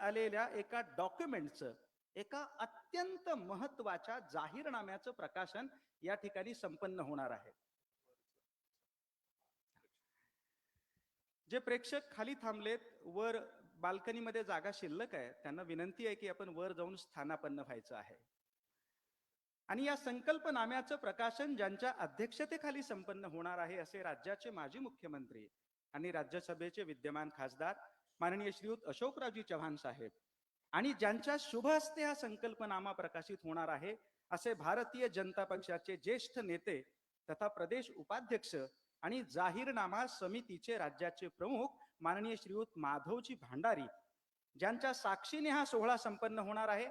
आलेल्या एका डॉक्युमेंटचं, एका अत्यंत महत्वाच्या जाहीरनाम्याचं प्रकाशन या ठिकाणी संपन्न होणार आहे. जे प्रेक्षक खाली थांबलेत, वर बाल्कनीमध्ये जागा शिल्लक आहे, त्यांना विनंती आहे की आपण वर जाऊन स्थानापन्न व्हायचं आहे. आणि या संकल्पनाम्याचं प्रकाशन ज्यांच्या अध्यक्षतेखाली संपन्न होणार आहे असे राज्याचे माजी मुख्यमंत्री आणि राज्यसभेचे विद्यमान खासदार माननीय श्रीयुत अशोकरावजी चव्हाण साहेब, आणि ज्यांच्या शुभ हस्ते हा संकल्पनामा प्रकाशित होणार आहे असे भारतीय जनता पक्षाचे ज्येष्ठ नेते तथा प्रदेश उपाध्यक्ष आणि जाहीरनामा समितीचे राज्याचे प्रमुख माननीय श्रीयुत माधवजी भांडारी, ज्यांच्या साक्षीने हा सोहळा संपन्न होणार आहे.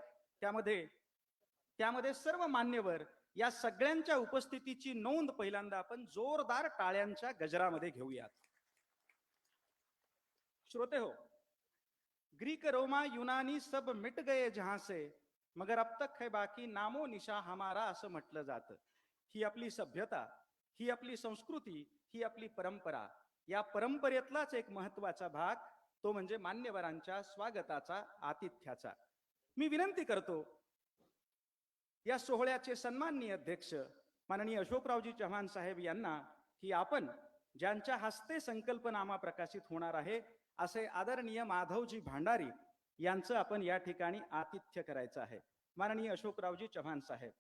त्यामध्ये सर्व मान्यवर या सगळ्यांच्या उपस्थितीची नोंद पहिल्यांदा आपण जोरदार टाळ्यांच्या गजरामध्ये घेऊयात. श्रोते हो, ग्रीक रोमा यूनानी सब मिट गए जहां से, मगर अब तक है बाकी नामो निशा हमारा असं म्हटलं जातं. ही आपली सभ्यता, ही आपली संस्कृती, ही आपली परंपरा. या परंपरेतलाच एक महत्वाचा भाग तो म्हणजे मान्यवरांच्या स्वागताचा, आतिथ्याचा. मी विनंती करतो या सोहळ्याचे सन्माननीय अध्यक्ष माननीय अशोकरावजी चव्हाण साहेब यांना की आपण ज्यांच्या हस्ते संकल्पनामा प्रकाशित होणार आहे असे आदरणीय माधवजी भांडारी यांचं आपण या ठिकाणी आतिथ्य करायचं आहे. माननीय अशोकरावजी चव्हाण साहेब.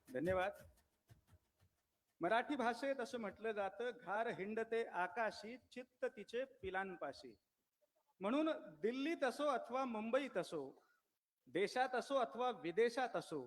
धन्यवाद. मराठी भाषेत असं म्हटलं जातं, घार हिंडते आकाशी, चित्त तिचे पिलांपाशी. म्हणून दिल्लीत असो अथवा मुंबईत असो, देशात असो अथवा विदेशात असो,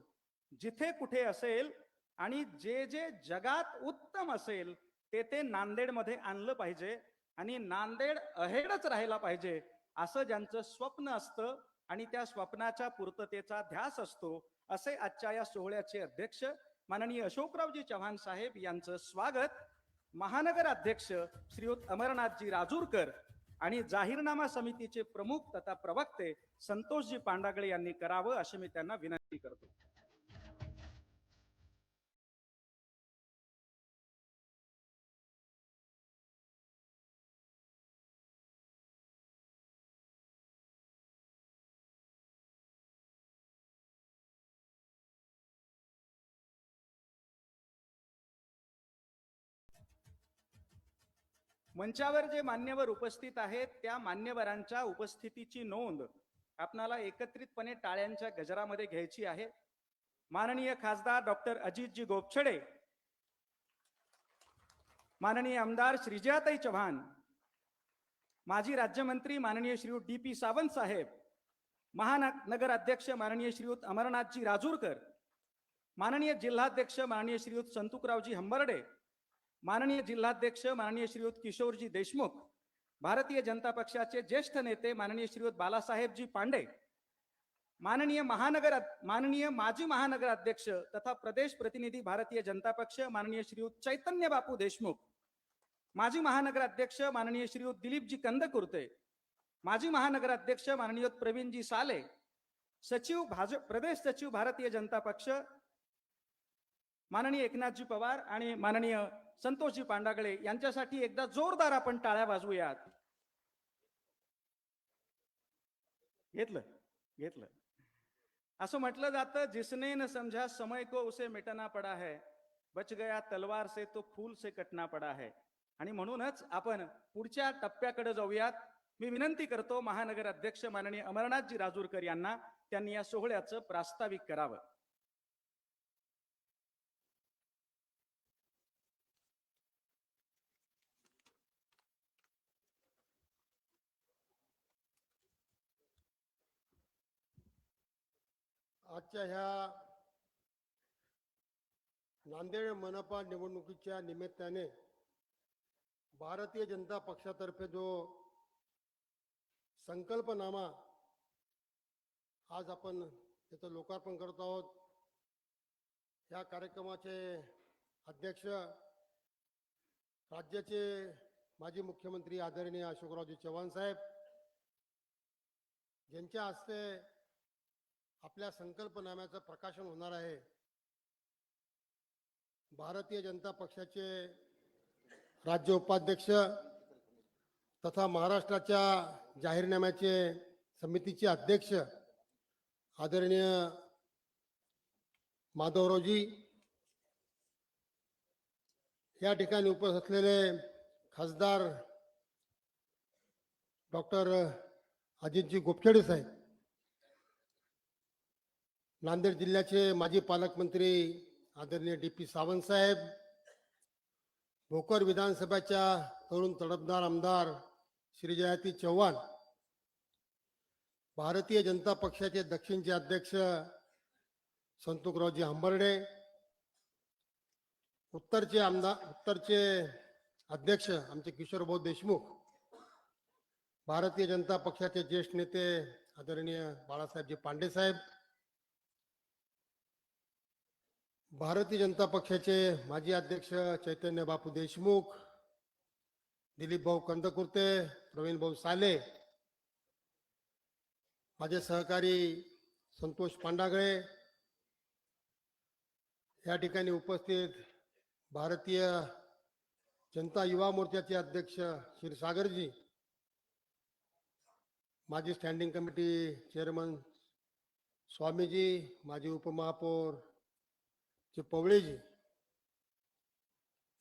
जिथे कुठे असेल आणि जे जे जगात उत्तम असेल ते नांदेडमध्ये आणलं पाहिजे आणि नांदेड अहेडच राहायला पाहिजे असं ज्यांचं स्वप्न असतं आणि त्या स्वप्नाच्या पूर्ततेचा ध्यास असतो, असे आजच्या या सोहळ्याचे अध्यक्ष माननीय अशोकरावजी चव्हाण साहेब यांचं स्वागत महानगर अध्यक्ष श्रीयुत अमरनाथजी राजूरकर आणि जाहीरनामा समितीचे प्रमुख तथा प्रवक्ते संतोषजी पांडागळे यांनी करावं अशी मी त्यांना विनंती करतो. मंचावर जे मान्यवर उपस्थित आहेत त्या मान्यवरांच्या उपस्थितीची नोंद आपणाला एकत्रितपणे टाळ्यांच्या गजरामध्ये घ्यायची आहे. माननीय खासदार डॉक्टर अजितजी गोपछडे, माननीय आमदार श्रीजयाताई चव्हाण, माजी राज्यमंत्री माननीय श्रीयुत डी.पी. सावंत साहेब, महानगर अध्यक्ष माननीय श्रीयुत अमरनाथजी राजूरकर, माननीय जिल्हाध्यक्ष माननीय श्रीयुत संतुकरावजी हंबर्डे, माननीय जिल्हाध्यक्ष माननीय श्रीयुत किशोरजी देशमुख, भारतीय जनता पक्षाचे ज्येष्ठ नेते माननीय श्रीयुत बालासाहेबजी पांडे, माननीय माजी महानगर अध्यक्ष तथा प्रदेश प्रतिनिधी भारतीय जनता पक्ष माननीय श्रीयुत चैतन्य बापू देशमुख, माजी महानगर अध्यक्ष माननीय श्रीयुत दिलीपजी कंदकुर्ते, माजी महानगर अध्यक्ष माननीय प्रवीणजी साले, प्रदेश सचिव भारतीय जनता पक्ष माननीय एकनाथजी पवार आणि माननीय संतोषजी पांडागळे यांच्यासाठी एकदा जोरदार आपण टाळ्या वाजवूयात. घेतलं. असं म्हटलं जातं, जिसने न समझा समय को उसे मिटना पड़ा है, बच गया तलवार से तो फूल से कटना पड़ा है. आणि म्हणूनच आपण पुढच्या टप्प्याकडे जाऊयात. मी विनंती करतो महानगर अध्यक्ष माननीय अमरनाथजी राजूरकर यांना त्यांनी या सोहळ्याचं प्रास्ताविक करावं. आजच्या ह्या नांदेड मनपा निवडणुकीच्या निमित्ताने भारतीय जनता पक्षातर्फे जो संकल्पनामा आज आपण त्याचं लोकार्पण करत आहोत, या कार्यक्रमाचे अध्यक्ष राज्याचे माजी मुख्यमंत्री आदरणीय अशोकरावजी चव्हाण साहेब, ज्यांच्या हस्ते आपल्या संकल्पनाम्याचं प्रकाशन होणार आहे, भारतीय जनता पक्षाचे राज्य उपाध्यक्ष तथा महाराष्ट्राच्या जाहीरनाम्याचे समितीचे अध्यक्ष आदरणीय माधवरावजी, या ठिकाणी उपस्थित असलेले खासदार डॉक्टर अजितजी गोपछडे साहेब, नांदेड जिल्ह्याचे माजी पालकमंत्री आदरणीय DP सावंत साहेब, भोकर विधानसभेच्या तरुण तडफदार आमदार श्री जयाती चव्हाण, भारतीय जनता पक्षाचे दक्षिणचे अध्यक्ष संतोषरावजी हंबर्डे, उत्तरचे अध्यक्ष आमचे किशोरभाऊ देशमुख, भारतीय जनता पक्षाचे ज्येष्ठ नेते आदरणीय बाळासाहेबजी पांडे साहेब, भारतीय जनता पक्षाचे माजी अध्यक्ष चैतन्य बापू देशमुख, दिलीप भाऊ कंदकुर्ते, प्रवीण भाऊ साले, माझे सहकारी संतोष पांडागळे, या ठिकाणी उपस्थित भारतीय जनता युवा मोर्चाचे अध्यक्ष क्षीरसागरजी, माजी स्टँडिंग कमिटी चेअरमन स्वामीजी, माजी उपमहापौर चे पवळेजी,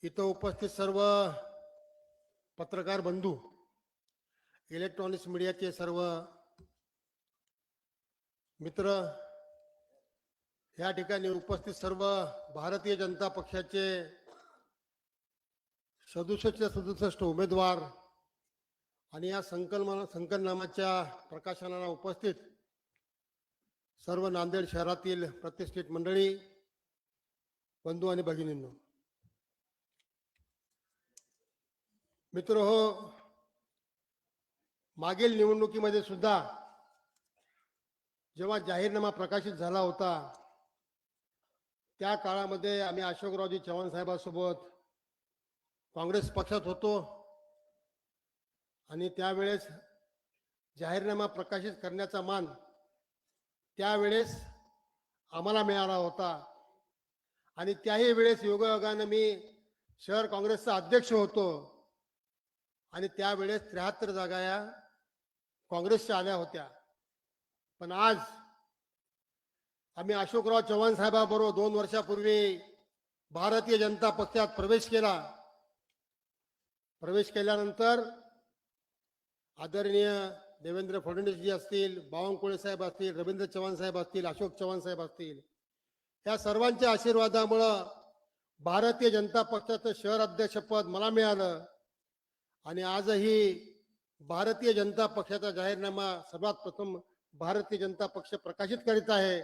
इथं उपस्थित सर्व पत्रकार बंधू, इलेक्ट्रॉनिक्स मीडियाचे सर्व मित्र, या ठिकाणी उपस्थित सर्व भारतीय जनता पक्षाचे 67 उमेदवार आणि या संकलनामाच्या प्रकाशनाला उपस्थित सर्व नांदेड शहरातील प्रतिष्ठित मंडळी, बंधू आणि भगिनींनो, मित्र हो, मागील निवडणुकीमध्ये सुद्धा जेव्हा जाहीरनामा प्रकाशित झाला होता, त्या काळामध्ये आम्ही अशोकरावजी चव्हाण साहेबांसोबत काँग्रेस पक्षात होतो आणि त्यावेळेस जाहीरनामा प्रकाशित करण्याचा मान त्यावेळेस आम्हाला मिळाला होता आणि त्याही वेळेस योगायोगाने मी शहर काँग्रेसचा अध्यक्ष होतो आणि त्यावेळेस 73 जागा या काँग्रेसच्या आल्या होत्या. पण आज आम्ही अशोकराव चव्हाण साहेबांबरोबर 2 वर्षापूर्वी भारतीय जनता पक्षात प्रवेश केला. प्रवेश केल्यानंतर आदरणीय देवेंद्र फडणवीसजी असतील, बावनकुळे साहेब असतील, रवींद्र चव्हाण साहेब असतील, अशोक चव्हाण साहेब असतील, या सर्वांच्या आशीर्वादामुळं भारतीय जनता पक्षाचं शहर अध्यक्षपद मला मिळालं आणि आजही भारतीय जनता पक्षाचा जाहीरनामा सर्वात प्रथम भारतीय जनता पक्ष प्रकाशित करीत आहे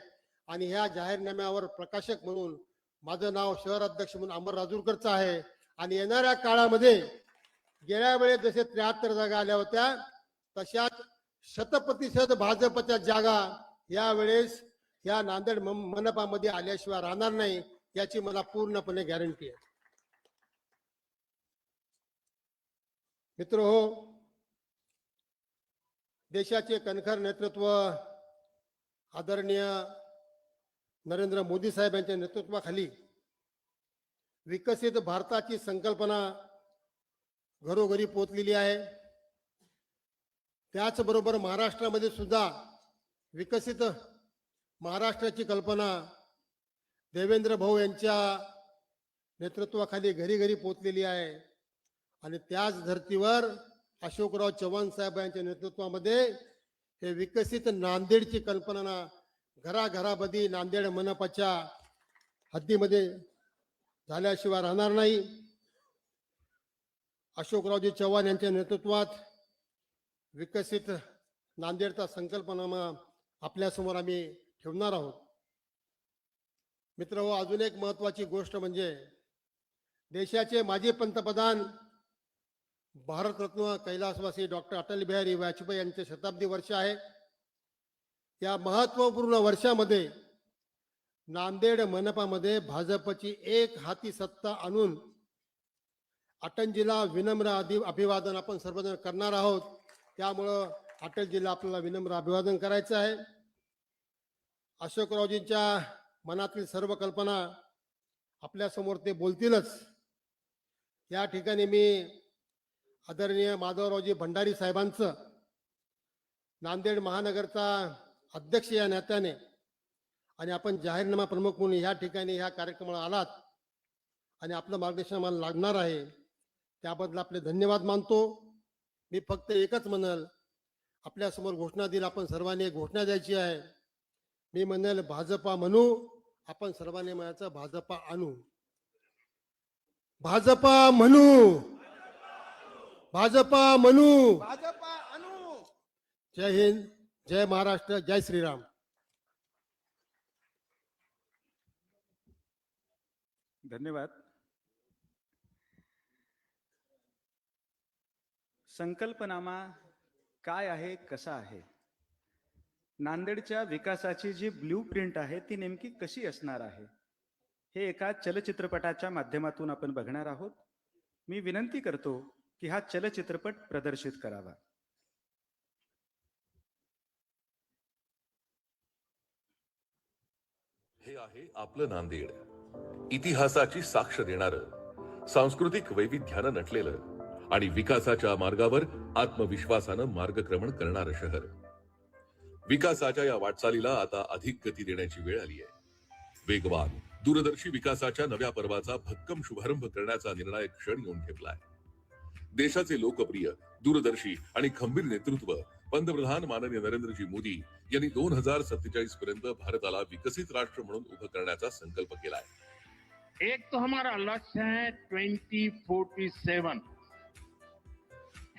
आणि ह्या जाहीरनाम्यावर प्रकाशक म्हणून माझं नाव शहर अध्यक्ष म्हणून अमर राजूरकरचं आहे. आणि येणाऱ्या काळामध्ये गेल्या वेळेस जसे 73 जागा आल्या होत्या तशाच 100% भाजपच्या जागा यावेळेस या नांदेड मनपामध्ये आल्याशिवाय राहणार नाही, याची मला पूर्णपणे गॅरंटी आहे. मित्र हो, देशाचे कणखर नेतृत्व आदरणीय नरेंद्र मोदी साहेब यांच्या नेतृत्वाखाली विकसित भारताची संकल्पना घरोघरी पोहोचलेली आहे. त्याचबरोबर महाराष्ट्रामध्ये सुद्धा विकसित महाराष्ट्राची कल्पना देवेंद्र भाऊ यांच्या नेतृत्वाखाली घरी घरी पोहोचलेली आहे आणि त्याच धर्तीवर अशोकराव चव्हाण साहेब यांच्या नेतृत्वामध्ये हे विकसित नांदेडची कल्पना घराघरामध्ये नांदेड मनपाच्या हद्दीमध्ये झाल्याशिवाय राहणार नाही. अशोकरावजी चव्हाण यांच्या नेतृत्वात विकसित नांदेडचा संकल्पनामा आपल्यासमोर आम्ही ठेवणार आहोत. मित्रहो, अजून एक महत्वाची गोष्ट म्हणजे देशाचे माजी पंतप्रधान भारतरत्न कैलासवासी डॉक्टर अटल बिहारी वाजपेयी यांचे शताब्दी वर्ष आहे. या महत्वपूर्ण वर्षामध्ये नांदेड मनपामध्ये भाजपची एक हाती सत्ता आणून अटलजीला विनम्र अभिवादन आपण सर्वजण करणार आहोत. त्यामुळं अटलजीला आपल्याला विनम्र अभिवादन करायचं आहे. अशोकरावजींच्या मनातील सर्व कल्पना आपल्या समोर ते बोलतीलच. या ठिकाणी मी आदरणीय माधवरावजी भंडारी साहेबांचं नांदेड महानगरचा अध्यक्ष या नात्याने आणि आपण जाहीरनामा प्रमुख म्हणून या ठिकाणी ह्या कार्यक्रमाला आलात आणि आपलं मार्गदर्शन आम्हाला लागणार आहे, त्याबद्दल आपले धन्यवाद मानतो. मी फक्त एकच म्हणल, आपल्या समोर घोषणा दिली, आपण सर्वांनी एक घोषणा द्यायची आहे. मी म्हणेल भाजपा म्हणू, आपण सर्वांनी म्हणायचं भाजपा आणू. भाजपा म्हणू, भाजपा म्हणू. भाजपा अनु. जय हिंद, जय महाराष्ट्र, जय श्रीराम. धन्यवाद. संकल्पनामा काय आहे, कसा आहे, नांदेडच्या विकासाची जी ब्ल्यू प्रिंट आहे ती नेमकी कशी असणार आहे, हे एका चलचित्रपटाच्या माध्यमातून आपण बघणार आहोत. मी विनंती करतो की हा चलचित्रपट प्रदर्शित करावा. हे आहे आपलं नांदेड, इतिहासाची साक्ष देणारं, सांस्कृतिक वैविध्यानं नटलेलं आणि विकासाच्या मार्गावर आत्मविश्वासानं मार्गक्रमण करणारं शहर. विकासाच्या या वाटचालीला आता अधिक गती देण्याची वेळ आली आहे. वेगवान दूरदर्शी विकासाच्या नव्या पर्वाचा भक्कम शुभारंभ करण्याचा निर्णायक क्षण येऊन ठेपलाय. देशाचे लोकप्रिय, दूरदर्शी आणि खंबीर नेतृत्व पंतप्रधान माननीय नरेंद्रजी मोदी यांनी 2047 पर्यंत भारताला विकसित राष्ट्र म्हणून उभं करण्याचा संकल्प केलाय. एक तो हमारा लक्ष्य है 2047,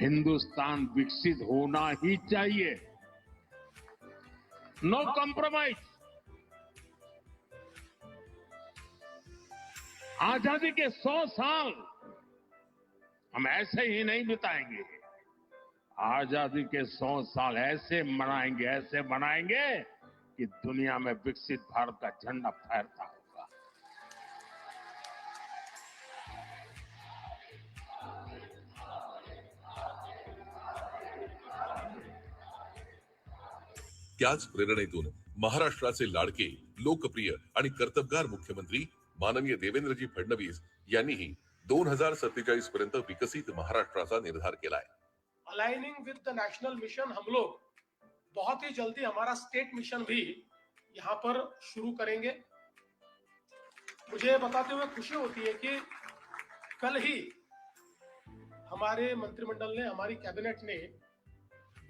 हिंदुस्तान विकसित होना ही चाहिए, नो कॉम्प्रोमाइज. आजादी के 100 साल हम ऐसे ही नहीं बिताएंगे. आजादी के 100 साल ऐसे मनाएंगे कि दुनिया में विकसित भारत का झंडा फहरता होगा. त्याच प्रेरणेतून महाराष्ट्राचे लाडके, लोकप्रिय आणि कर्तबगार मुख्यमंत्री माननीय देवेंद्रजी फडणवीस यांनीही 2047 पर्यंत विकसित महाराष्ट्राचा निर्धार केलाय. अलाइनिंग विद द नेशनल मिशन हम लोग बहुत ही जल्दी हमारा स्टेट मिशन भी यहाँ पर शुरू करेंगे. मुझे बताते हुए खुशी होती है कि कल ही हमारे मंत्रिमंडल ने, हमारी कैबिनेट ने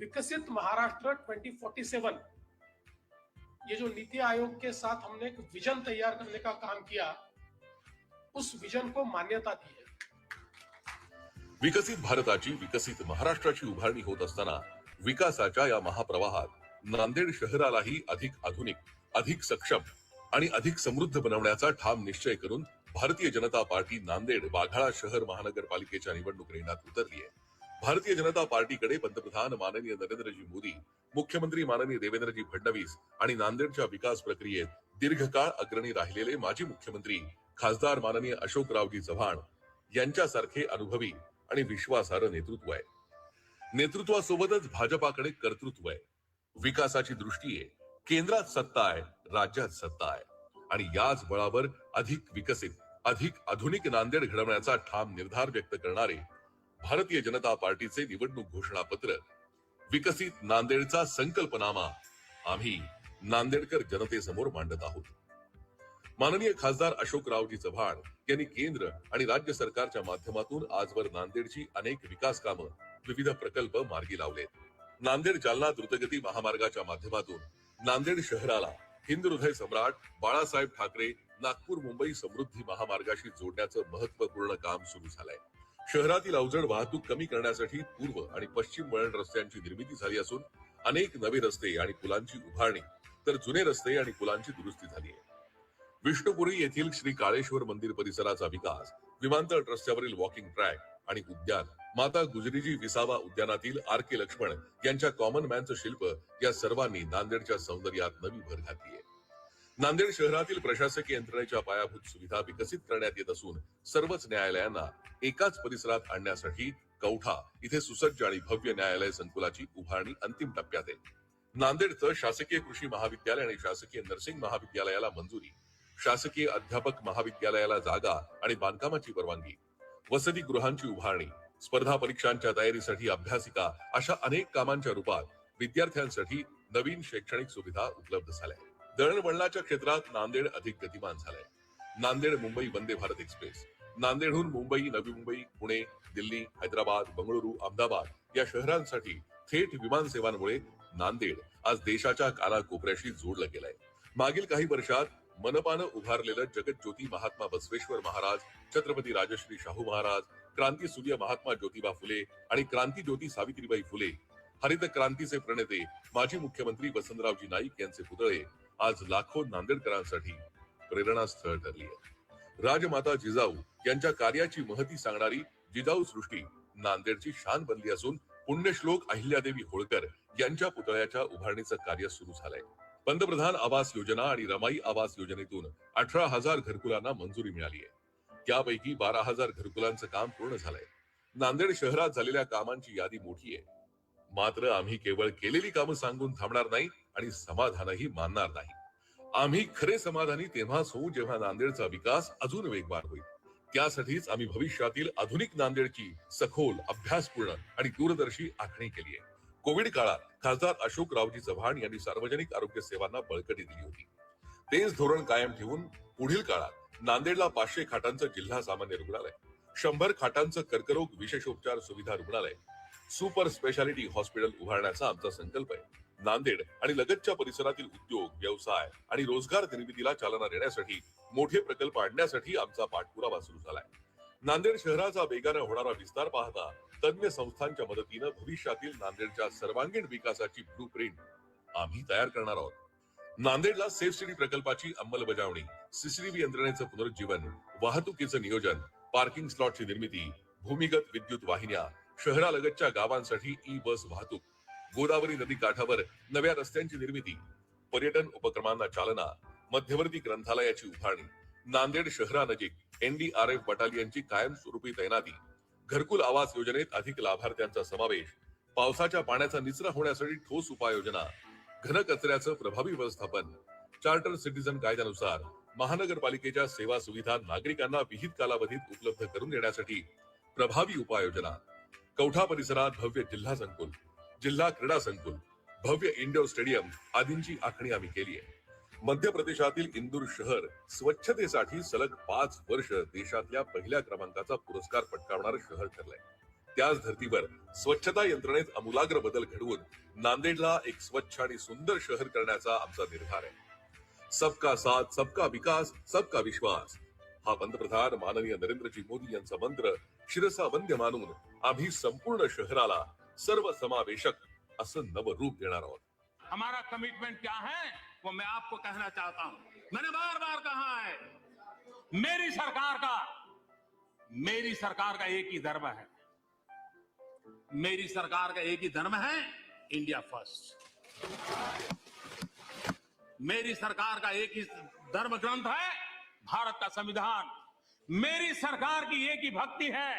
विकसित महाराष्ट्र 2047 ये जो नीति आयोग के साथ हमने एक विजन तैयार करने का काम किया, उस विजन को मान्यता दी है. विकसित भारताची, विकसित महाराष्ट्राची उभारणी होत असताना विकासाच्या या महाप्रवाहात नांदेड शहरालाही अधिक आधुनिक, अधिक सक्षम आणि अधिक समृद्ध बनवण्याचा ठाम निश्चय करून भारतीय जनता पार्टी नांदेड वाघाळा शहर महानगरपालिकेच्या निवडणूक रिंगणात उतरली आहे. भारतीय जनता पार्टीकडे पंतप्रधान माननीय नरेंद्रजी मोदी, मुख्यमंत्री माननीय देवेंद्रजी फडणवीस आणि नांदेडच्या विकास प्रक्रियेत दीर्घकाळ अग्रणी राहिलेले माजी मुख्यमंत्री खासदार माननीय अशोकरावजी चव्हाण यांच्यासारखे अनुभवी आणि विश्वासार्ह नेतृत्व आहे. नेतृत्वासोबतच भाजपाकडे कर्तृत्व आहे, विकासाची दृष्टी आहे, केंद्रात सत्ता आहे, राज्यात सत्ता आहे आणि याच बळावर अधिक विकसित, अधिक आधुनिक नांदेड घडवण्याचा ठाम निर्धार व्यक्त करणारे भारतीय जनता पार्टीचे निवडणूक घोषणापत्र विकसित नांदेडचा संकल्पनामा आम्ही नांदेडकर जनतेसमोर मांडत आहोत. माननीय खासदार अशोकरावजी चव्हाण यांनी केंद्र आणि राज्य सरकारच्या माध्यमातून आजवर नांदेडची अनेक विकास कामं, विविध प्रकल्प मार्गी लावलेत. नांदेड जालना द्रुतगती महामार्गाच्या माध्यमातून नांदेड शहराला हिंद हृदय सम्राट बाळासाहेब ठाकरे नागपूर मुंबई समृद्धी महामार्गाशी जोडण्याचं महत्वपूर्ण काम सुरू झालंय. शहरातील अवजड वाहतूक कमी करण्यासाठी पूर्व आणि पश्चिम वळण रस्त्यांची निर्मिती झाली असून अनेक नवे रस्ते आणि पुलांची उभारणी, तर जुने रस्ते आणि पुलांची दुरुस्ती झाली आहे. विष्णुपुरी येथील श्री काळेश्वर मंदिर परिसराचा विकास, विमानतळ रस्त्यावरील वॉकिंग ट्रॅक आणि उद्यान, माता गुजरीजी विसावा उद्यानातील आर के लक्ष्मण यांच्या कॉमन मॅनचं शिल्प या सर्वांनी नांदेडच्या सौंदर्यात नवी भर घातली आहे. नांदेड शहरातील प्रशासकीय यंत्रणेच्या पायाभूत सुविधा विकसित करण्यात येत असून सर्वच न्यायालयांना एकाच परिसरात आणण्यासाठी कौठा इथे सुसज्ज आणि भव्य न्यायालय संकुलाची उभारणी अंतिम टप्प्यात आहे. नांदेडचं शासकीय कृषी महाविद्यालय आणि शासकीय नर्सिंग महाविद्यालयाला मंजुरी, शासकीय अध्यापक महाविद्यालयाला जागा आणि बांधकामाची परवानगी, वसतिगृहांची उभारणी, स्पर्धा परीक्षांच्या तयारीसाठी अभ्यासिका अशा अनेक कामांच्या रूपात विद्यार्थ्यांसाठी नवीन शैक्षणिक सुविधा उपलब्ध झाल्या. दळणवळणाच्या क्षेत्रात नांदेड अधिक गतिमान झालंय. नांदेड मुंबई वंदे भारत एक्सप्रेस, नांदेडहून मुंबई, नवी मुंबई, पुणे, दिल्ली, हैदराबाद, बंगळुरू, अहमदाबाद या शहरांसाठी थेट विमान सेवांमुळे नांदेड आज देशाच्या कानाकोपऱ्याशी जोडलं गेलंय. मागील काही वर्षात मनपानं उभारलेलं जगज्योती महात्मा बसवेश्वर महाराज, छत्रपती राजश्री शाहू महाराज, क्रांती सूर्य महात्मा ज्योतिबा फुले आणि क्रांती ज्योती सावित्रीबाई फुले, हरित क्रांतीचे प्रणेते माजी मुख्यमंत्री वसंतरावजी नाईक यांचे पुतळे आज लाखो नांदेडकरांसाठी प्रेरणास्थळ ठरली आहे. राजमाता जिजाऊ यांच्या कार्याची महती सांगणारी जिजाऊ सृष्टी नांदेडची शान बनली असून पुण्यश्लोक अहिल्यादेवी होळकर यांच्या पुतळ्याच्या उभारणीचं कार्य सुरू झालंय. पंतप्रधान आवास योजना आणि रमाई आवास योजनेतून 18,000 घरकुलांना मंजुरी मिळाली आहे. त्यापैकी 12,000 घरकुलांचं काम पूर्ण झालंय. नांदेड शहरात झालेल्या कामांची यादी मोठी आहे. मात्र आम्ही केवळ केलेली कामं सांगून थांबणार नाही आणि समाधानही मानणार नाही. आम्ही खरे समाधानी तेव्हाच होऊ जेव्हा नांदेडचा विकास अजून वेगवान होईल. त्यासाठीच आम्ही भविष्यातील आधुनिक नांदेडची सखोल, अभ्यासपूर्ण आणि दूरदर्शी आखणी केली आहे. कोविड काळात खासदार अशोकरावजी चव्हाण यांनी सार्वजनिक आरोग्य सेवांना बळकटी दिली होती. तेच धोरण कायम ठेवून पुढील काळात नांदेडला 500 खाटांचं जिल्हा सामान्य रुग्णालय, 100 खाटांचं कर्करोग विशेषोपचार सुविधा रुग्णालय, सुपर स्पेशालिटी हॉस्पिटल उभारण्याचा आमचा संकल्प आहे. नांदेड आणि लगतच्या परिसरातील उद्योग, व्यवसाय आणि रोजगार निर्मितीला चालना देण्यासाठी मोठे प्रकल्प आणण्यासाठी आमचा पाठपुरावा सुरू झालाय. नांदेड शहराचा वेगाने होणारा विस्तार पाहता तज्ञ संस्थांच्या मदतीनं भविष्यातील नांदेडच्या सर्वांगीण विकासाची ब्लूप्रिंट आम्ही तयार करणार आहोत. नांदेडला सेफ सिटी प्रकल्पाची अंमलबजावणी, सीसीटीव्ही यंत्रणेचं पुनरुज्जीवन, वाहतुकीचं नियोजन, पार्किंग स्लॉटची निर्मिती, भूमिगत विद्युत वाहिन्या, शहरालगतच्या गावांसाठी ई बस वाहतूक, गोदावरी नदी काठावर नव्या रस्त्यांची निर्मिती, पर्यटन उपक्रमांना चालना, मध्यवर्ती ग्रंथालयाची उभारणी, नांदेड शहरानजीक NDRF बटालियनची कायमस्वरूपी तैनाती, घरकुल आवास योजनेत अधिक लाभार्थ्यांचा समावेश, पावसाच्या पाण्याचा निचरा होण्यासाठी ठोस उपाययोजना, घनकचऱ्याचं प्रभावी व्यवस्थापन, चार्टर सिटीझन कायद्यानुसार महानगरपालिकेच्या सेवा सुविधा नागरिकांना विहित कालावधीत उपलब्ध करून देण्यासाठी प्रभावी उपाययोजना, कौठा परिसरात भव्य जिल्हा संकुल, जिल्हा क्रीडा संकुल, भव्य इंडोर स्टेडियम आदींची आखणी आम्ही केली आहे. मध्य प्रदेशातील इंदूर शहर स्वच्छतेसाठी सलग 5 वर्ष देशातल्या पहिल्या क्रमांकाचा पुरस्कार पटकावणारं शहर ठरलंय. त्याच धर्तीवर स्वच्छता यंत्रणेत आमूलाग्र बदल घडवून नांदेडला एक स्वच्छ आणि सुंदर शहर करण्याचा आमचा निर्धार आहे. सबका साथ, सबका विकास, सबका विश्वास हा पंतप्रधान माननीय नरेंद्रजी मोदी यांचा मंत्र शिरसा वंद्य मानून आम्ही संपूर्ण शहराला सर्वसमावेशक असं नव रूप देणार आहोत. हमारा कमिटमेंट क्या है वो मैं आपको कहना चाहता हूं. मैंने बार बार कहा है, मेरी सरकार का एक ही धर्म है. मेरी सरकार का एक ही धर्म है, इंडिया फर्स्ट. मेरी सरकार का एक ही धर्म ग्रंथ है, भारत का संविधान. मेरी सरकार की एक ही भक्ति है,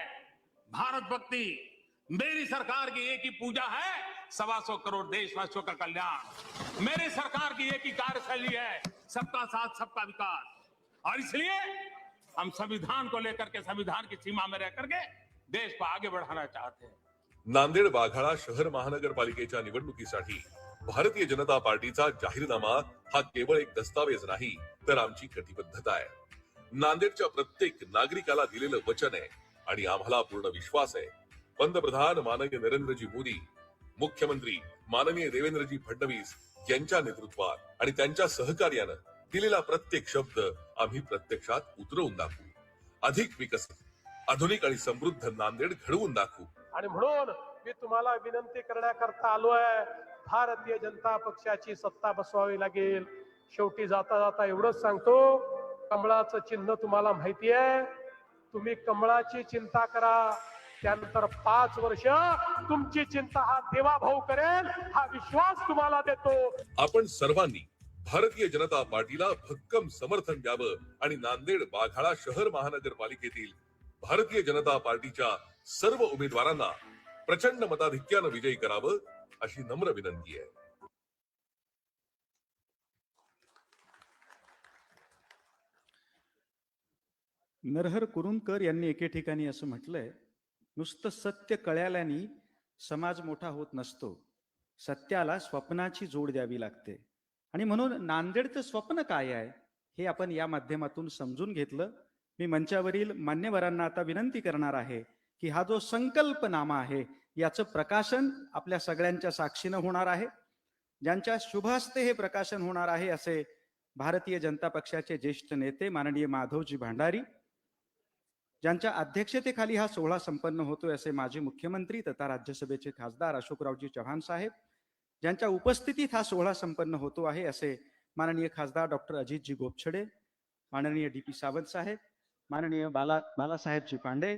भारत भक्ति. मेरी सरकार की एक ही पूजा है, 125 करोड़ देशवासियों का कल्याण. मेरी सरकार की एक ही कार्यशैली है, सबका साथ सबका विकास. और इसलिए हम संविधान को लेकर के, संविधान की सीमा में रह करके देश को आगे बढ़ाना चाहते हैं. नांदेड वाघाळा शहर महानगरपालिकेच्या निवडणुकीसाठी भारतीय जनता पार्टीचा जाहीरनामा हा केवळ एक दस्तावेज नाही, तर आमची कटिबद्धता आहे. नांदेडच्या प्रत्येक नागरिकाला दिलेलं वचन आहे आणि आम्हाला पूर्ण विश्वास आहे. पंतप्रधान माननीय नरेंद्रजी मोदी, मुख्यमंत्री माननीय देवेंद्रजी फडणवीस यांच्या नेतृत्वात आणि त्यांच्या सहकार्यानं दिलेला प्रत्येक शब्द आम्ही प्रत्यक्षात उतरवून दाखवू. अधिक विकसित, आधुनिक आणि समृद्ध नांदेड घडवून दाखवू. आणि म्हणून मी तुम्हाला विनंती करण्याकरता आलो आहे, भारतीय जनता पक्षाची सत्ता बसवावी लागेल. शेवटी जाता जाता एवढंच सांगतो, कमळाचं चिन्ह तुम्हाला माहिती आहे. तुम्ही कमळाची चिंता करा, त्यानंतर 5 वर्ष तुमची चिंता हा देवाभाऊ करेल, हा विश्वास तुम्हाला देतो. आपण सर्वांनी भारतीय जनता पार्टीला भक्कम समर्थन द्यावं आणि नांदेड वाघाळा शहर महानगरपालिकेतील भारतीय जनता पार्टीच्या सर्व उमेदवारांना प्रचंड मताधिक्यानं विजयी करावं अशी नम्र विनंती आहे. नरहर कुरुंदकर यांनी एके ठिकाणी असं म्हटलंय, नुसतं सत्य कळल्याने समाज मोठा होत नसतो, सत्याला स्वप्नाची जोड द्यावी लागते. आणि म्हणून नांदेडचं स्वप्न काय आहे हे आपण या माध्यमातून समजून घेतलं. मी मंचावरील मान्यवरांना आता विनंती करणार आहे की हा जो संकल्पनामा आहे याचं प्रकाशन आपल्या सगळ्यांच्या साक्षीनं होणार आहे. ज्यांच्या शुभ हस्ते हे प्रकाशन होणार आहे असे भारतीय जनता पक्षाचे ज्येष्ठ नेते माननीय माधवजी भांडारी, ज्यांच्या अध्यक्षतेखाली हा सोहळा संपन्न होतोय असे माजी मुख्यमंत्री तथा राज्यसभेचे खासदार अशोकरावजी चव्हाण साहेब, ज्यांच्या उपस्थितीत हा सोहळा संपन्न होतो आहे असे माननीय खासदार डॉक्टर अजितजी गोपछडे, माननीय डी.पी. सावंत साहेब, माननीय बालासाहेबजी पांडे,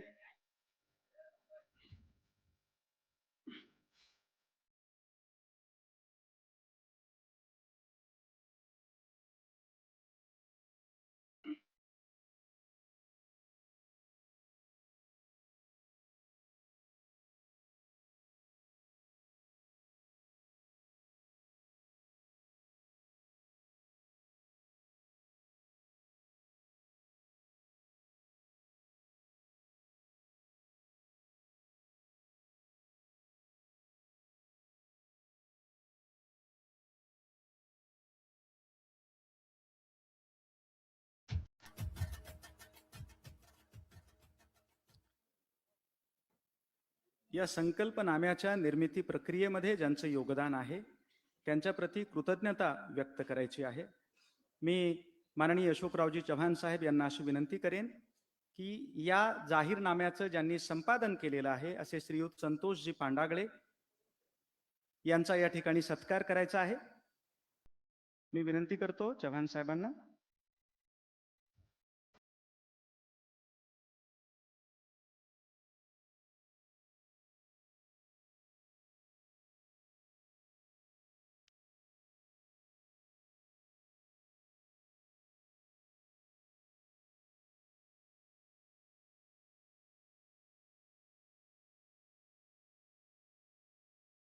या संकल्पनाम्याच्या निर्मिती प्रक्रियेमध्ये ज्यांचं योगदान आहे त्यांच्या प्रती कृतज्ञता व्यक्त करायची आहे. मी माननीय अशोकरावजी चव्हाण साहेब यांना अशी विनंती करेन की या जाहीरनाम्याचं ज्यांनी संपादन केलेलं आहे असे श्रीयुत संतोषजी पांडागळे यांचा या ठिकाणी सत्कार करायचा आहे. मी विनंती करतो चव्हाण साहेबांना.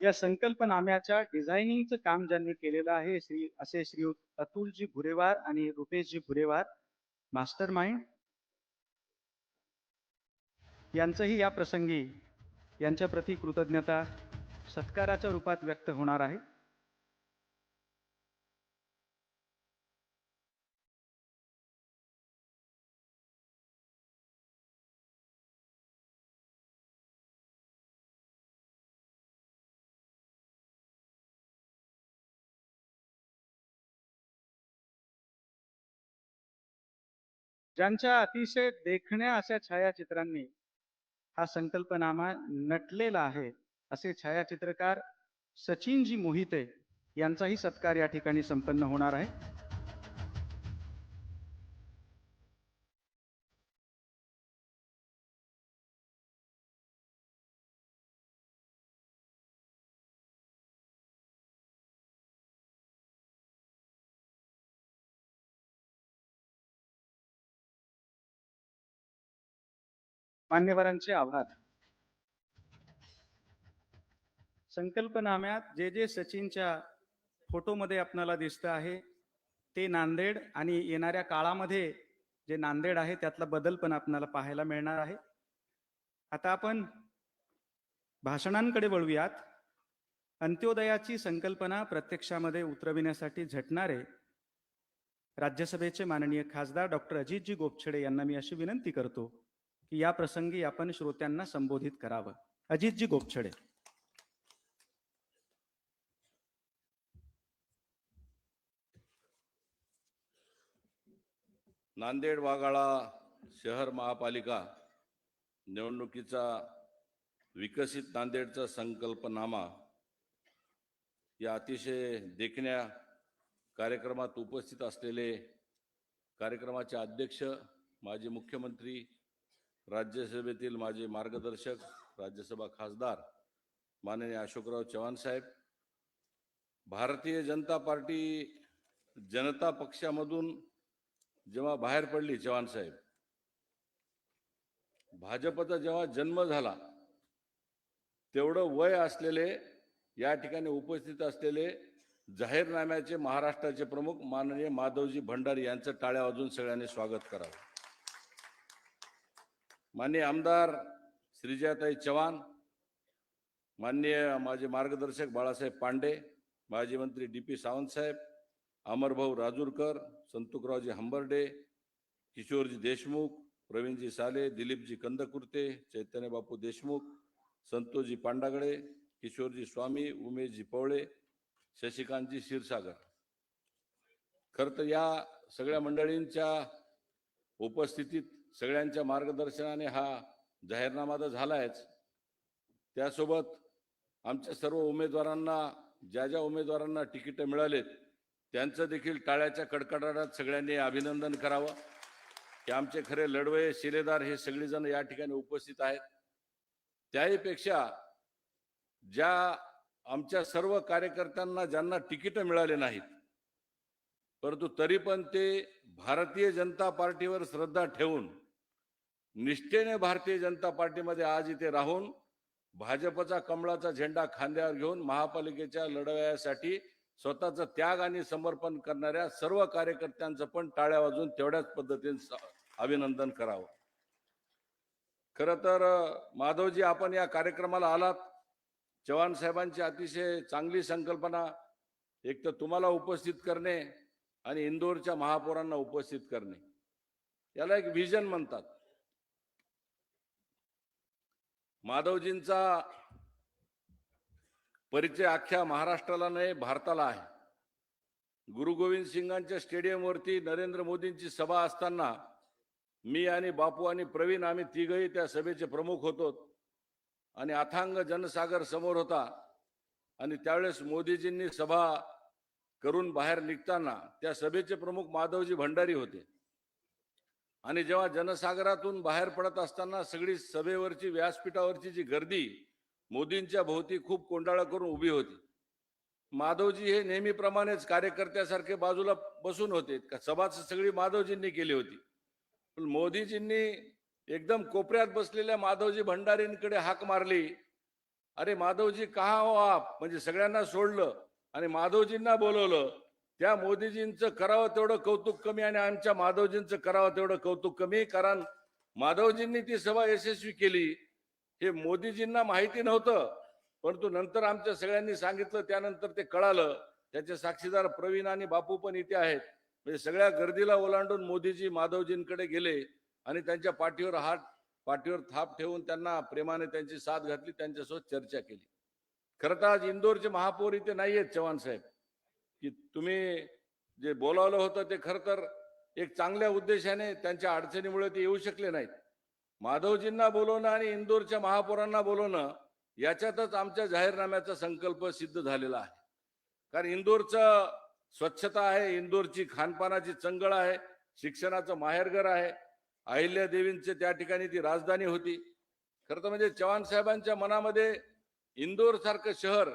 या संकल्पनाम्याच्या डिझायनिंगचं काम ज्यांनी केलेलं आहे असे श्रीयुत अतुलजी भुरेवार आणि रुपेशजी भुरेवार, मास्टर माइंड, यांचंही या प्रसंगी यांच्या प्रती कृतज्ञता सत्काराच्या रूपात व्यक्त होणार आहे. ज्यांच्या अतिशय देखण्या अशा छायाचित्रांनी हा संकल्पनामा नटलेला आहे असे छायाचित्रकार सचिनजी मोहिते यांचाही सत्कार या ठिकाणी संपन्न होणार आहे. मान्यवरांचे आभार. संकल्पनाम्यात जे जे सचिनच्या फोटोमध्ये आपल्याला दिसतं आहे ते नांदेड आणि येणाऱ्या काळामध्ये जे नांदेड आहे त्यातला बदल पण आपल्याला पाहायला मिळणार आहे. आता आपण भाषणांकडे वळूयात. अंत्योदयाची संकल्पना प्रत्यक्षामध्ये उतरविण्यासाठी झटणारे राज्यसभेचे माननीय खासदार डॉक्टर अजितजी गोपछडे यांना मी अशी विनंती करतो की या प्रसंगी आपण श्रोत्यांना संबोधित करावं. अजितजी गोपछडे. नांदेड वाघाळा शहर महापालिका निवडणुकीचा विकसित नांदेडचा संकल्पनामा या अतिशय देखण्या कार्यक्रमात उपस्थित असलेले कार्यक्रमाचे अध्यक्ष, माजी मुख्यमंत्री, राज्यसभेतील माझे मार्गदर्शक, राज्यसभा खासदार माननीय अशोकराव चव्हाण साहेब, भारतीय जनता पार्टी जनता पक्षामधून जेव्हा बाहेर पडली चव्हाण साहेब, भाजपचा जेव्हा जन्म झाला तेवढं वय असलेले या ठिकाणी उपस्थित असलेले जाहीरनाम्याचे महाराष्ट्राचे प्रमुख माननीय माधवजी भंडारी यांचं टाळ्या वाजवून सगळ्यांनी स्वागत करावं. माननीय आमदार श्रीजयाताई चव्हाण, माननीय माझे मार्गदर्शक बाळासाहेब पांडे, माजी मंत्री DP सावंत साहेब, अमरभाऊ राजूरकर, संतुकरावजी हंबर्डे, किशोरजी देशमुख, प्रवीणजी साले, दिलीपजी कंदकुर्ते, चैतन्य बापू देशमुख, संतोषजी पांडागडे, किशोरजी स्वामी, उमेशजी पवळे, शशिकांतजी क्षीरसागर. खरं तर या सगळ्या मंडळींच्या उपस्थितीत सगळ्यांच्या मार्गदर्शनाने हा जाहीरनामा तर झालायच, त्यासोबत आमच्या सर्व उमेदवारांना, ज्या ज्या उमेदवारांना तिकीट मिळालेत त्यांचं देखील टाळ्याच्या कडकडाटात सगळ्यांनी अभिनंदन करावं की आमचे खरे लढवय शिलेदार हे सगळेजण या ठिकाणी उपस्थित आहेत. त्याहीपेक्षा ज्या आमच्या सर्व कार्यकर्त्यांना ज्यांना तिकीट मिळाले नाहीत परंतु तरी पण ते भारतीय जनता पार्टीवर श्रद्धा ठेवून निष्ठेने भारतीय जनता पार्टीमध्ये आज इथे राहून भाजपचा कमळाचा झेंडा खांद्यावर घेऊन महापालिकेच्या लढवयासाठी स्वतःचं त्याग आणि समर्पण करणाऱ्या सर्व कार्यकर्त्यांचं पण टाळ्या वाजून तेवढ्याच पद्धतीने अभिनंदन करावं. खरं तर माधवजी, आपण या कार्यक्रमाला आलात. चव्हाण साहेबांची अतिशय चांगली संकल्पना, एक तर तुम्हाला उपस्थित करणे आणि इंदोरच्या महापौरांना उपस्थित करणे, याला एक व्हिजन म्हणतात. माधवजींचा परिचय अख्ख्या महाराष्ट्राला नाही भारताला आहे. गुरु गोविंद सिंगांच्या स्टेडियमवरती नरेंद्र मोदींची सभा असताना मी आणि बापू आणि प्रवीण आम्ही तिघही त्या सभेचे प्रमुख होतो आणि अथांग जनसागर समोर होता आणि त्यावेळेस मोदीजींनी सभा करून बाहेर निघताना त्या सभेचे प्रमुख माधवजी भंडारी होते आणि जेव्हा जनसागरातून बाहेर पडत असताना सगळी सभेवरची व्यासपीठावरची जी गर्दी मोदींच्या भोवती खूप कोंडाळा करून उभी होती. माधवजी हे नेहमीप्रमाणेच कार्यकर्त्यासारखे बाजूला बसून होते. सभा सगळी माधवजींनी केली होती, पण मोदीजींनी एकदम कोपऱ्यात बसलेल्या माधवजी भंडारींकडे हाक मारली, अरे माधवजी कहा हो आप, म्हणजे सगळ्यांना सोडलं आणि माधवजींना बोलवलं. त्या मोदीजींचं करावं तेवढं कौतुक कमी आणि आमच्या माधवजींचं करावं तेवढं कौतुक कमी, कारण माधवजींनी ती सभा यशस्वी केली हे मोदीजींना माहिती नव्हतं, परंतु नंतर आमच्या सगळ्यांनी सांगितलं, त्यानंतर ते कळालं. त्याचे साक्षीदार प्रवीण आणि बापू पण इथे आहेत. म्हणजे सगळ्या गर्दीला ओलांडून मोदीजी माधवजींकडे गेले आणि त्यांच्या पाठीवर थाप ठेवून त्यांना प्रेमाने त्यांची साथ घातली, त्यांच्यासोबत चर्चा केली. खरं तर आज इंदोरचे महापौर इथे नाही आहेत चव्हाण साहेब, की तुम्ही जे बोलावलं होतं ते खरं तर एक चांगल्या उद्देशाने, त्यांच्या अडचणीमुळे ते येऊ शकले नाहीत. माधवजींना बोलवणं आणि इंदोरच्या महापौरांना बोलवणं याच्यातच आमच्या जाहीरनाम्याचा संकल्प सिद्ध झालेला आहे. कारण इंदोरचं स्वच्छता आहे, इंदोरची खानपानाची चंगळ आहे, शिक्षणाचं माहेरघर आहे, अहिल्यादेवींचे त्या ठिकाणी ती राजधानी होती. खरं तर म्हणजे चव्हाण साहेबांच्या मनामध्ये इंदोर सारखं शहर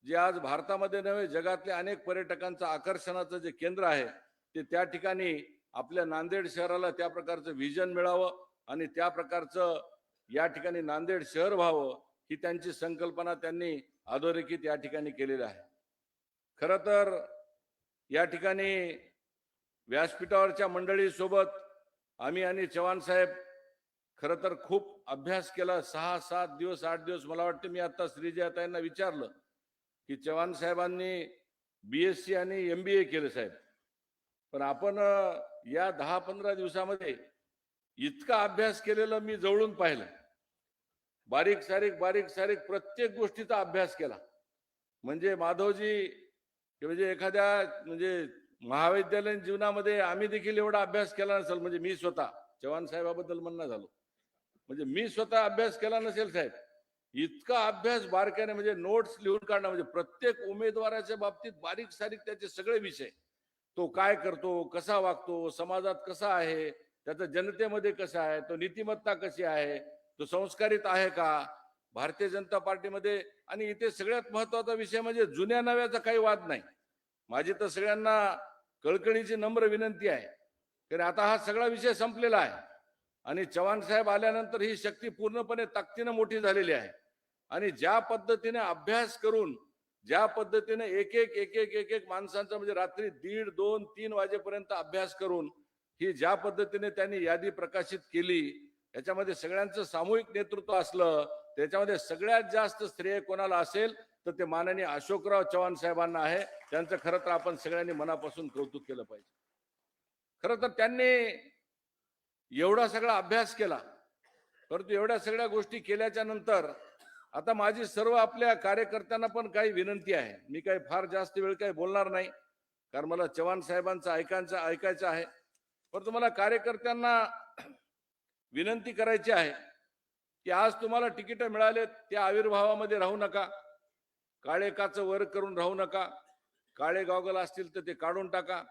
जे आज भारतामध्ये नव्हे जगातल्या अनेक पर्यटकांचं आकर्षणाचं जे केंद्र आहे ते त्या ठिकाणी आपल्या नांदेड शहराला त्या प्रकारचं व्हिजन मिळावं आणि त्या प्रकारचं या ठिकाणी नांदेड शहर व्हावं ही त्यांची संकल्पना त्यांनी अधोरेखित या ठिकाणी केलेली आहे. खरं तर या ठिकाणी व्यासपीठावरच्या मंडळीसोबत आम्ही आणि चव्हाण साहेब खरं तर खूप अभ्यास केला. 6-7 दिवस 8 दिवस. मला वाटतं मी आता श्रीजयाताईंना विचारलं की चव्हाण साहेबांनी BSc आणि MBA केलं साहेब, पण आपण या 10-15 दिवसामध्ये इतका अभ्यास केलेला मी जवळून पाहिलं. बारीक सारीक प्रत्येक गोष्टीचा अभ्यास केला. म्हणजे माधवजी म्हणजे एखाद्या म्हणजे महाविद्यालयीन जीवनामध्ये आम्ही देखील एवढा अभ्यास केला नसेल. म्हणजे मी स्वतः चव्हाण साहेबाबद्दल म्हणणं झालो, म्हणजे मी स्वतः अभ्यास केला नसेल साहेब. इतका अभ्यास बारकाईने म्हणजे नोट्स लिहून काढणं, म्हणजे प्रत्येक उमेदवाराच्या बाबतीत बारीक सारीक त्याचे सगळे विषय, तो काय करतो, कसा वागतो, समाजात कसा आहे, त्याचा जनतेमध्ये कसा आहे, तो नीतिमत्ता कशी आहे, तो संस्कारित आहे का भारतीय जनता पार्टीमध्ये. आणि इथे सगळ्यात महत्वाचा विषय म्हणजे जुन्या नव्याचा काही वाद नाही. माझी तर सगळ्यांना कळकळीची नम्र विनंती आहे की आता हा सगळा विषय संपलेला आहे आणि चव्हाण साहेब आल्यानंतर ही शक्ती पूर्णपणे ताकदीनं मोठी झालेली आहे आणि ज्या पद्धतीने अभ्यास करून ज्या पद्धतीने एक एक माणसांचा म्हणजे रात्री 1:30, 2, 3 वाजेपर्यंत अभ्यास करून ही ज्या पद्धतीने त्यांनी यादी प्रकाशित केली, याच्यामध्ये सगळ्यांचं सामूहिक नेतृत्व असलं, त्याच्यामध्ये सगळ्यात जास्त श्रेय कोणाला असेल तर ते माननीय अशोकराव चव्हाण साहेबांना आहे. त्यांचं खरं तर आपण सगळ्यांनी मनापासून कौतुक केलं पाहिजे. खरं तर त्यांनी एवढा सगळा अभ्यास केला, परंतु एवढ्या सगळ्या गोष्टी केल्याच्या नंतर आता माझी सर्व आपल्या कार्यकर्त्यांना पण काही विनंती आहे. मी काही फार जास्त वेळ काही बोलणार नाही, कारण मला चव्हाण साहेबांचं ऐकायचं आहे. परंतु मला कार्यकर्त्यांना विनंती करायची आहे की आज तुम्हाला तिकीट मिळाले, त्या आविर्भावामध्ये राहू नका. काळे काच वर करून राहू नका. काळे गॉगल असतील तर ते काढून टाका.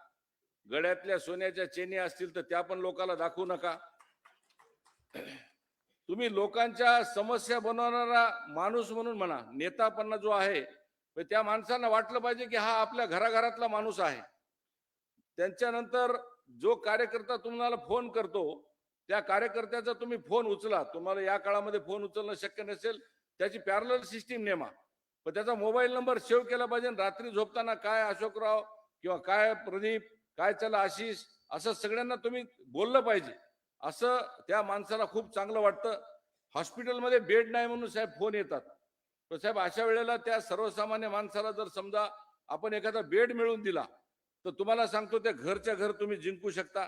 गळ्यातल्या सोन्याच्या चेनी असतील तर त्या पण लोकांना दाखवू नका. तुम्ही लोकांच्या समस्या बनवणारा माणूस म्हणून म्हणा, नेता पण जो आहे त्या माणसांना वाटलं पाहिजे की हा आपल्या घराघरातला माणूस आहे. त्यांच्यानंतर जो कार्यकर्ता तुम्हाला फोन करतो त्या कार्यकर्त्याचा तुम्ही फोन उचला. तुम्हाला या काळामध्ये फोन उचलणं शक्य नसेल, त्याची पॅरलल सिस्टीम नेमा, पण त्याचा मोबाईल नंबर सेव्ह केला पाहिजे. रात्री झोपताना काय अशोकराव किंवा काय प्रदीप, काय चला आशिष, असं सगळ्यांना तुम्ही बोललं पाहिजे. असं त्या माणसाला खूप चांगलं वाटतं. हॉस्पिटलमध्ये बेड नाही म्हणून साहेब फोन येतात, तर साहेब अशा वेळेला त्या सर्वसामान्य माणसाला जर समजा आपण एखादा बेड मिळवून दिला तर तुम्हाला सांगतो त्या घरच्या घर तुम्ही जिंकू शकता.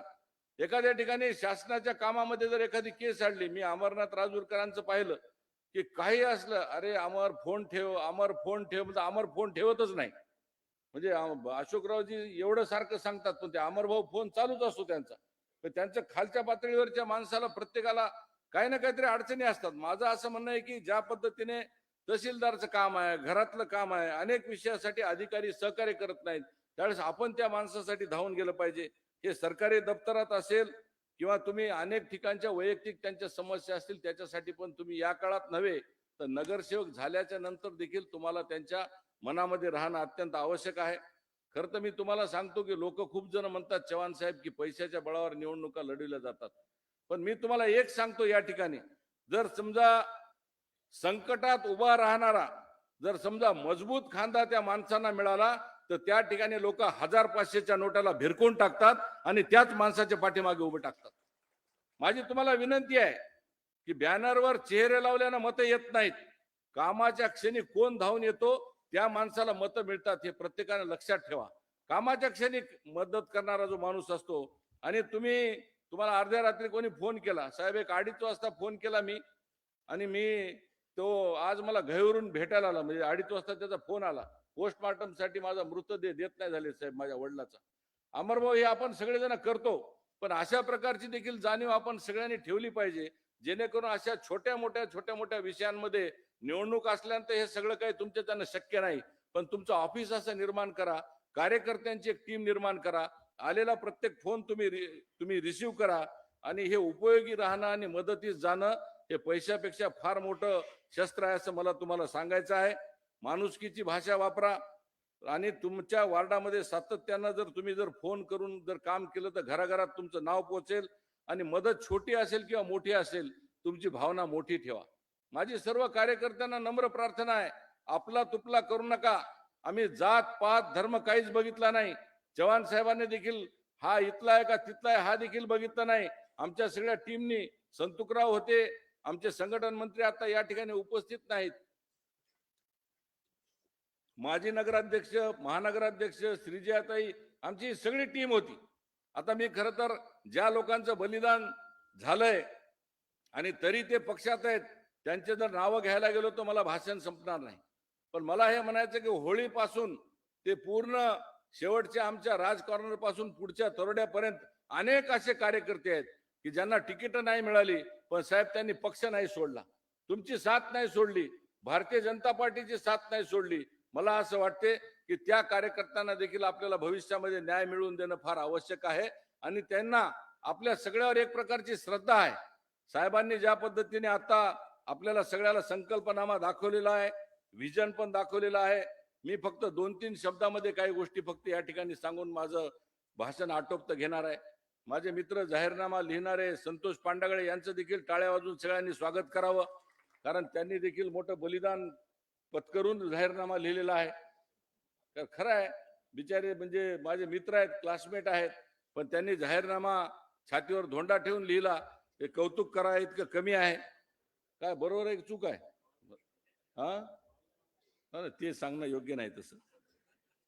एखाद्या ठिकाणी शासनाच्या कामामध्ये जर एखादी केस आणली, मी अमरनाथ राजूरकरांचं पाहिलं की काही असलं, अरे अमर फोन ठेव, अमर फोन ठेव, म्हणजे अमर फोन ठेवतच नाही. म्हणजे अशोकरावजी एवढं सारखं सांगतात पण ते अमरभाऊ फोन चालूच असतो त्यांचा. तर त्यांच्या खालच्या पातळीवरच्या माणसाला प्रत्येकाला काही ना काहीतरी अडचणी असतात. माझं असं म्हणणं आहे की ज्या पद्धतीने तहसीलदारचं काम आहे, घरातलं काम आहे, अनेक विषयासाठी अधिकारी सहकार्य करत नाहीत, त्यावेळेस आपण त्या माणसासाठी धावून गेलं पाहिजे. हे सरकारी दप्तरात असेल किंवा तुम्ही अनेक ठिकाणच्या वैयक्तिक त्यांच्या समस्या असतील त्याच्यासाठी पण तुम्ही या काळात नव्हे तर नगरसेवक झाल्याच्या नंतर देखील तुम्हाला त्यांच्या मनामध्ये राहणं अत्यंत आवश्यक आहे. खरं तर मी तुम्हाला सांगतो की लोक खूप जण म्हणतात चव्हाण साहेब की पैशाच्या बळावर निवडणुका लढविल्या जातात, पण मी तुम्हाला एक सांगतो या ठिकाणी, जर समजा संकटात उभा राहणारा जर समजा मजबूत खांदा त्या माणसांना मिळाला तर त्या ठिकाणी लोक 1000-500च्या नोटाला भिरकून टाकतात आणि त्याच माणसाच्या पाठीमागे उभे टाकतात. माझी तुम्हाला विनंती आहे की बॅनरवर चेहरे लावल्यानं मतं येत नाहीत. कामाच्या क्षणी कोण धावून येतो त्या माणसाला मतं मिळतात, हे प्रत्येकाने लक्षात ठेवा. कामाच्या क्षणी मदत करणारा जो माणूस असतो, आणि तुम्हाला अर्ध्या रात्री कोणी फोन केला, साहेब 1:30 वाजता फोन केला मी, आणि तो आज मला घाईवरून भेटायला आला, म्हणजे 2:30 वाजता त्याचा फोन आला. पोस्टमार्टम साठी माझा मृतदेह देत नाही झाले साहेब माझ्या वडिलाचा. अमरभाऊ हे आपण सगळेजण करतो, पण अशा प्रकारची देखील जाणीव आपण सगळ्यांनी ठेवली पाहिजे, जेणेकरून अशा छोट्या मोठ्या विषयांमध्ये निवडणूक असल्यानंतर हे सगळं काही तुमच्या त्यांना शक्य नाही, पण तुमचं ऑफिस असं निर्माण करा, कार्यकर्त्यांची एक टीम निर्माण करा, आलेला प्रत्येक फोन तुम्ही रिसीव्ह करा, आणि हे उपयोगी राहणं आणि मदतीस जाणं हे पैशापेक्षा फार मोठं शस्त्र आहे असं मला तुम्हाला सांगायचं आहे. माणुसकीची भाषा वापरा, आणि तुमच्या वार्डामध्ये सातत्यानं जर तुम्ही फोन करून जर काम केलं तर घराघरात तुमचं नाव पोहोचेल, आणि मदत छोटी असेल किंवा मोठी असेल तुमची भावना मोठी ठेवा. माझी सर्व कार्यकर्त्यांना नम्र प्रार्थना आहे, आपला तुपला करू नका. आम्ही जात पात धर्म काहीच बघितला नाही. चव्हाण साहेबांनी देखील हा इथला आहे का तिथला आहे हा देखील बघितलं नाही. आमच्या सगळ्या टीमनी, संतुकराव होते, आमचे संघटन मंत्री आता या ठिकाणी उपस्थित नाहीत, माजी नगराध्यक्ष, महानगराध्यक्ष, श्रीजयाताई, आमची सगळी टीम होती. आता मी खरं तर ज्या लोकांचं बलिदान झालंय आणि तरी ते पक्षात आहेत त्यांचे जर नावं घ्यायला गेलो तर मला भाषण संपणार नाही. पण मला हे म्हणायचं की होळीपासून ते पूर्ण शेवटच्या आमच्या राजकारणापासून पासून पुढच्या तरोड्यापर्यंत अनेक असे कार्यकर्ते आहेत की ज्यांना तिकीट नाही मिळाली, पण साहेब त्यांनी पक्ष नाही सोडला, तुमची साथ नाही सोडली, भारतीय जनता पार्टीची साथ नाही सोडली. मला असं वाटते की त्या कार्यकर्त्यांना देखील आपल्याला भविष्यामध्ये न्याय मिळवून देणं फार आवश्यक आहे, आणि त्यांना आपल्या सगळ्यावर एक प्रकारची श्रद्धा आहे. साहेबांनी ज्या पद्धतीने आता आपल्याला सगळ्याला संकल्पनामा दाखवलेला आहे, विजन पण दाखवलेला आहे. मी फक्त 2-3 शब्दामध्ये काही गोष्टी फक्त या ठिकाणी सांगून माझं भाषण आटोपत घेणार आहे. माझे मित्र जाहीरनामा लिहिणारे संतोष पांडागळे यांचं देखील टाळ्या वाजवून सगळ्यांनी स्वागत करावं, कारण त्यांनी देखील मोठं बलिदान पत्करून जाहीरनामा लिहिलेला आहे. तर खरं आहे, बिचारे म्हणजे माझे मित्र आहेत, क्लासमेट आहेत, पण त्यांनी जाहीरनामा छातीवर धोंडा ठेवून लिहिला. हे कौतुक करा इतकं कमी आहे काय? बरोबर आहे की चूक आहे? हा, ते सांगणं योग्य नाही तसं.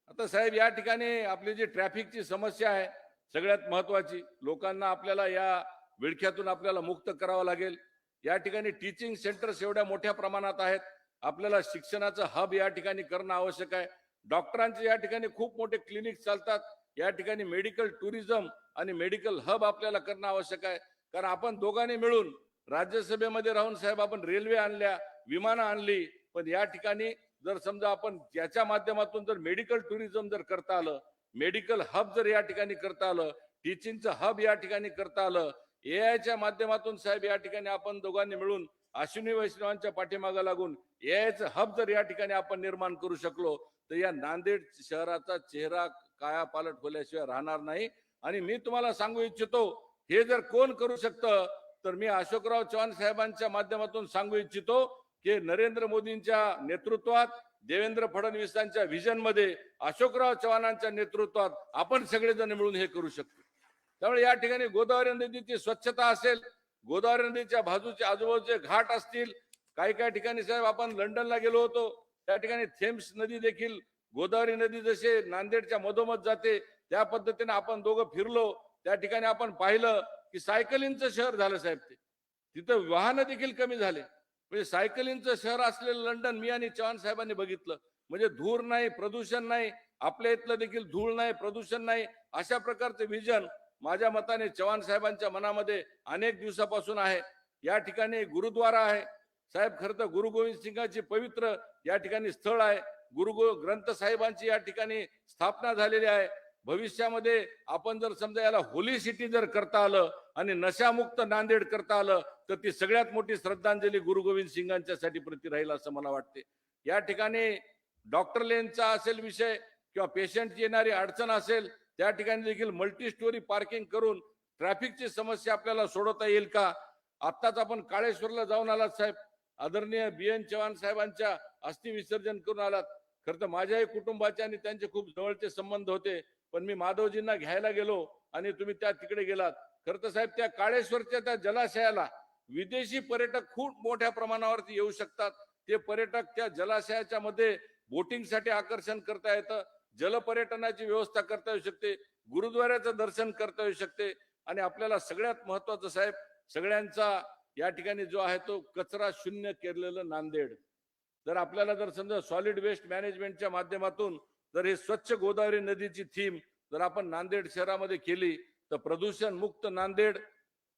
आता साहेब, या ठिकाणी आपली जी ट्रॅफिकची समस्या आहे सगळ्यात महत्वाची, लोकांना आपल्याला या विळख्यातून आपल्याला मुक्त करावं लागेल. या ठिकाणी टीचिंग सेंटर्स एवढ्या मोठ्या प्रमाणात आहेत, आपल्याला शिक्षणाचं हब या ठिकाणी करणं आवश्यक आहे. डॉक्टरांचे या ठिकाणी खूप मोठे क्लिनिक चालतात, या ठिकाणी मेडिकल टुरिझम आणि मेडिकल हब आपल्याला करणं आवश्यक आहे. कारण आपण दोघांनी मिळून राज्यसभेमध्ये राहून साहेब आपण रेल्वे आणल्या, विमानं आणली, पण या ठिकाणी जर समजा आपण याच्या माध्यमातून जर मेडिकल टुरिझम जर करता आलं, मेडिकल हब जर या ठिकाणी करता आलं, टीचिंगचं हब या ठिकाणी करता आलं, एआयच्या माध्यमातून साहेब या ठिकाणी आपण दोघांनी मिळून अश्विनी वैष्णवांच्या पाठीमागे लागून एआयचं हब जर या ठिकाणी आपण निर्माण करू शकलो तर या नांदेड शहराचा चेहरा कायापालट होल्याशिवाय राहणार नाही. आणि मी तुम्हाला सांगू इच्छितो, हे जर कोण करू शकतं तर मी अशोकराव चव्हाण साहेबांच्या माध्यमातून सांगू इच्छितो की नरेंद्र मोदींच्या नेतृत्वात, देवेंद्र फडणवीसांच्या व्हिजन मध्ये, अशोकराव चव्हाणांच्या नेतृत्वात आपण सगळेजण मिळून हे करू शकतो. त्यामुळे या ठिकाणी गोदावरी नदीची स्वच्छता असेल, गोदावरी नदीच्या बाजूचे आजूबाजूचे घाट असतील, काही ठिकाणी साहेब आपण लंडनला गेलो होतो, त्या ठिकाणी थेम्स नदी देखील गोदावरी नदी जसे नांदेडच्या मधोमध जाते त्या पद्धतीने आपण दोघं फिरलो. त्या ठिकाणी आपण पाहिलं की सायकलिंगचं शहर झालं साहेब, ते तिथं वाहनं देखील कमी झाले. म्हणजे सायकलिंगचं शहर असलेलं लंडन मी आणि चव्हाण साहेबांनी बघितलं. म्हणजे धूर नाही, प्रदूषण नाही, आपल्या इथलं देखील धूळ नाही, प्रदूषण नाही, अशा प्रकारचे विजन माझ्या मताने चव्हाण साहेबांच्या मनामध्ये अनेक दिवसापासून आहे. या ठिकाणी गुरुद्वारा आहे साहेब, खरं तर गुरु गोविंद सिंगांची पवित्र या ठिकाणी स्थळ आहे. गुरु ग्रंथ साहेबांची या ठिकाणी स्थापना झालेली आहे. भविष्यामध्ये आपण जर समजा याला होली सिटी जर करता आलं आणि नशामुक्त नांदेड करता आलं तर ती सगळ्यात मोठी श्रद्धांजली गुरु गोविंद सिंगांच्यासाठी प्रति राहील असं मला वाटते. या ठिकाणी डॉक्टर लेनचा असेल विषय किंवा पेशंटची येणारी अडचण असेल, त्या ठिकाणी देखील मल्टी स्टोरी पार्किंग करून ट्रॅफिकची समस्या आपल्याला सोडवता येईल का? आत्ताच आपण काळेश्वरला जाऊन आलात साहेब, आदरणीय BN चव्हाण साहेबांच्या अस्थि विसर्जन करून आलात. खरं तर माझ्याही कुटुंबाचे आणि त्यांचे खूप जवळचे संबंध होते, पण मी माधवजींना घ्यायला गेलो आणि तुम्ही त्या तिकडे गेलात. खरं तर साहेब, त्या काळेश्वरच्या त्या जलाशयाला विदेशी पर्यटक खूप मोठ्या प्रमाणावरती येऊ शकतात. ते पर्यटक त्या जलाशयाच्या मध्ये बोटिंगसाठी आकर्षण करता येतं, जलपर्यटनाची व्यवस्था करता येऊ शकते, गुरुद्वाऱ्याचं दर्शन करता येऊ शकते. आणि आपल्याला सगळ्यात महत्वाचं साहेब, सगळ्यांचा या ठिकाणी जो आहे तो कचरा शून्य केलेलं नांदेड. जर आपल्याला जर समजा सॉलिड वेस्ट मॅनेजमेंटच्या माध्यमातून जर हे स्वच्छ गोदावरी नदीची थीम जर आपण नांदेड शहरामध्ये केली तर प्रदूषण मुक्त नांदेड,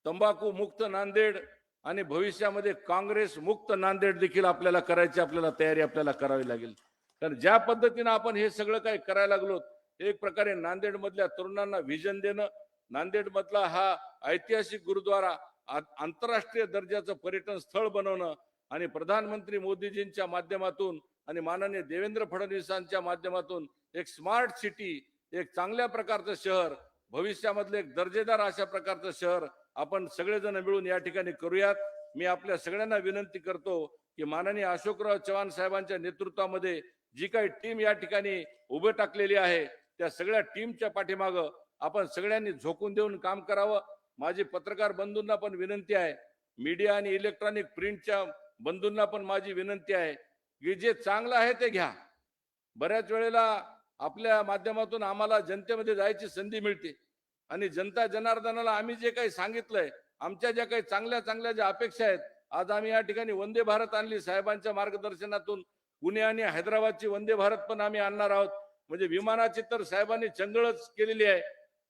तंबाखू मुक्त नांदेड आणि भविष्यामध्ये काँग्रेस मुक्त नांदेड देखील आपल्याला करायची, आपल्याला तयारी आपल्याला करावी लागेल. कारण ज्या पद्धतीने आपण हे सगळं काही करायला लागलो, एक प्रकारे नांदेड मधल्या तरुणांना व्हिजन देणं, नांदेड मधला हा ऐतिहासिक गुरुद्वारा आंतरराष्ट्रीय दर्जाचं पर्यटन स्थळ बनवणं आणि प्रधानमंत्री मोदीजींच्या माध्यमातून आणि माननीय देवेंद्र फडणवीसांच्या माध्यमातून एक स्मार्ट सिटी, एक चांगल्या प्रकारचं शहर, भविष्यामधलं एक दर्जेदार अशा प्रकारचं शहर आपण सगळेजण मिळून या ठिकाणी करूयात. मी आपल्या सगळ्यांना विनंती करतो की माननीय अशोकराव चव्हाण साहेबांच्या नेतृत्वामध्ये जी काही टीम या ठिकाणी उभे टाकलेली आहे त्या सगळ्या टीमच्या पाठीमागं आपण सगळ्यांनी झोकून देऊन काम करावं. माझी पत्रकार बंधूंना पण विनंती आहे, मीडिया आणि इलेक्ट्रॉनिक प्रिंटच्या बंधूंना पण माझी विनंती आहे की जे चांगलं आहे ते घ्या. बऱ्याच वेळेला आपल्या माध्यमातून आम्हाला जनतेमध्ये जायची संधी मिळते आणि जनता जनार्दनाला आम्ही जे काही सांगितलंय, आमच्या ज्या काही चांगल्या ज्या अपेक्षा आहेत, आज आम्ही या ठिकाणी वंदे भारत आणली साहेबांच्या मार्गदर्शनातून. पुणे आणि हैदराबादची वंदे भारत पण आम्ही आणणार आहोत. म्हणजे विमानाची तर साहेबांनी चंगळच केलेली आहे.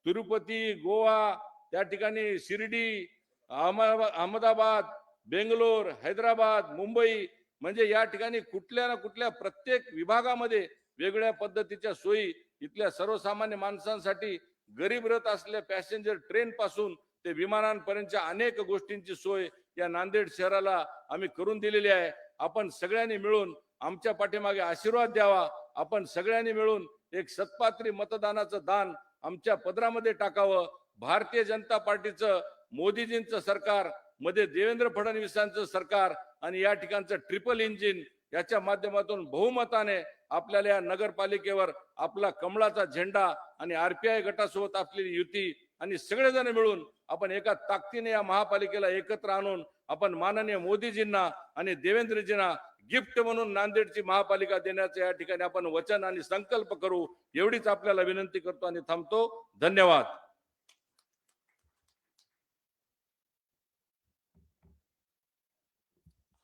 तिरुपती, गोवा, त्या ठिकाणी शिर्डी, अहमदाबाद, बेंगलोर, हैदराबाद, मुंबई, म्हणजे या ठिकाणी कुठल्या ना कुठल्या प्रत्येक विभागामध्ये वेगळ्या पद्धतीच्या सोयी इथल्या सर्वसामान्य माणसांसाठी, गरीब रथ असलेल्या पॅसेंजर ट्रेन पासून ते विमानांपर्यंतच्या अनेक गोष्टींची सोय या नांदेड शहराला आम्ही करून दिलेली आहे. आपण सगळ्यांनी मिळून आमच्या पाठीमागे आशीर्वाद द्यावा. आपण सगळ्यांनी मिळून एक सत्पात्री मतदानाचं दान आमच्या पदरामध्ये टाकावं. भारतीय जनता पार्टीचं मोदीजींचं सरकार, मध्ये देवेंद्र फडणवीसांचं सरकार आणि या ठिकाणचं ट्रिपल इंजिन याच्या माध्यमातून बहुमताने आपल्याला या नगरपालिकेवर आपला कमळाचा झेंडा आणि आरपीआय गटासोबत आपली युती आणि सगळेजण मिळून आपण एका ताकदीने या महापालिकेला एकत्र आणून आपण माननीय मोदीजींना आणि देवेंद्रजींना गिफ्ट म्हणून नांदेडची महापालिका देण्याचं या ठिकाणी आपण वचन आणि संकल्प करू, एवढीच आपल्याला विनंती करतो आणि थांबतो. धन्यवाद.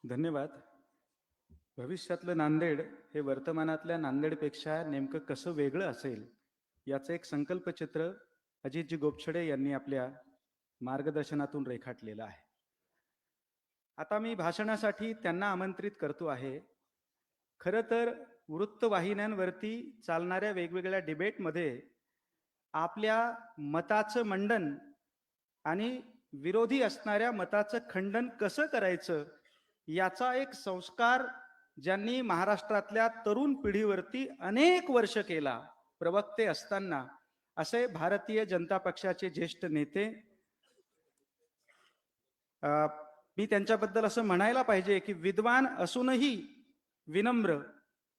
धन्यवाद. भविष्यातलं नांदेड हे वर्तमानातल्या नांदेडपेक्षा नेमकं कसं वेगळं असेल याचं एक संकल्पचित्र अजितजी गोपछडे यांनी आपल्या मार्गदर्शनातून रेखाटलेलं आहे. आता मी भाषणासाठी त्यांना आमंत्रित करतो आहे. खरं तर वृत्तवाहिन्यांवरती चालणाऱ्या वेगवेगळ्या डिबेटमध्ये आपल्या मताचं मंडन आणि विरोधी असणाऱ्या मताचं खंडन कसं करायचं याचा एक संस्कार ज्यांनी महाराष्ट्रातल्या तरुण पिढीवरती अनेक वर्ष केला, प्रवक्ते असताना, असे भारतीय जनता पक्षाचे ज्येष्ठ नेते, मी त्यांच्याबद्दल असं म्हणायला पाहिजे की विद्वान असूनही विनम्र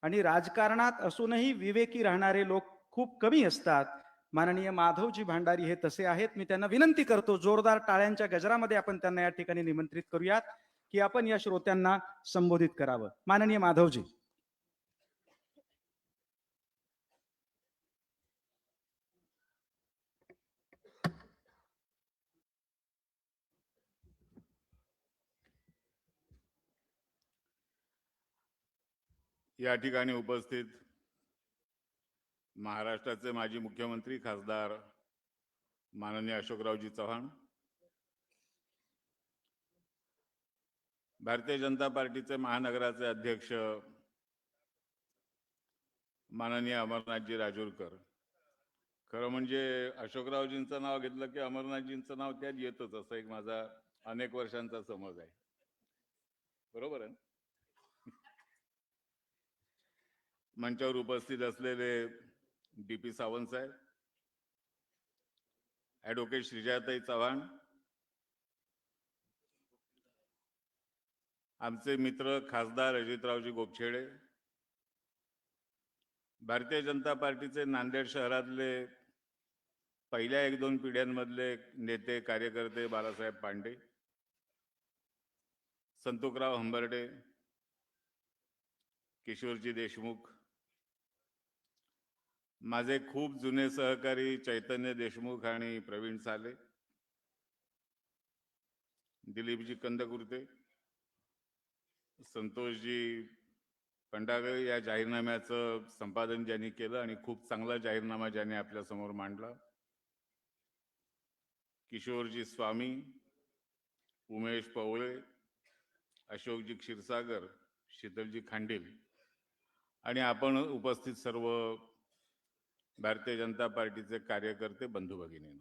आणि राजकारणात असूनही विवेकी राहणारे लोक खूप कमी असतात. माननीय माधवजी भांडारी हे तसे आहेत. मी त्यांना विनंती करतो, जोरदार टाळ्यांच्या गजरामध्ये आपण त्यांना या ठिकाणी निमंत्रित करूयात की आपण या श्रोत्यांना संबोधित करावं. माननीय माधवजी. या ठिकाणी उपस्थित महाराष्ट्राचे माजी मुख्यमंत्री खासदार माननीय अशोकरावजी चव्हाण, भारतीय जनता पार्टीचे महानगराचे अध्यक्ष माननीय अमरनाथजी राजूरकर. खरं म्हणजे अशोकरावजींचं नाव घेतलं की अमरनाथजींचं नाव त्यात येतच, असा एक माझा अनेक वर्षांचा समज आहे. बरोबर आहे. मंचावर उपस्थित असलेले डीपी सावंत साहेब, ॲडव्होकेट श्रीजाताई चव्हाण, आमचे मित्र खासदार अजितरावजी गोपछेडे, भारतीय जनता पार्टीचे नांदेड शहरातले पहिल्या 1-2 पिढ्यांमधले नेते कार्यकर्ते बाळासाहेब पांडे, संतोकराव हंबर्डे, किशोरजी देशमुख, माझे खूप जुने सहकारी चैतन्य देशमुख आणि प्रवीण साले, दिलीपजी कंदकुर्ते, संतोषजी पंडागळे, या जाहीरनाम्याचं संपादन ज्यांनी केलं आणि खूप चांगला जाहीरनामा ज्यांनी आपल्या समोर मांडला, किशोरजी स्वामी, उमेश पवळे, अशोकजी क्षीरसागर, शीतलजी खांडील आणि आपण उपस्थित सर्व भारतीय जनता पार्टीचे कार्यकर्ते बंधू भगिनींनो,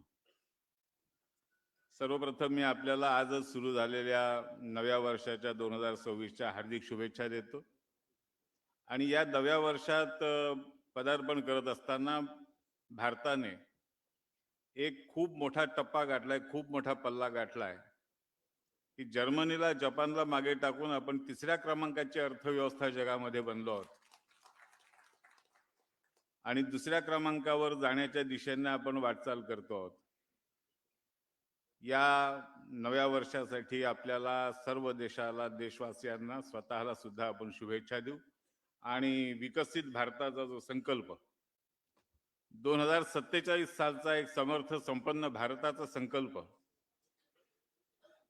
सर्वप्रथम मी आपल्याला आजच सुरू झालेल्या नव्या वर्षाच्या 2026च्या हार्दिक शुभेच्छा देतो. आणि या नव्या वर्षात पदार्पण करत असताना भारताने एक खूप मोठा टप्पा गाठलाय, खूप मोठा पल्ला गाठलाय की जर्मनीला, जपानला मागे टाकून आपण 3ऱ्या क्रमांकाची अर्थव्यवस्था जगामध्ये बनलो आहोत आणि 2ऱ्या क्रमांकावर जाण्याच्या दिशेने आपण वाटचाल करतो आहोत. या नव्या वर्षासाठी आपल्याला सर्व देशाला, देशवासियांना, स्वतःला सुद्धा आपण शुभेच्छा देऊ आणि विकसित भारताचा जो संकल्प, 2047 सालचा एक समर्थ संपन्न भारताचा संकल्प,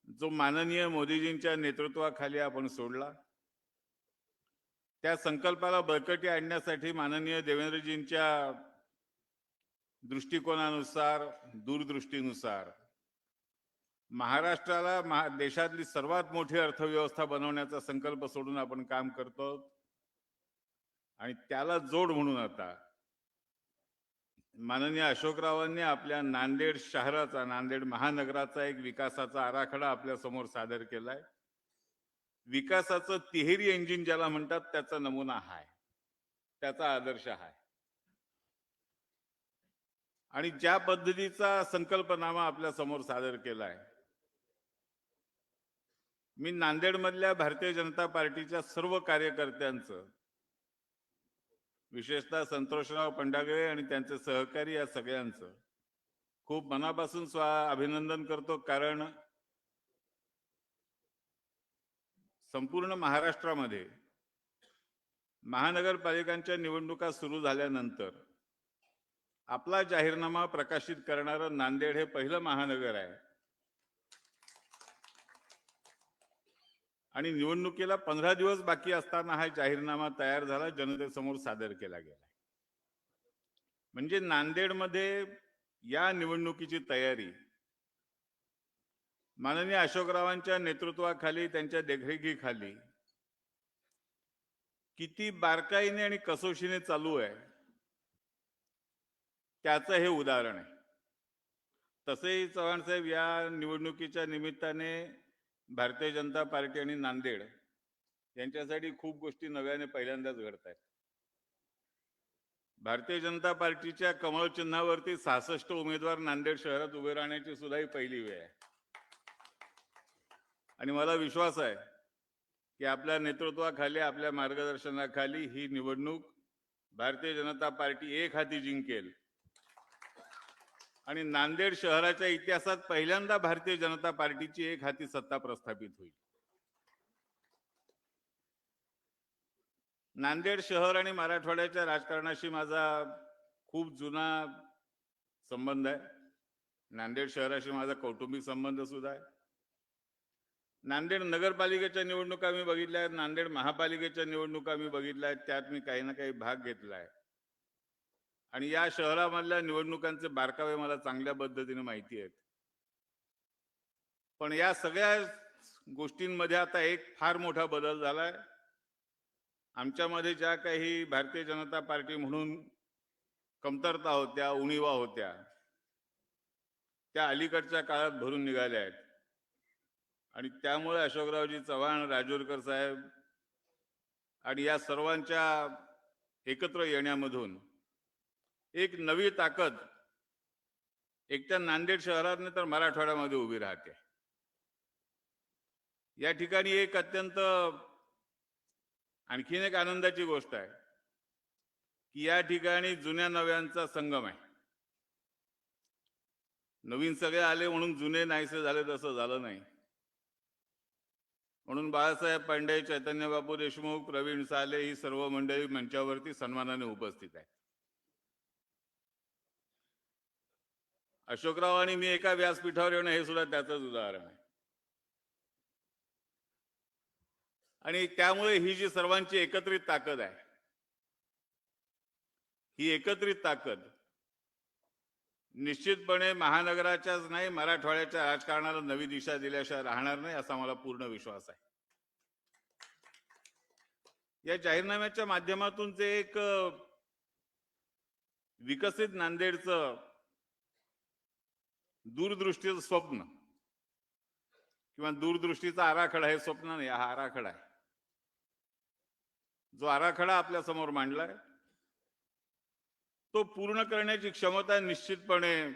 जो माननीय मोदीजींच्या नेतृत्वाखाली आपण सोडला, त्या संकल्पाला बळकटी आणण्यासाठी माननीय देवेंद्रजींच्या दृष्टिकोनानुसार, दूरदृष्टीनुसार महाराष्ट्राला देशातली सर्वात मोठी अर्थव्यवस्था बनवण्याचा संकल्प सोडून आपण काम करतो आणि त्याला जोड म्हणून आता माननीय अशोकरावांनी आपल्या नांदेड शहराचा, नांदेड महानगराचा एक विकासाचा आराखडा आपल्या समोर सादर केलाय. विकासाचं तिहेरी इंजिन ज्याला म्हणतात त्याचा नमुना हाय, त्याचा आदर्श हाय. आणि ज्या पद्धतीचा संकल्पनामा आपल्या समोर सादर केला आहे, मी नांदेडमधल्या भारतीय जनता पार्टीच्या सर्व कार्यकर्त्यांचं, विशेषतः संतोषराव पंडागळे आणि त्यांचे सहकारी या सगळ्यांचं खूप मनापासून अभिनंदन करतो. कारण संपूर्ण महाराष्ट्रामध्ये महानगरपालिकांच्या निवडणुका सुरू झाल्यानंतर आपला जाहीरनामा प्रकाशित करणारं नांदेड हे पहिलं महानगर आहे आणि निवडणुकीला 15 दिवस बाकी असताना हा जाहीरनामा तयार झाला, जनतेसमोर सादर केला गेला. म्हणजे नांदेडमध्ये या निवडणुकीची तयारी माननीय अशोकरावांच्या नेतृत्वाखाली, त्यांच्या देखरेखीखाली किती बारकाईने आणि कसोशीने चालू आहे त्याचं हे उदाहरण आहे. तसेही चव्हाण साहेब, या निवडणुकीच्या निमित्ताने भारतीय जनता पार्टी आणि नांदेड यांच्यासाठी खूप गोष्टी नव्याने पहिल्यांदाच घडत आहेत. भारतीय जनता पार्टीच्या कमळ चिन्हावरती 66 उमेदवार नांदेड शहरात उभे राहण्याची सुद्धा ही पहिली वेळ आहे. आणि मला विश्वास आहे की आपल्या नेतृत्वाखाली, आपल्या मार्गदर्शनाखाली ही निवडणूक भारतीय जनता पार्टी एक हाती जिंकेल आणि नांदेड शहराच्या इतिहासात पहिल्यांदा भारतीय जनता पार्टीची एक हाती सत्ता प्रस्थापित होईल. नांदेड शहर आणि मराठवाड्याच्या राजकारणाशी माझा खूप जुना संबंध आहे. नांदेड शहराशी माझा कौटुंबिक संबंध सुद्धा आहे. नांदेड नगरपालिकेच्या निवडणुका मी बघितल्या आहेत, नांदेड महापालिकेच्या निवडणुका मी बघितल्या आहेत, त्यात मी काही ना काही भाग घेतला आहे आणि या शहरामधल्या निवडणुकांचे बारकावे मला चांगल्या पद्धतीने माहिती आहेत. पण या सगळ्या गोष्टींमध्ये आता एक फार मोठा बदल झालाय. आमच्यामध्ये ज्या काही भारतीय जनता पार्टी म्हणून कमतरता होत्या, उणिवा होत्या, त्या अलीकडच्या काळात भरून निघाल्या आहेत आणि त्यामुळे अशोकरावजी चव्हाण, राजूरकर साहेब आणि या सर्वांच्या एकत्र येण्यामधून एक नवी ताकद एकट्या नांदेड शहरात नाही तर मराठवाड्यामध्ये उभी राहते. या ठिकाणी एक अत्यंत आणखीन एक आनंदाची गोष्ट आहे की या ठिकाणी जुन्या नव्यांचा संगम आहे. नवीन सगळे आले म्हणून जुने नाहीसे झाले तसं झालं नाही. म्हणून बाळासाहेब पांडे, चैतन्यबापू देशमुख, प्रवीण साले ही सर्व मंडळी मंचावरती सन्मानाने उपस्थित आहेत. अशोकराव आणि मी एका व्यासपीठावर येणं हे सुद्धा त्याचंच उदाहरण आहे. आणि त्यामुळे ही जी सर्वांची एकत्रित ताकद आहे, ही एकत्रित ताकद निश्चितपणे महानगराच्याच नाही, मराठवाड्याच्या राजकारणाला नवी दिशा दिल्याशिवाय राहणार नाही असा मला पूर्ण विश्वास आहे. या जाहीरनाम्याच्या माध्यमातून जे एक विकसित नांदेडचं दूरदृष्टीचं स्वप्न किंवा दूरदृष्टीचा आराखडा, हे स्वप्न नाही, हा आराखडा आहे. जो आराखडा आपल्या समोर मांडलाय तो पूर्ण करण्याची क्षमता निश्चितपणे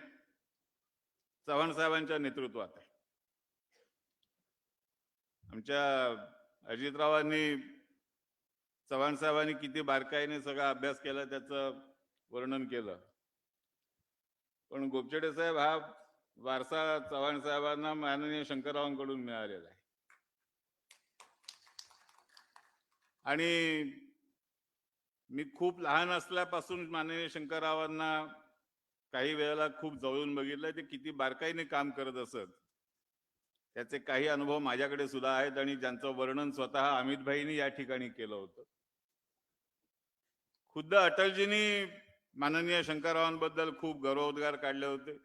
चव्हाण साहेबांच्या नेतृत्वात आहे. आमच्या अजितरावांनी, चव्हाण साहेबांनी किती बारकाईने सगळा अभ्यास केला त्याचं वर्णन केलं. पण गोपचडे साहेब, हा वारसा चव्हाण साहेबांना माननीय शंकररावांकडून मिळालेला आहे आणि मी खूप लहान असल्यापासून माननीय शंकररावांना काही वेळेला खूप जवळून बघितलं. ते किती बारकाईने काम करत असत त्याचे काही अनुभव माझ्याकडे सुद्धा आहेत आणि ज्यांचं वर्णन स्वतः अमितभाईंनी या ठिकाणी केलं होतं. खुद्द अटलजींनी माननीय शंकररावांबद्दल खूप गौरवोद्गार काढले होते,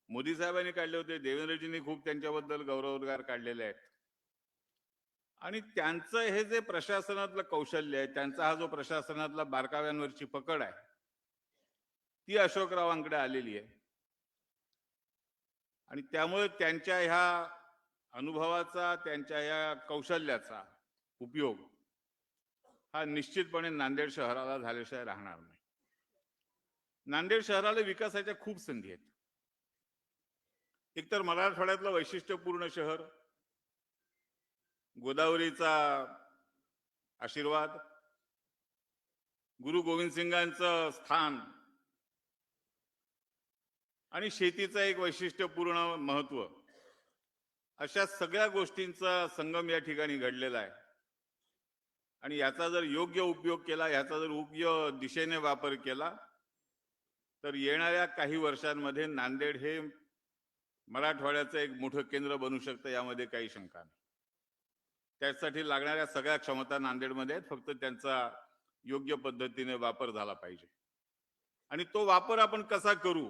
मोदी साहेबांनी काढले होते, देवेंद्रजींनी खूप त्यांच्याबद्दल गौरवोद्गार काढलेले आहेत. आणि त्यांचं हे जे प्रशासनातलं कौशल्य आहे, त्यांचा हा जो प्रशासनातला बारकाव्यांवरची पकड आहे, ती अशोकरावांकडे आलेली आहे. आणि त्यामुळे त्यांच्या ह्या अनुभवाचा, त्यांच्या ह्या कौशल्याचा उपयोग हा निश्चितपणे नांदेड शहराला झाल्याशिवाय राहणार नाही. नांदेड शहराला विकासाच्या खूप संधी आहेत. एकतर मराठवाड्यातलं वैशिष्ट्यपूर्ण शहर, गोदावरीचा आशीर्वाद, गुरु गोविंद सिंगांचं स्थान आणि शेतीचं एक वैशिष्ट्यपूर्ण महत्व, अशा सगळ्या गोष्टींचा संगम या ठिकाणी घडलेला आहे. आणि याचा जर योग्य उपयोग केला, याचा जर योग्य दिशेने वापर केला, तर येणाऱ्या काही वर्षांमध्ये नांदेड हे मराठवाड्याचं एक मोठं केंद्र बनू शकतं, यामध्ये काही शंका नाही. त्यासाठी लागणाऱ्या सगळ्या क्षमता नांदेडमध्ये आहेत, फक्त त्यांचा योग्य पद्धतीने वापर झाला पाहिजे. आणि तो वापर आपण कसा करू,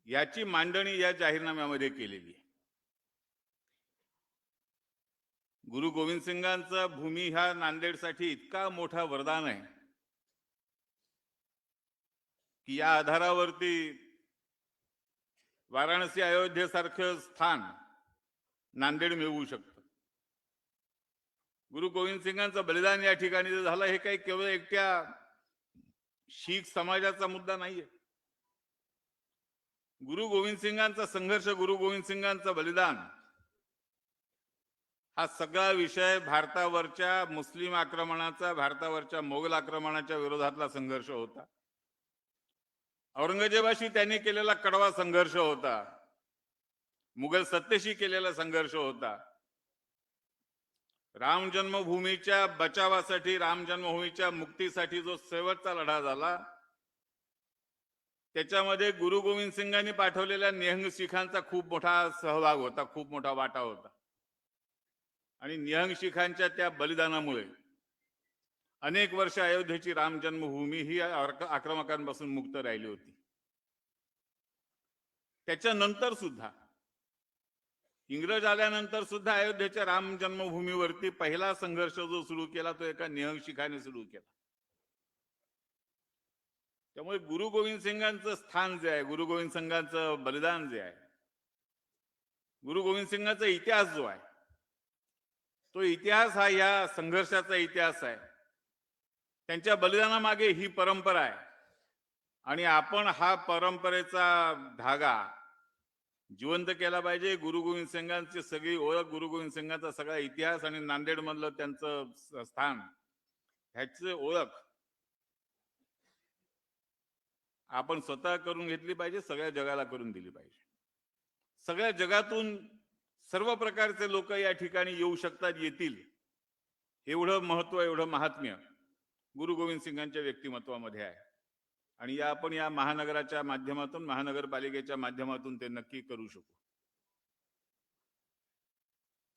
याची मांडणी या जाहीरनाम्यामध्ये केलेली आहे. गुरु गोविंद सिंगांचा भूमी हा नांदेडसाठी इतका मोठा वरदान आहे की या आधारावरती वाराणसी अयोध्येसारखं स्थान नांदेड मिळवू शकतं. गुरु गोविंद सिंगांचं बलिदान या ठिकाणी जे झालं, हे काही केवळ एकट्या शीख समाजाचा मुद्दा नाहीये. गुरु गोविंद सिंगांचा संघर्ष, गुरु गोविंद सिंगांचं बलिदान हा सगळा विषय भारतावरच्या मुस्लिम आक्रमणाचा, भारतावरच्या मोगल आक्रमणाच्या विरोधातला संघर्ष होता. औरंगजेबाशी त्यांनी केलेला कडवा संघर्ष होता. मुघल सत्तेशी केलेला संघर्ष होता. राम जन्मभूमीच्या बचावासाठी, राम जन्मभूमीच्या मुक्तीसाठी जो शेवटचा लढा झाला, त्याच्यामध्ये गुरु गोविंद सिंगांनी पाठवलेल्या निहंग शिखांचा खूप मोठा सहभाग होता, खूप मोठा वाटा होता. आणि निहंग शिखांच्या त्या बलिदानामुळे अनेक वर्ष अयोध्येची राम जन्मभूमी ही आक्रमकांपासून मुक्त राहिली होती. त्याच्यानंतर सुद्धा, इंग्रज आल्यानंतर सुद्धा अयोध्येच्या राम जन्मभूमीवरती पहिला संघर्ष जो सुरू केला, तो एका निहंग शिखाने सुरू केला. त्यामुळे गुरु गोविंद सिंगांचं स्थान जे आहे, गुरु गोविंद सिंगांचं बलिदान जे आहे, गुरु गोविंद सिंगांचा इतिहास जो आहे, तो इतिहास हा या संघर्षाचा इतिहास आहे. त्यांच्या बलिदानामागे ही परंपरा आहे. आणि आपण हा परंपरेचा धागा जिवंत केला पाहिजे. गुरु गोविंद सिंगांची सगळी ओळख, गुरु गोविंद सिंगांचा सगळा इतिहास आणि नांदेड मधलं त्यांचं स्थान, ह्याची ओळख आपण स्वतः करून घेतली पाहिजे, सगळ्या जगाला करून दिली पाहिजे. सगळ्या जगातून सर्व प्रकारचे लोक या ठिकाणी येऊ शकतात, येतील, एवढं महत्व, एवढं महात्म्य गुरु गोविंद सिंगांच्या व्यक्तिमत्वामध्ये आहे. आणि आपण या महानगराच्या माध्यमातून, महानगरपालिकेच्या माध्यमातून ते नक्की करू शकू.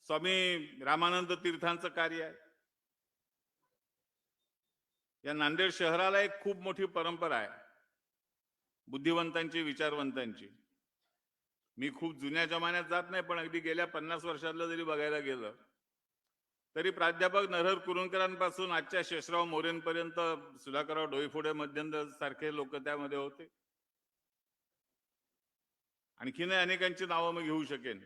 स्वामी रामानंद तीर्थांचं कार्य आहे. या नांदेड शहराला एक खूप मोठी परंपरा आहे, बुद्धिवंतांची, विचारवंतांची. मी खूप जुन्या जमान्यात जात नाही, पण अगदी गेल्या 50 वर्षातलं जरी बघायला गेलं तरी प्राध्यापक नरहर कुरुंदकरांपासून आजच्या शेषराव मोरेंपर्यंत, सुधाकरराव डोईफोडे मध्यंतर सारखे लोक त्यामध्ये होते. आणखीनही अनेकांची नावं मी घेऊ शकेन.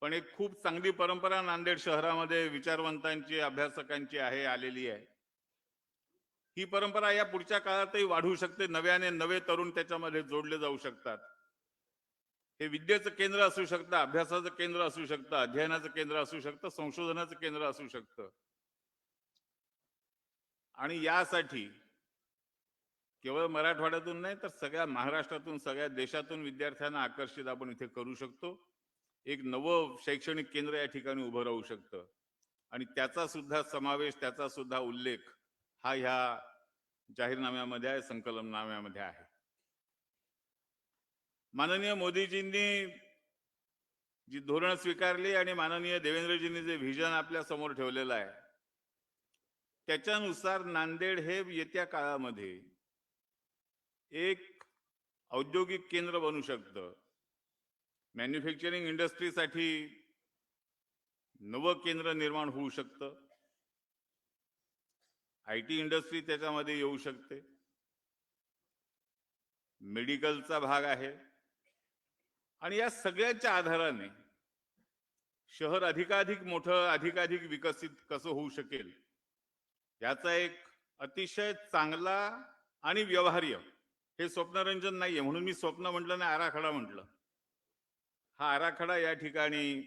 पण एक खूप चांगली परंपरा नांदेड शहरामध्ये विचारवंतांची, अभ्यासकांची आहे, आलेली आहे. ही परंपरा या पुढच्या काळातही वाढू शकते. नव्याने नवे तरुण त्याच्यामध्ये जोडले जाऊ शकतात. हे विद्येचं केंद्र असू शकतं, अभ्यासाचं केंद्र असू शकतं, अध्ययनाचं केंद्र असू शकतं, संशोधनाचं केंद्र असू शकतं. आणि यासाठी केवळ मराठवाड्यातून नाही, तर सगळ्या महाराष्ट्रातून, सगळ्या देशातून विद्यार्थ्यांना आकर्षित आपण इथे करू शकतो. एक नवं शैक्षणिक केंद्र या ठिकाणी उभं राहू शकतं. आणि त्याचा सुद्धा समावेश, त्याचा सुद्धा उल्लेख हा ह्या जाहीरनाम्यामध्ये आहे, संकलननाम्यामध्ये आहे. माननीय मोदीजींनी जी धोरणं स्वीकारली आणि माननीय देवेंद्रजींनी जे व्हिजन आपल्या समोर ठेवलेलं आहे, त्याच्यानुसार नांदेड हे येत्या काळामध्ये एक औद्योगिक केंद्र बनू शकतं. मॅन्युफॅक्चरिंग इंडस्ट्रीसाठी नवं केंद्र निर्माण होऊ शकतं. IT इंडस्ट्री त्याच्यामध्ये येऊ शकते. मेडिकलचा भाग आहे. आणि या सगळ्याच्या आधाराने शहर अधिकाधिक मोठं, अधिकाधिक विकसित कसं होऊ शकेल, याचा एक अतिशय चांगला आणि व्यवहार्य. हे स्वप्नरंजन नाहीये, म्हणून मी स्वप्न म्हटलं नाही, आराखडा म्हटलं. हा आराखडा या ठिकाणी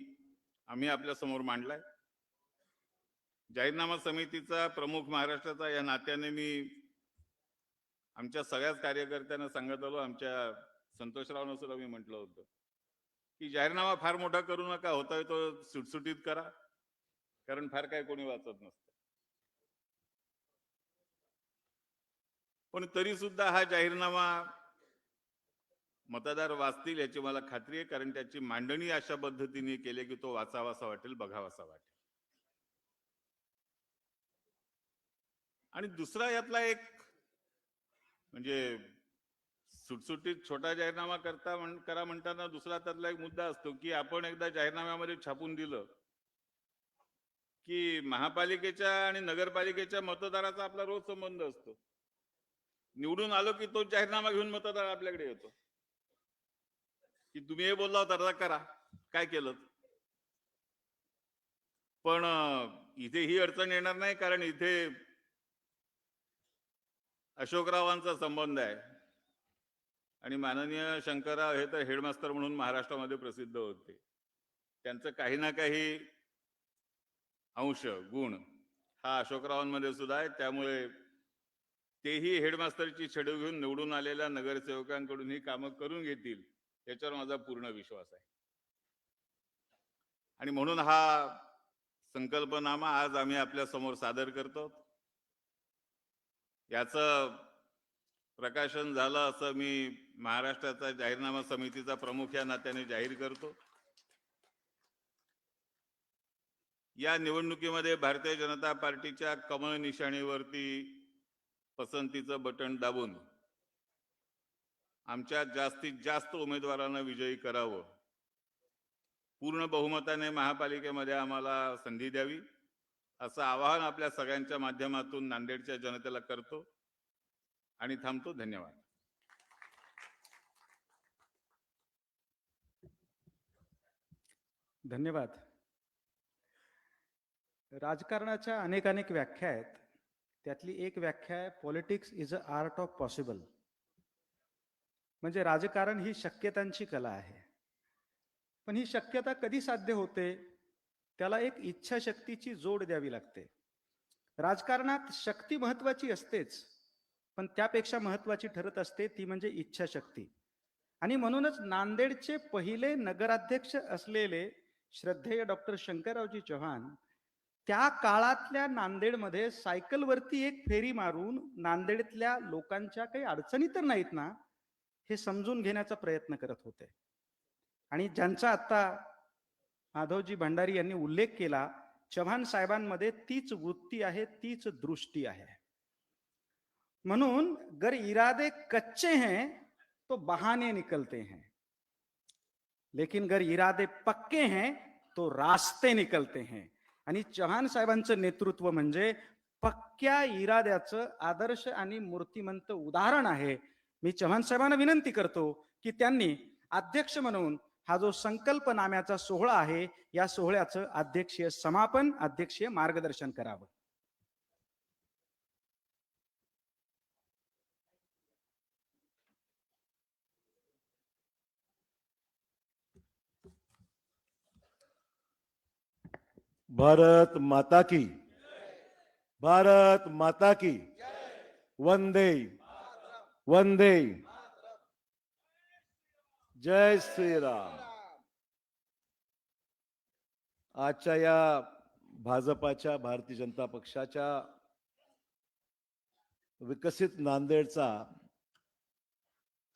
आम्ही आपल्या समोर मांडलाय. जाहीरनामा समितीचा प्रमुख महाराष्ट्राचा या नात्याने मी आमच्या सगळ्याच कार्यकर्त्यांना सांगत आलो. आमच्या संतोषरावनं सुद्धा मी म्हटलं होतं की जाहीरनामा फार मोठा करू नका, होतोय तो सुटसुटीत करा, कारण फार काय कोणी वाचत नसतं. पण तरी सुद्धा हा जाहीरनामा मतदार वाचतील याची मला खात्री आहे, कारण त्याची मांडणी अशा पद्धतीने केली की तो वाचावासा वाटेल, बघावासा वाटेल. आणि दुसरा यातला एक म्हणजे सुटसुटीत छोटा जाहीरनामा करा म्हणताना दुसरा त्यातला एक मुद्दा असतो की आपण एकदा जाहीरनाम्यामध्ये छापून दिलं की महापालिकेच्या आणि नगरपालिकेच्या मतदाराचा आपला रोज संबंध असतो. निवडून आलो की तो जाहीरनामा घेऊन मतदार आपल्याकडे येतो की तुम्ही हे बोलला होता आता करा, काय केलं. पण इथे ही अडचण येणार नाही, कारण इथे अशोकरावांचा संबंध आहे आणि माननीय शंकरराव हे तर हेडमास्टर म्हणून महाराष्ट्रामध्ये प्रसिद्ध होते. त्यांचं काही ना काही अंश गुण हा अशोकरावांमध्ये सुद्धा आहे. त्यामुळे तेही हेडमास्टरची छडी घेऊन निवडून आलेल्या नगरसेवकांकडून ही कामं करून घेतील याच्यावर माझा पूर्ण विश्वास आहे. आणि म्हणून हा संकल्पनामा आज आम्ही आपल्या समोर सादर करतो. याचं प्रकाशन झालं असं मी महाराष्ट्राचा जाहीरनामा समितीचा प्रमुख या नात्याने जाहीर करतो. या निवडणुकीमध्ये भारतीय जनता पार्टीच्या कमळ निशाणीवरती पसंतीचं बटण दाबून आमच्या जास्तीत जास्त उमेदवारांना विजयी करावं, पूर्ण बहुमताने महापालिकेमध्ये आम्हाला संधी द्यावी असं आवाहन आपल्या सगळ्यांच्या माध्यमातून नांदेडच्या जनतेला करतो आणि थांबतो. धन्यवाद. धन्यवाद. राजकारणाच्या अनेक व्याख्या आहेत. त्यातली एक व्याख्या आहे politics is a art of possible. म्हणजे राजकारण ही शक्यतांची कला आहे. पण ही शक्यता कधी साध्य होते? त्याला एक इच्छाशक्तीची जोड द्यावी लागते. राजकारणात शक्ती महत्वाची असतेच, पण त्यापेक्षा महत्वाची ठरत असते ती म्हणजे इच्छाशक्ती. आणि म्हणूनच नांदेडचे पहिले नगराध्यक्ष असलेले श्रद्धेय डॉक्टर शंकररावजी चव्हाण त्या काळातल्या नांदेडमध्ये सायकलवरती एक फेरी मारून नांदेडतल्या लोकांच्या काही अडचणी तर नाहीत ना हे समजून घेण्याचा प्रयत्न करत होते. आणि ज्यांचा आता माधवजी भंडारी यांनी उल्लेख केला, चव्हाण साहेबांमध्ये तीच वृत्ती आहे, तीच दृष्टी आहे. म्हणून गर इरादे कच्चे हैं तो बहाने निकलते हैं, लेकिन गर इरादे पक्के हैं तो रास्ते निकलते हैं. आणि चव्हाण साहेबांचं नेतृत्व म्हणजे पक्क्या इराद्याचं आदर्श आणि मूर्तिमंत उदाहरण आहे. मी चव्हाण साहेबांना विनंती करतो की त्यांनी अध्यक्ष म्हणून हा जो संकल्पनाम्याचा सोहळा आहे या सोहळ्याचं अध्यक्षीय समापन, अध्यक्षीय मार्गदर्शन करावं. भारत माता की, भारत माता की, वंदे वंदे, जय श्रीराम. आजच्या या भाजपाच्या, भारतीय जनता पक्षाच्या विकसित नांदेडचा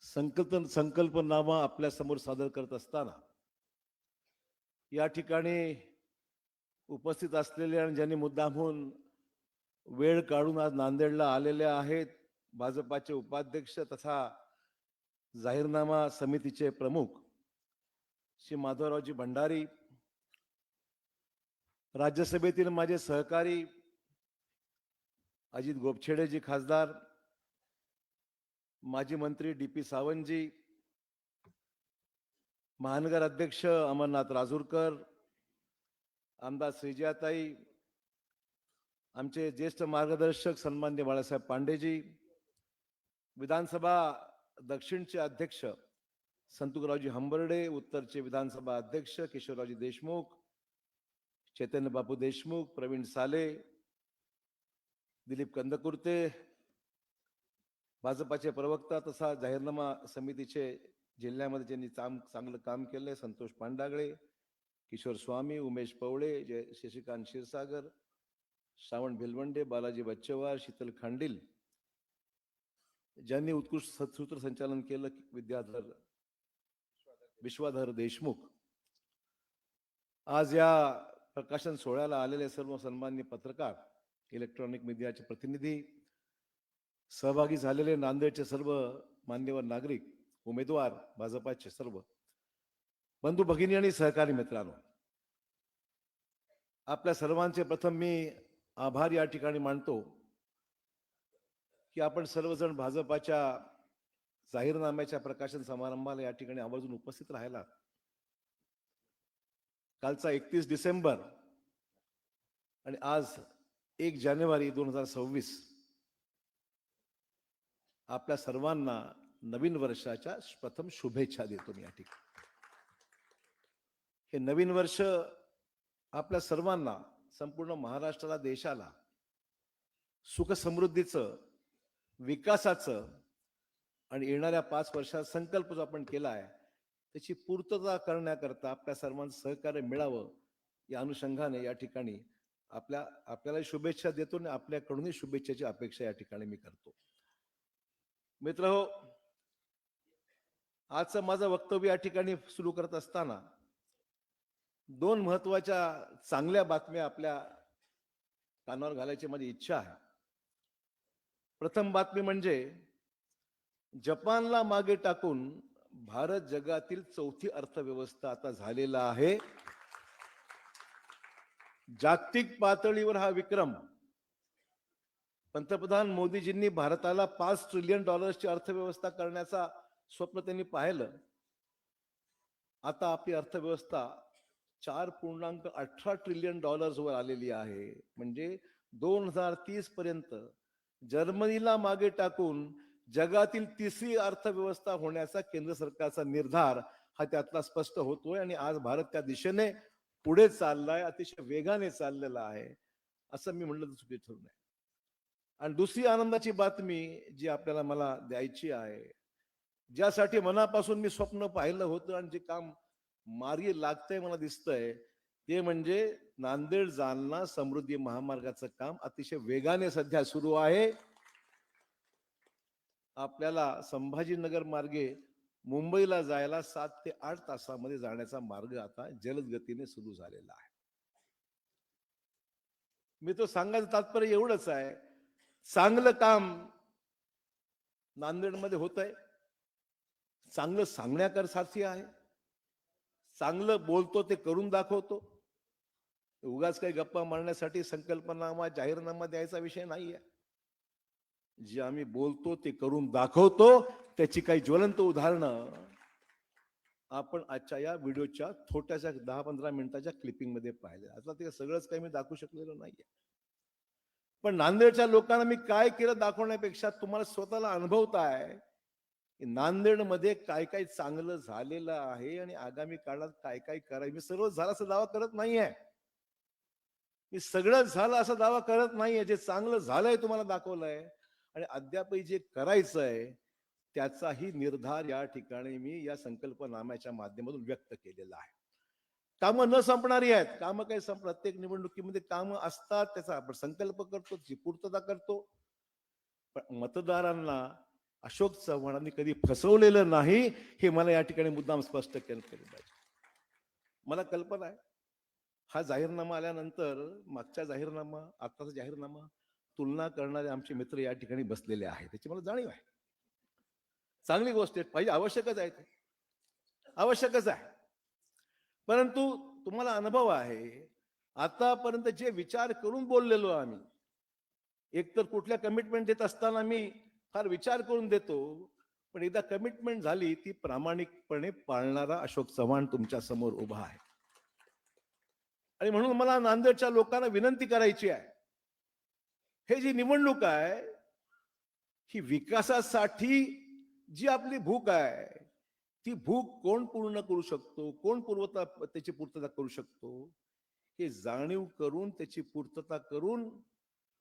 संकल्पनामा आपल्या समोर सादर करत असताना या ठिकाणी उपस्थित असलेले आणि ज्यांनी मुद्दामहून वेळ काढून आज नांदेडला आलेले आहेत, भाजपाचे उपाध्यक्ष तथा जाहीरनामा समितीचे प्रमुख श्री माधवरावजी भंडारी, राज्यसभेतील माझे सहकारी अजित गोपछेडेजी खासदार, माजी मंत्री DP सावंतजी, महानगर अध्यक्ष अमरनाथ राजूरकर, आमदार श्रीजयाताई, आमचे ज्येष्ठ मार्गदर्शक सन्माननीय बाळासाहेब पांडेजी, विधानसभा दक्षिणचे अध्यक्ष संतुकरावजी हंबर्डे, उत्तरचे विधानसभा अध्यक्ष किशोररावजी देशमुख, चैतन्य बापू देशमुख, प्रवीण साले, दिलीप कंदकुर्ते, भाजपाचे प्रवक्ता तथा जाहीरनामा समितीचे जिल्ह्यामध्ये ज्यांनी चांगलं काम केलंय संतोष पांडागळे, किशोर स्वामी, उमेश पवळे, शशिकांत क्षीरसागर, श्रावण भिलवंडे, बालाजी बच्चेवार, शीतल खांडील, ज्यांनी उत्कृष्ट सूत्रसंचालन केलं, विश्वाधर देशमुख. आज या प्रकाशन सोहळ्याला आलेले सर्व सन्माननीय पत्रकार, इलेक्ट्रॉनिक मीडियाचे प्रतिनिधी, सहभागी झालेले नांदेडचे सर्व मान्यवर नागरिक, उमेदवार, भाजपाचे सर्व बंधू भगिनी आणि सहकारी मित्रांनो, आपल्या सर्वांचे प्रथम मी आभार या ठिकाणी मानतो की आपण सर्वजण भाजपाच्या जाहीरनाम्याच्या प्रकाशन समारंभाला या ठिकाणी आवर्जून उपस्थित राहिला. कालचा 31 डिसेंबर आणि आज 1 जानेवारी 2026 आपल्या सर्वांना नवीन वर्षाच्या प्रथम शुभेच्छा देतो मी या ठिकाणी. हे नवीन वर्ष आपल्या सर्वांना, संपूर्ण महाराष्ट्राला, देशाला सुख समृद्धीचं, विकासाचं आणि येणाऱ्या 5 वर्षात संकल्प जो आपण केला आहे त्याची पूर्तता करण्याकरता आपल्या सर्वांचं सहकार्य मिळावं या अनुषंगाने या ठिकाणी आपल्याला शुभेच्छा देतो आणि आपल्याकडूनही शुभेच्छेची अपेक्षा या ठिकाणी मी करतो. मित्रहो, आजचं माझं वक्तव्य या ठिकाणी सुरू करत असताना 2 महत्वाच्या चांगल्या बातम्या आपल्या कानावर घालायची माझी इच्छा आहे. प्रथम बातमी म्हणजे जपानला मागे टाकून भारत जगातील 4थी अर्थव्यवस्था आता झालेला आहे. जागतिक पातळीवर हा विक्रम पंतप्रधान मोदीजींनी भारताला $5 ट्रिलियन अर्थव्यवस्था करण्याचा स्वप्न त्यांनी पाहिलं. आता आपली अर्थव्यवस्था $4.18 ट्रिलियन वर आलेली आहे. म्हणजे 2030 पर्यंत जर्मनीला मागे टाकून जगातील 3री अर्थव्यवस्था होण्याचा केंद्र सरकारचा निर्धार हा त्यातला स्पष्ट होतोय आणि आज भारत त्या दिशेने पुढे चाललाय, अतिशय वेगाने चाललेला आहे असं मी म्हणलं तर चुकी ठरू नये. आणि दुसरी आनंदाची बातमी जी आपल्याला मला द्यायची आहे, ज्यासाठी मनापासून मी स्वप्न पाहिलं होतं आणि जे काम मार्गी लागतंय मला दिसतंय, ते म्हणजे नांदेड जालना समृद्धी महामार्गाचं काम अतिशय वेगाने सध्या सुरू आहे. आपल्याला संभाजीनगर मार्गे मुंबईला जायला 7 ते 8 तासामध्ये जाण्याचा मार्ग आता जलद गतीने सुरू झालेला आहे. मी तो सांगायचं तात्पर्य एवढंच आहे, चांगलं काम नांदेडमध्ये होत आहे, चांगलं सांगण्याकरसारखी आहे, चांगलं बोलतो ते करून दाखवतो. उगाच काही गप्पा मारण्यासाठी संकल्पनामा, जाहीरनामा द्यायचा विषय नाहीये. जे आम्ही बोलतो ते करून दाखवतो, त्याची काही ज्वलंत उदाहरणं आपण आजच्या या व्हिडिओच्या छोट्याशा 10-15 मिनिटाच्या क्लिपिंग मध्ये पाहिले. आता ते सगळंच काही मी दाखवू शकलेलो नाहीये, पण नांदेडच्या लोकांना मी काय केलं दाखवण्यापेक्षा तुम्हाला स्वतःला अनुभवताय की नांदेडमध्ये काय काय चांगलं झालेलं आहे आणि आगामी काळात काय काय करायचं. मी सर्व झालं असं दावा करत नाहीये, मी सगळंच झालं असा दावा करत नाहीये. जे चांगलं झालंय तुम्हाला दाखवलंय आणि अद्यापही जे करायचं आहे त्याचाही निर्धार या ठिकाणी मी या संकल्पनाम्याच्या माध्यमातून व्यक्त केलेला आहे. कामं न संपणारी आहेत. कामं काही प्रत्येक निवडणुकीमध्ये कामं असतात, त्याचा आपण संकल्प करतो, त्याची पूर्तता करतो. पण मतदारांना अशोक चव्हाणांनी कधी फसवलेलं नाही हे मला या ठिकाणी मुद्दाम स्पष्ट केलं पाहिजे. मला कल्पना आहे हा जाहीरनामा आल्यानंतर मागच्या जाहीरनामा, आताचा जाहीरनामा तुलना करणारे आमचे मित्र या ठिकाणी बसलेले आहेत, त्याची मला जाणीव आहे. चांगली गोष्ट आहे, पाहिजे, आवश्यकच आहे, ते आवश्यकच आहे. परंतु तुम्हाला अनुभव आहे, आतापर्यंत जे विचार करून बोललेलो आम्ही, एकतर कुठल्या कमिटमेंट देत असताना मी फार विचार करून देतो, पण एकदा कमिटमेंट झाली ती प्रामाणिकपणे पाळणारा अशोक चव्हाण तुमच्या समोर उभा आहे. आणि म्हणून मला नांदेडच्या लोकांना विनंती करायची आहे, हे जी निवडणूक आहे की विकासासाठी जी आपली भूक आहे ती भूक कोण पूर्ण करू शकतो, कोण त्याची पूर्तता करू शकतो, हे जाणीव करून त्याची पूर्तता करून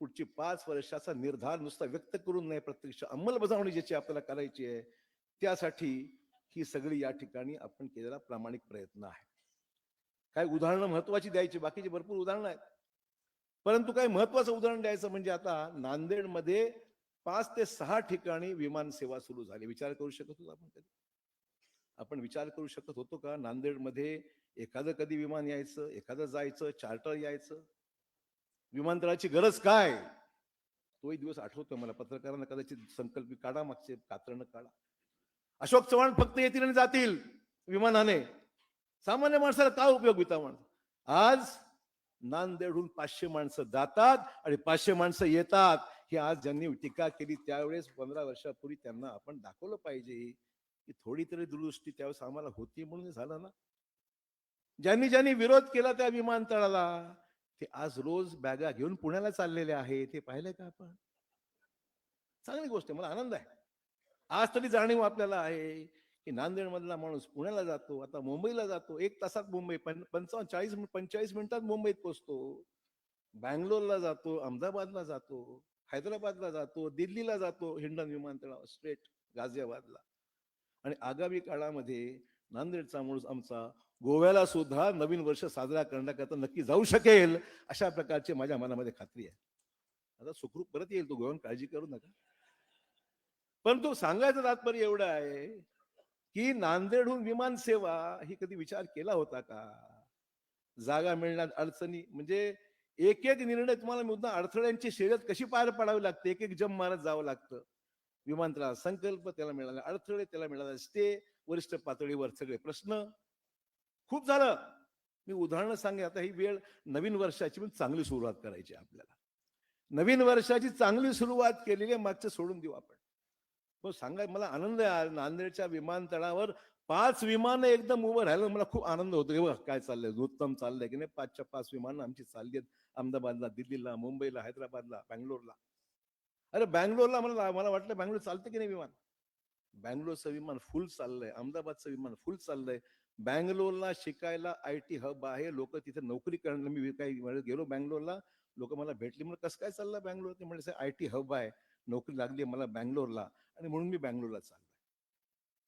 पुढची 5 वर्षाचा निर्धार नुसता व्यक्त करून नाही, प्रत्यक्ष अंमलबजावणी ज्याची आपल्याला करायची आहे त्यासाठी ही सगळी या ठिकाणी आपण केलेला प्रामाणिक प्रयत्न आहे. काय उदाहरणं महत्वाची द्यायची, बाकीची भरपूर उदाहरणं आहेत, परंतु काय महत्वाचं उदाहरण द्यायचं म्हणजे आता नांदेडमध्ये 5 ते 6 ठिकाणी विमान सेवा सुरू झाली. विचार करू शकत होतो आपण कधी? आपण विचार करू शकत होतो का नांदेडमध्ये एखादं कधी विमान यायचं, एखादं जायचं, चार्टर यायचं? विमानतळाची गरज काय? तोही दिवस आठवतोय मला. पत्रकारांना कदाचित संकल्प काढा, मागचे कात्रणं काढा. अशोक चव्हाण फक्त येतील आणि जातील विमानाने. सामान्य माणसाला काय उपयोग विमान? आज नांदेडहून 500 माणसं जातात आणि 500 माणसं येतात. ही आज ज्यांनी टीका केली त्यावेळेस 15 वर्षापूर्वी त्यांना आपण दाखवलं पाहिजे की थोडी तरी दुरुस्ती त्यावेळेस आम्हाला होती म्हणून झालं ना. ज्यांनी विरोध केला त्या विमानतळाला ते आज रोज बॅगा घेऊन पुण्याला चाललेले आहे. ते पाहिलंय का आपण? चांगली गोष्ट आहे, मला आनंद आहे. आज तरी जाणीव आपल्याला आहे की नांदेड मधला माणूस पुण्याला जातो, आता मुंबईला जातो. 1 तासात मुंबई, 45 मिनिटात मुंबईत पोहोचतो. बँगलोरला जातो, अहमदाबादला जातो, हैदराबादला जातो, दिल्लीला जातो, हिंडन विमानतळावर स्ट्रेट गाझियाबादला. आणि आगामी काळामध्ये नांदेडचा माणूस आमचा गोव्याला सुद्धा नवीन वर्ष साजरा करण्याकरता नक्की जाऊ शकेल, अशा प्रकारची माझ्या मनामध्ये खात्री आहे. आता सुखरूप परत येईल तो गोव्याहून, काळजी करू नका. परंतु सांगायचं तात्पर्य एवढं आहे की नांदेडहून विमान सेवा ही कधी विचार केला होता का? जागा मिळण्यात अडचणी, म्हणजे एक निर्णय तुम्हाला मुद्दा अडथळ्यांची शर्यत कशी पार पाडावी लागते, एक जम मारत जावं लागतं. विमानतळाला संकल्प, त्याला मिळाले अडथळे, त्याला मिळाला स्टे, वरिष्ठ पातळीवर सगळे प्रश्न. खूप झालं. मी उदाहरणं सांगे. आता ही वेळ नवीन वर्षाची पण चांगली सुरुवात करायची आपल्याला. नवीन वर्षाची चांगली सुरुवात केलेली आहे, मागचं सोडून देऊ आपण. पण सांगाय मला आनंद आहे, नांदेडच्या विमानतळावर 5 विमानं एकदम उभं राहिलं. मला खूप आनंद होतो. हे बघा काय चाललंय, उत्तम चाललंय की नाही. 5च्या 5 विमानं आमची चालली आहेत अहमदाबादला, दिल्लीला, मुंबईला, हैदराबादला, बँगलोरला. अरे बँगलोरला मला वाटलं बँगलोर चालते की नाही विमान. बँगलोरचं विमान फुल चाललंय, अहमदाबादचं विमान फुल चाललंय. बँगलोरला शिकायला IT हब आहे, लोक तिथे नोकरी करणार. मी काही गेलो बँगलोरला, लोक मला भेटली, म्हणून कसं काय चाललं बँगलोर? ते म्हणजे IT हब आहे, नोकरी लागली मला बँगलोरला आणि म्हणून मी बँगलोरला चाललोय.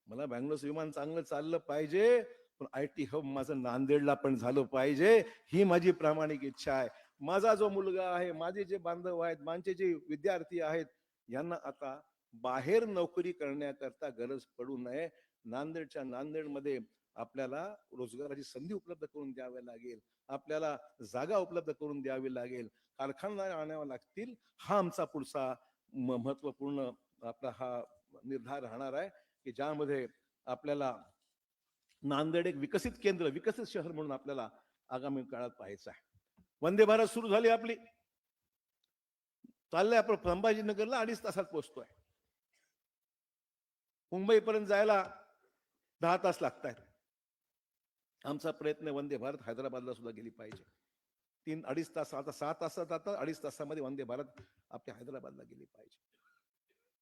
मला बँगलोरचं विमान चांगलं चाललं पाहिजे, पण IT हब माझं नांदेडला पण झालं पाहिजे, ही माझी प्रामाणिक इच्छा आहे. माझा जो मुलगा आहे, माझे जे बांधव आहेत, माझे जे विद्यार्थी आहेत, यांना आता बाहेर नोकरी करण्याकरता गरज पडू नये. नांदेडमध्ये आपल्याला रोजगाराची संधी उपलब्ध करून द्यावी लागेल, आपल्याला जागा उपलब्ध करून द्यावी लागेल, कारखाना आणाव्या लागतील. हा आमचा पुढचा महत्वपूर्ण आपला हा निर्धार राहणार आहे की ज्यामध्ये आपल्याला नांदेड एक विकसित केंद्र, विकसित शहर म्हणून आपल्याला आगामी काळात पाहायचं आहे. वंदे भारत सुरू झाली आपली, चाललंय. आपण संभाजीनगरला 2.5 तासात पोहोचतोय. मुंबईपर्यंत जायला 10 तास लागतायत. आमचा प्रयत्न वंदे भारत हैदराबादला सुद्धा गेली पाहिजे. 3-2.5 तास, आता 6 तासात, आता 2.5 तासामध्ये वंदे भारत आपल्या हैदराबादला गेली पाहिजे.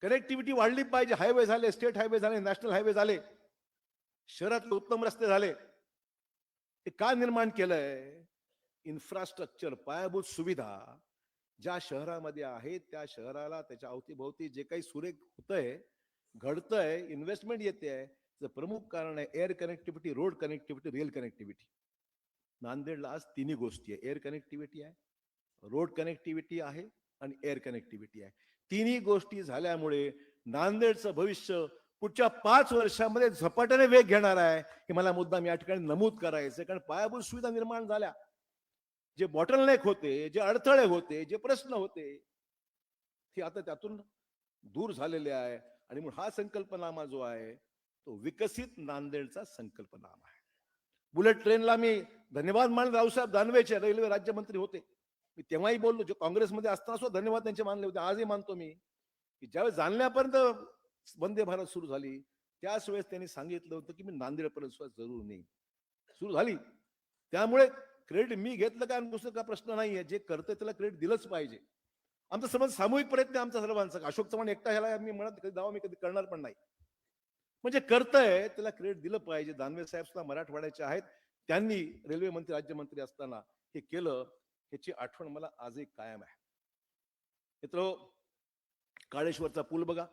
कनेक्टिव्हिटी वाढली पाहिजे. हायवे झाले, स्टेट हायवे झाले, नॅशनल हायवे झाले, शहरातले उत्तम रस्ते झाले. ते काय निर्माण केलंय? इन्फ्रास्ट्रक्चर, पायाभूत सुविधा ज्या शहरामध्ये आहेत त्या शहराला, त्याच्या अवतीभोवती जे काही सुरेख होतंय, घडतंय, इन्व्हेस्टमेंट येते आहे, प्रमुख कारण आहे air connectivity, road connectivity, rail connectivity. नांदेडला आज 3 गोष्टी आहे. एअर कनेक्टिव्हिटी आहे, रोड कनेक्टिव्हिटी आहे आणि एअर कनेक्टिव्हिटी आहे. 3 गोष्टी झाल्यामुळे नांदेडचं भविष्य पुढच्या 5 वर्षामध्ये झपाट्याने वेग घेणार आहे. हे मला मुद्दाम या ठिकाणी नमूद करायचं, कारण पायाभूत सुविधा निर्माण झाल्या. जे बॉटलनेक होते, जे अडथळे होते, जे प्रश्न होते, ते आता त्यातून दूर झालेले आहे. आणि म्हणून हा संकल्पनामा जो आहे तो विकसित नांदेडचा संकल्पनामा आहे. बुलेट ट्रेनला मी धन्यवाद मानले रावसाहेब दानवेचे, रेल्वे राज्यमंत्री होते. मी तेव्हाही बोललो, जे काँग्रेसमध्ये असताना सुद्धा धन्यवाद त्यांचे मानले होते. आजही मानतो मी की ज्यावेळेस जालन्यापर्यंत वंदे भारत सुरू झाली त्याच वेळेस त्यांनी सांगितलं होतं की मी नांदेडपर्यंत सुद्धा जरूर नेईन. सुरू झाली. त्यामुळे क्रेडिट मी घेतलं का दुसरं का प्रश्न नाहीये. जे करते त्याला क्रेडिट दिलंच पाहिजे. आमचा सर्व सामूहिक प्रयत्न आहे आमचा सर्वांचा. अशोक चव्हाण एकटा ह्याला मी म्हणत कधी दावा मी कधी करणार पण नाही. म्हणजे करतंय त्याला क्रेडिट दिलं पाहिजे. दानवे साहेब सुद्धा मराठवाड्याचे आहेत. त्यांनी रेल्वे मंत्री राज्यमंत्री असताना हे केलं, ह्याची आठवण मला आजही कायम आहे. मित्र, काळेश्वरचा पूल बघा,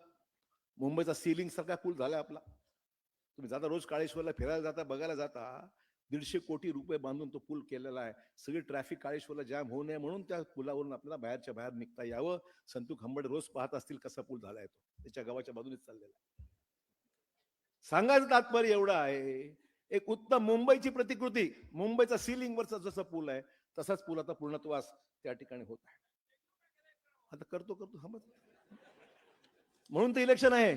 मुंबईचा सीलिंग सारखा पूल झालाय आपला. तुम्ही जाता रोज काळेश्वरला फिरायला जाता, बघायला जाता, 150 कोटी रुपये बांधून तो पूल केलेला आहे. सगळी ट्रॅफिक काळेश्वरला जॅम होऊ नये म्हणून त्या पुलावरून आपल्याला बाहेरच्या बाहेर निघता यावं. संतू खंबाडे रोज पाहत असतील कसा पूल झालाय तो, त्याच्या गावाच्या बाजूनेच चाललेला आहे. सांगायचं तात्पर्य एवढं आहे, एक उत्तम मुंबईची प्रतिकृती, मुंबईचा सीलिंग वरचा जसा पूल आहे तसाच पूल आता पूर्णत्वास त्या ठिकाणी होत आहे. आता करतो थांबत, म्हणून ते इलेक्शन आहे.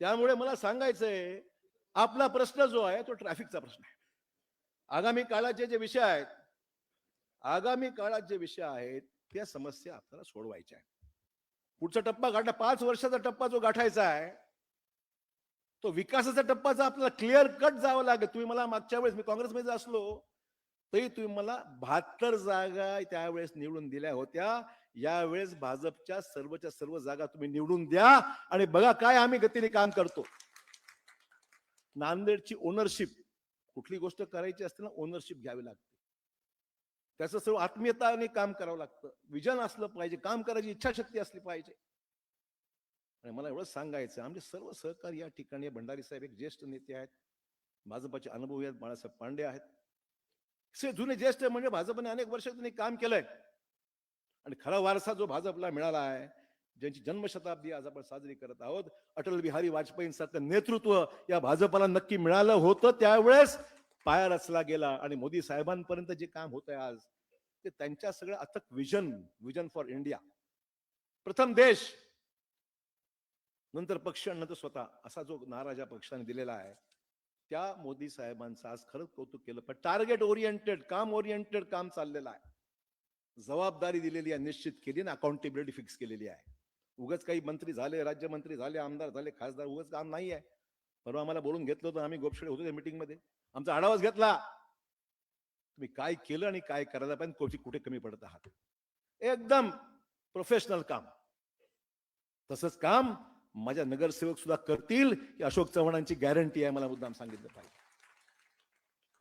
त्यामुळे मला सांगायचंय, आपला प्रश्न जो आहे तो ट्रॅफिकचा प्रश्न आहे. आगामी काळाचे जे विषय आहेत, आगामी काळात जे विषय आहेत त्या समस्या आपल्याला सोडवायच्या आहेत. पुढचा टप्पा गाठा, 5 वर्षाचा टप्पा जो गाठायचा आहे तो विकासाचा टप्पाचा आपल्याला क्लिअर कट जावं लागेल. तुम्ही मला मागच्या वेळेस, मी काँग्रेसमध्ये असलो तरी तुम्ही मला 72 जागा त्यावेळेस निवडून दिल्या होत्या. यावेळेस भाजपच्या सर्वच्या सर्व जागा तुम्ही निवडून द्या आणि बघा काय आम्ही गतीने काम करतो. नांदेडची ओनरशिप, कुठली गोष्ट करायची असते ना, ओनरशिप घ्यावी लागते. त्याचं सर्व आत्मीयताने काम करावं लागतं. विजन असलं पाहिजे, काम करायची इच्छाशक्ती असली पाहिजे. आणि मला एवढं सांगायचं, आमचे सर्व सहकारी या ठिकाणी, भंडारी साहेब एक ज्येष्ठ नेते आहेत, भाजपाचे अनुभवी आहेत, बाळासाहेब पांडे आहेत, असे जुने ज्येष्ठ म्हणजे भाजपने अनेक वर्ष त्यांनी काम केलंय. आणि खरा वारसा जो भाजपला मिळाला आहे, ज्यांची जन्मशताब्दी आज आपण साजरी करत आहोत, अटल बिहारी वाजपेयींसारखं नेतृत्व या भाजपला नक्की मिळालं होतं. त्यावेळेस पाया रचला गेला आणि मोदी साहेबांपर्यंत जे काम होत आहे आज, ते त्यांच्या सगळं अथक विजन फॉर इंडिया, प्रथम देश, नंतर पक्ष, नंतर स्वतः, असा जो नारा ज्या पक्षाने दिलेला आहे, त्या मोदी साहेबांचं आज खरंच कौतुक केलं. पण टार्गेट ओरिएंटेड, काम ओरिएंटेड काम चाललेलं आहे. जबाबदारी दिलेली आहे, निश्चित केली ना, अकाउंटेबिलिटी फिक्स केलेली आहे. उगाच काही मंत्री झाले, राज्यमंत्री झाले, आमदार झाले, खासदार, उगाच काम नाही आहे. परवा आम्हाला बोलून घेतलं होतं, आम्ही गोपशेडे होतो त्या मीटिंगमध्ये, आमचा आढावाच घेतला. तुम्ही काय केलं आणि काय करायला पाहिजे, कुठे कमी पडत आहात. एकदम प्रोफेशनल काम. तसंच काम माझ्या नगरसेवक सुद्धा करतील, ही अशोक चव्हाणांची गॅरंटी आहे. मला मुद्दाम सांगितलं पाहिजे.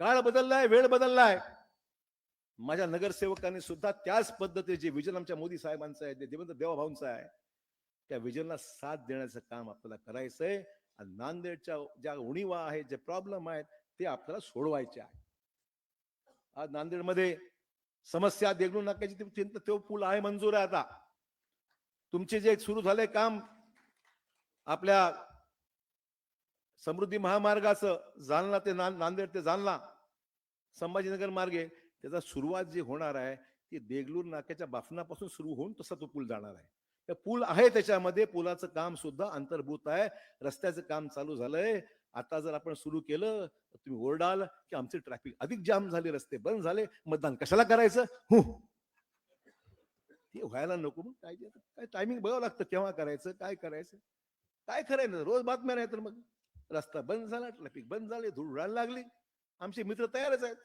काळ बदललाय, वेळ बदललाय. माझ्या नगरसेवकांनी सुद्धा त्याच पद्धतीचे जे विजन आमच्या मोदी साहेबांचं आहे, देवेंद्र देवाभाऊंचं आहे, त्या विजनला साथ देण्याचं काम आपल्याला करायचंय. आणि नांदेडच्या ज्या उणीवा आहेत, जे प्रॉब्लेम आहेत, ते आपल्याला सोडवायचे आहे. आज नांदेडमध्ये समस्या, देगलूर नाक्याची चिंता, तो पूल आहे, मंजूर आहे. आता तुमचे जे सुरू झाले काम, आपल्या समृद्धी महामार्गाचं, जालना ते नांदेड ते जालना संभाजीनगर मार्गे, त्याचा सुरुवात जी होणार आहे ती देगलूर नाक्याच्या बाफनापासून सुरू होऊन तसा तो पूल जाणार आहे. त्या पूल आहे, त्याच्यामध्ये पुलाचं काम सुद्धा अंतर्भूत आहे. रस्त्याचं काम चालू झालंय. आता जर आपण सुरू केलं तर तुम्ही ओरडाल की आमचे ट्रॅफिक अधिक जाम झाले, रस्ते बंद झाले, मतदान कशाला करायचं. ते व्हायला नको. मग काय टायमिंग बघावं लागतं, केव्हा करायचं, काय करायचं, काय करायचं. रोज बातम्या नाही तर मग रस्ता बंद झाला, ट्रॅफिक बंद झाले, धूळ उडायला लागली. आमचे मित्र तयारच आहेत,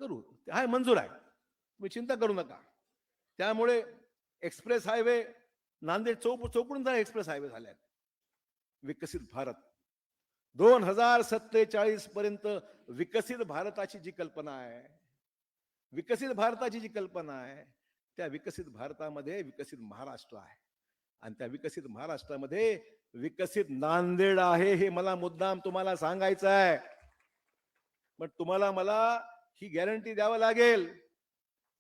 करू, ते आहे, मंजूर आहे, तुम्ही चिंता करू नका. त्यामुळे एक्सप्रेस हायवे नांदेड चौकडून एक्सप्रेस हायवे झाले आहेत. विकसित भारत 2047 पर्यंत विकसित भारताची जी कल्पना आहे, विकसित भारताची जी कल्पना आहे, त्या विकसित भारतामध्ये विकसित महाराष्ट्र आहे. आणि त्या विकसित महाराष्ट्रामध्ये विकसित नांदेड आहे, हे मला मुद्दाम तुम्हाला सांगायचं आहे. पण तुम्हाला मला ही गॅरंटी द्यावं लागेल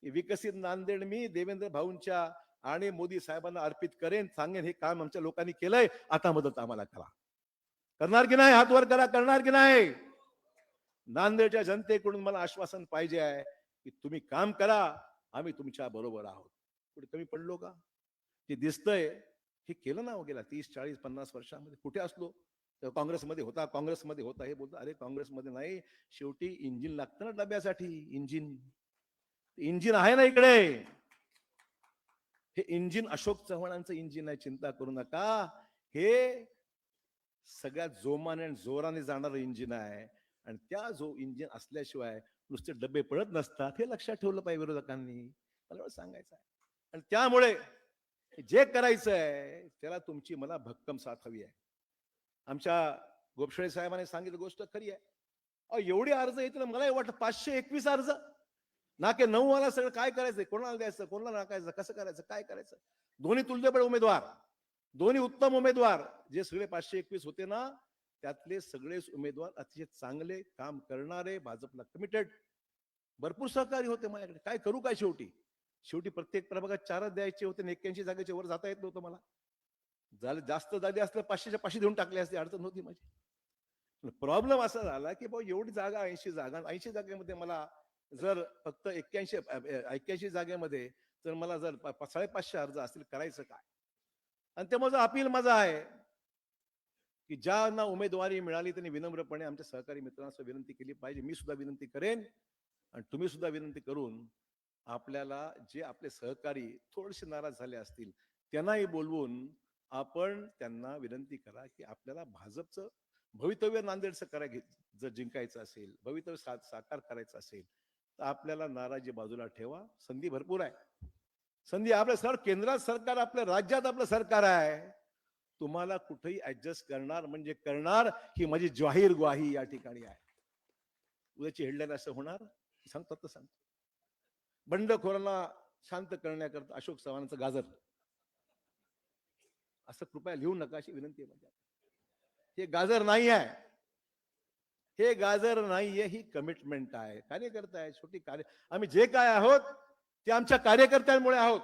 की विकसित नांदेड मी देवेंद्र भाऊंच्या आणि मोदी साहेबांना अर्पित करेन, सांगेन हे काम आमच्या लोकांनी केलंय, आता मदत आम्हाला करा. करणार की नाही, हात वर करा, करणार की नाही. नांदेडच्या जनतेकडून मला आश्वासन पाहिजे आहे की तुम्ही काम करा, आम्ही तुमच्या बरोबर आहोत. कुठे कमी पडलो का? ते दिसतंय, हे केलं ना गेला 30, 40, 50 वर्षामध्ये. कुठे असलो, काँग्रेसमध्ये होता हे बोलतो. अरे काँग्रेसमध्ये नाही, शेवटी इंजिन लागतं ना डब्यासाठी. इंजिन आहे ना इकडे. हे इंजिन अशोक चव्हाणांचं इंजिन आहे, चिंता करू नका. हे सगळ्यात जोमाने आणि जोराने जाणारं इंजिन आहे. आणि त्या जो इंजिन असल्याशिवाय नुसते डबे पडत नसतात हे लक्षात ठेवलं पाहिजे विरोधकांनी. मला एवढं सांगायचं आहे. आणि त्यामुळे जे करायचं आहे त्याला तुमची मला भक्कम साथ हवी आहे. आमच्या गोपशळे साहेबांनी सांगितलं गोष्ट खरी आहे. अहो एवढे अर्ज येतील मला हे वाटतं 521 अर्ज नाके 9 वाला सगळं काय करायचं, कोणाला द्यायचं, कोणाला नाकायचं, कसं करायचं, काय करायचं. दोन्ही तुल्यबळ उमेदवार, दोन्ही उत्तम उमेदवार जे सगळे 521 होते ना त्यातले सगळेच उमेदवार अतिशय चांगले काम करणारे, भाजपला कमिटेड, भरपूर सहकारी होते माझ्याकडे. काय करू काय शेवटी शेवटी प्रत्येक प्रभागात 4च द्यायचे होते आणि 81 जागेच्या वर जाता येत नव्हतं मला. झालं जास्त जागे असलं 500च्या 500 देऊन टाकले असते, अडचण नव्हती माझी. प्रॉब्लेम असा झाला की भाऊ एवढी जागा 80 जागा, 80 जागेमध्ये मला जर फक्त 81 जागेमध्ये तर मला जर 550 अर्ज असतील करायचं काय. आणि ते माझं अपील माझं आहे की ज्यांना उमेदवारी मिळाली त्यांनी विनम्रपणे आमच्या सहकारी मित्रांना विनंती केली पाहिजे. मी सुद्धा विनंती करेन आणि तुम्ही सुद्धा विनंती करून आपल्याला जे आपले सहकारी थोडेसे नाराज झाले असतील त्यांनाही बोलवून आपण त्यांना विनंती करा की आपल्याला भाजपचं भवितव्य नांदेडचं जर जिंकायचं असेल, भवितव्य साकार करायचं असेल तर आपल्याला नाराजी बाजूला ठेवा. संधी भरपूर आहे. संधी आपलं केंद्रात सरकार, आपल्या राज्यात आपलं सरकार आहे. तुम्हाला कुठेही ऍडजस्ट करणार म्हणजे करणार ही माझी जाहीर ग्वाही या ठिकाणी आहे. उद्याची हेडलाईन असं होणार सांगतात तर सांगतो. बंडखोरांना शांत करण्याकरता अशोक चव्हाणांचं गाजर, असं कृपया लिहू नका अशी विनंती आहे माझ्या. हे गाजर नाही आहे, हे गाजर नाहीये, ही कमिटमेंट आहे. कार्यकर्ता आहे, छोटी कार्य. आम्ही जे काय आहोत ते आमच्या कार्यकर्त्यांमुळे आहोत.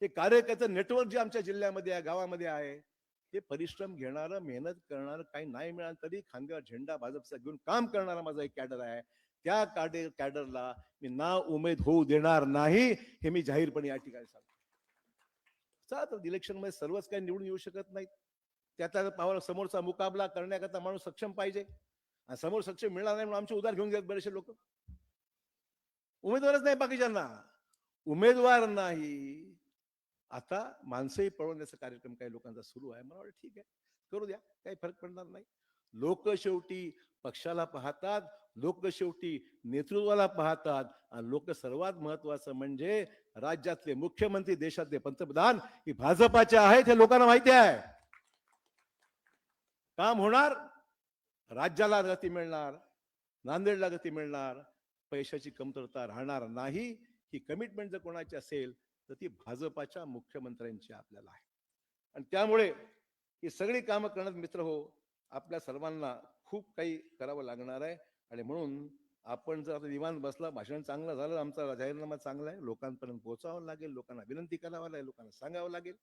हे कार्यकर्ते नेटवर्क जे आमच्या जिल्ह्यामध्ये आहे, गावामध्ये आहे, ते परिश्रम घेणारं, मेहनत करणारं, काही नाही मिळालं तरी खांद्यावर झेंडा भाजपचा घेऊन काम करणारा माझा एक कॅडर आहे. त्या कॅडरला मी ना उमेद होऊ देणार नाही हे मी जाहीरपणे या ठिकाणी सांगतो. तर इलेक्शन मध्ये सर्वच काही निवडून येऊ शकत नाहीत. त्याचा पावर समोरचा मुकाबला करण्याकरता माणूस सक्षम पाहिजे. आणि समोर सक्षम मिळणार नाही म्हणून आमचे उधार घेऊन घेत बरेचसे लोक. उमेदवारच नाही बाकीच्यांना, उमेदवार नाही. आता माणसंही पळवण्याचा कार्यक्रम काही लोकांचा सुरू आहे. मला वाटतं ठीक आहे, करू द्या, काही फरक पडणार नाही. लोक शेवटी पक्षाला पाहतात, लोक शेवटी नेतृत्वाला पाहतात आणि लोक सर्वात महत्वाचं म्हणजे राज्यातले मुख्यमंत्री, देशातले पंतप्रधान ही भाजपाचे आहेत हे लोकांना माहिती आहे. काम होणार, राज्याला गती मिळणार, नांदेडला गती मिळणार, पैशाची कमतरता राहणार नाही. ही कमिटमेंट जर कोणाची असेल तर ती भाजपाच्या मुख्यमंत्र्यांची आपल्याला आहे. आणि त्यामुळे ही सगळी कामं करण्यात मित्र हो आपल्या सर्वांना खूप काही करावं लागणार आहे. आणि म्हणून आपण जर आता निवांत बसला, भाषण चांगलं झालं, आमचा जाहीरनामा चांगला आहे, लोकांपर्यंत पोहोचावं लागेल, लोकांना विनंती करावं लागेल, लोकांना सांगावं लागेल.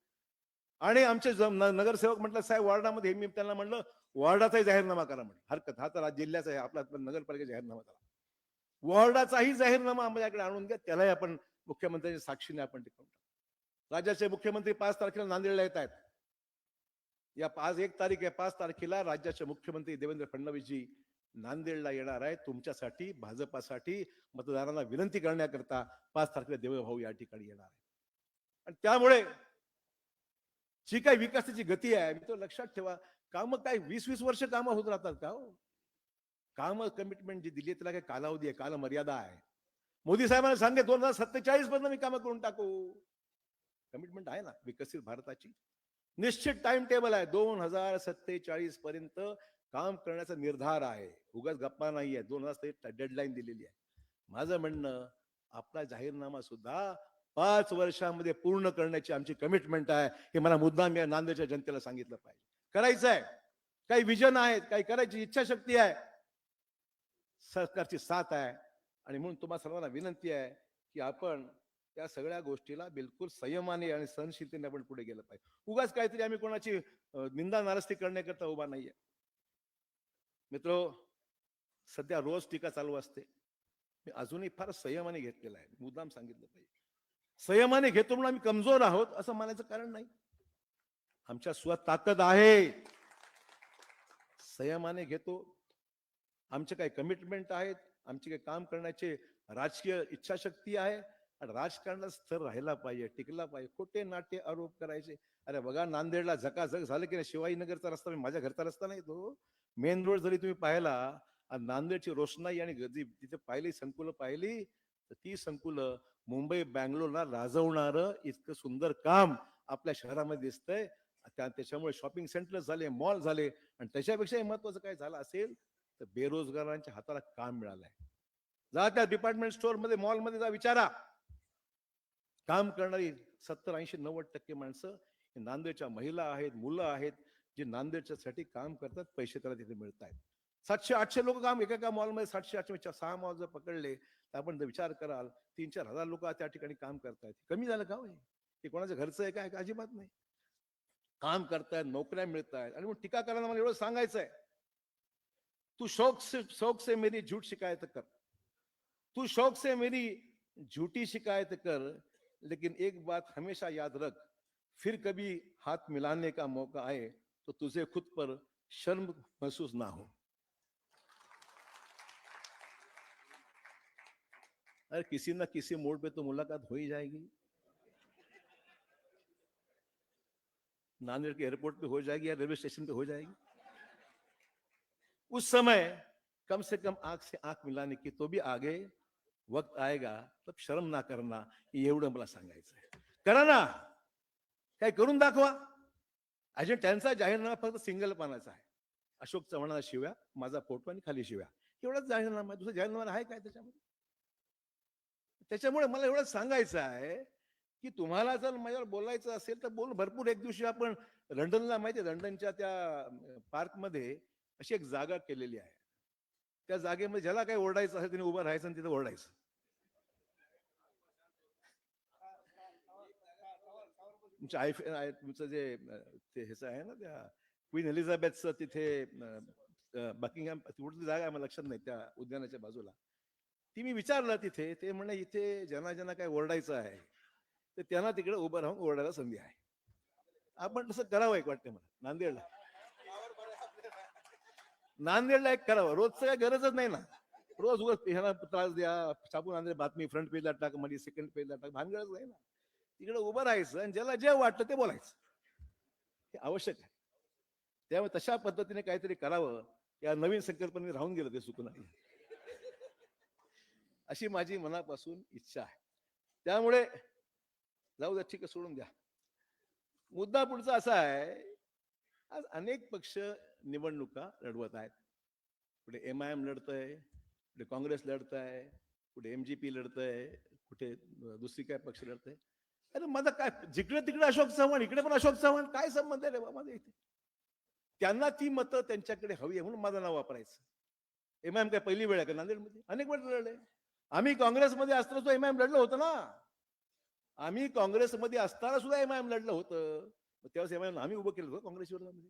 आणि आमचे नगरसेवक म्हटलं साहेब वॉर्डामध्ये, मी त्यांना म्हणलं वॉर्डाचाही जाहीरनामा करा म्हटलं. हरकत, हा तर जिल्ह्याचा आहे, आपला नगरपालिका जाहीरनामा करा. वॉर्डाचाही जाहीरनामा आमच्याकडे आणून घ्या, त्यालाही आपण मुख्यमंत्र्यांच्या साक्षीने आपण टिकवून टाकू. राज्याचे मुख्यमंत्री 5 तारखेला नांदेडला येत आहेत. या आज 1 तारीख आहे, 5 तारखेला राज्याचे मुख्यमंत्री देवेंद्र फडणवीसजी नांदेडला येणार आहे. तुमच्यासाठी, भाजपासाठी मतदारांना विनंती करण्याकरता 5 तारखेला देवेंद्र भाऊ या ठिकाणी येणार आहे. आणि त्यामुळे जी काही विकासाची गती आहे मी तो लक्षात ठेवा. कामं काय 20-20 वर्ष कामं होत राहतात का हो? कामं कमिटमेंट जी दिली त्याला काही कालावधी आहे, काल मर्यादा आहे. मोदी साहेबांना सांगे 2047 पर्यंत मी कामं करून टाकू. कमिटमेंट आहे ना विकसित भारताची. निश्चित टाइम टेबल आहे. 2047 पर्यंत काम करण्याचा निर्धार आहे. उगाच गप्पा नाही आहे. 2027 डेडलाईन दिलेली आहे. माझं म्हणणं आपला जाहीरनामा सुद्धा 5 वर्षांमध्ये पूर्ण करण्याची आमची कमिटमेंट आहे. हे मला मुद्दाम या नांदेडच्या जनतेला सांगितलं पाहिजे. करायचं आहे, काही विजन आहेत, काही करायची इच्छाशक्ती आहे, सरकारची साथ आहे. आणि म्हणून तुम्हाला सर्वांना विनंती आहे की आपण त्या सगळ्या गोष्टीला बिलकुल संयमाने आणि सहनशीलतेने आपण पुढे गेलं पाहिजे. उगाच काहीतरी आम्ही कोणाची निंदा नाराजगी करण्याकरता उभा नाहीये. मित्र, सध्या रोज टीका चालू असते. मी अजूनही फार संयमाने घेतलेला आहे. मुद्दाम सांगितलं पाहिजे. संयमाने घेतो म्हणून आम्ही कमजोर आहोत असं मानायचं कारण नाही. आमच्या स्वतः ताकद आहे. संयमाने घेतो. आमचे काही कमिटमेंट आहेत, आमची काही काम करण्याचे राजकीय इच्छाशक्ती आहे. आणि राजकारणाला स्तर राहिला पाहिजे, टिकला पाहिजे. खोटे नाट्य आरोप करायचे. अरे बघा नांदेडला झकाझक झालं की शिवाजीनगरचा रस्ता माझ्या घरचा रस्ता नाही तो. मेन रोड जरी तुम्ही पाहिला आणि नांदेडची रोषणाई आणि तिथे पाहिली संकुलं पाहिली तर ती संकुलं मुंबई बँगलोरला लाजवणारं इतकं सुंदर काम आपल्या शहरामध्ये दिसतंय. त्याच्यामुळे शॉपिंग सेंटर झाले, मॉल झाले आणि त्याच्यापेक्षाही महत्वाचं काय झालं असेल तर बेरोजगारांच्या हाताला काम मिळालंय. जा त्या डिपार्टमेंट स्टोअर मध्ये, मॉल मध्ये जा, विचारा. काम करणारी 70, 80, 90% माणसं हे नांदेडच्या महिला आहेत, मुलं आहेत, जे नांदेडच्यासाठी काम करतात, पैसे त्याला तिथे मिळत आहेत. 700-800 लोक काम एका मॉलमध्ये 700-800 6 मॉल जर पकडले तर आपण जर विचार कराल 3-4 हजार लोक त्या ठिकाणी काम करतायत. कमी झालं का होय? हे कोणाच्या घरचं आहे काय? अजिबात नाही. काम करतायत, नोकऱ्या मिळत आहेत. आणि मग टीका करायला मला एवढं सांगायचं आहे, तू शौक से मेरी झूठ शिकायत कर, तू शौक से मेरी झूठी शिकायत कर, लेकिन एक बात हमेशा याद रख, फिर कभी हाथ मिलाने का मौका आए तो तुझे खुद पर शर्म महसूस ना हो. अरे किसी ना किसी मोड़ पे तो मुलाकात हो ही जाएगी. नांदेड़ के एयरपोर्ट पे हो जाएगी या रेलवे स्टेशन पे हो जाएगी. उस समय कम से कम आंख से आंख मिलाने की तो भी आगे वक्त आएगा, तब शर्म ना करना. एवढं मला सांगायचं आहे. करा ना, काय करून दाखवा. अजून त्यांचा जाहीरनामा फक्त सिंगल पानाचा आहे. अशोक चव्हाणांना शिव्या, माझा फोटो आणि खाली शिव्या, एवढाच जाहीरनामा आहे. दुसरा जाहीरनामा आहे काय त्याच्यामध्ये? त्याच्यामुळे मला एवढंच सांगायचं आहे की तुम्हाला जर माझ्यावर बोलायचं असेल तर बोल भरपूर. एक दिवशी आपण लंडनला, माहिती आहे, लंडनच्या त्या पार्कमध्ये अशी एक जागा केलेली आहे. त्या जागेमध्ये ज्याला काही ओरडायचं असेल त्याने उभं राहायचं आणि तिथे ओरडायचं. तुमचं जे ते ह्याचं आहे ना, त्या क्वीन एलिझाबेथचं तिथे बकिंगहॅम कुठली जागा आहे मला लक्षात नाही, त्या उद्यानाच्या बाजूला. ती मी विचारलं तिथे, ते म्हणे इथे ज्यांना काय ओरडायचं आहे तर त्यांना तिकडे उभं राहून ओरडायला संधी आहे. आपण तसं करावं एक वाटतं मला. नांदेडला एक करावं. रोजचं काही गरजच नाही ना. रोज ह्याला त्रास द्या, छापून आणले बातमी, फ्रंट पेजला टाक, मध्ये सेकंड पेजला टाक, भानगडच नाही ना. तिकडे उभं राहायचं आणि ज्याला जे वाटतं ते बोलायचं, हे आवश्यक आहे. त्यामुळे तशा पद्धतीने काहीतरी करावं. या नवीन संकल्पनेने राहून गेलं ते चुकून आहे, अशी माझी मनापासून इच्छा आहे. त्यामुळे जाऊ द्या, ठीक आहे, सोडून द्या. मुद्दा पुढचा असा आहे, आज अनेक पक्ष निवडणुका लढवत आहेत. कुठे MIM लढतंय, कुठे काँग्रेस लढतंय, कुठे MGP लढतंय, कुठे दुसरी काय पक्ष लढतंय. अरे माझा काय, जिकडे तिकडे अशोक चव्हाण, इकडे पण अशोक चव्हाण, काय संबंध आहे रे बाबा माझ्या इथे? त्यांना ती मतं त्यांच्याकडे हवी आहे म्हणून माझं नाव वापरायचं. MIM काय पहिली वेळ आहे का नांदेडमध्ये? अनेक वेळ लढले. आम्ही काँग्रेसमध्ये असताना सुद्धा MIM लढलं होतं ना. आम्ही काँग्रेसमध्ये असताना सुद्धा MIM लढलं होतं. त्यावेळेस MIM आम्ही उभं केलं होतं काँग्रेस विरोधामध्ये.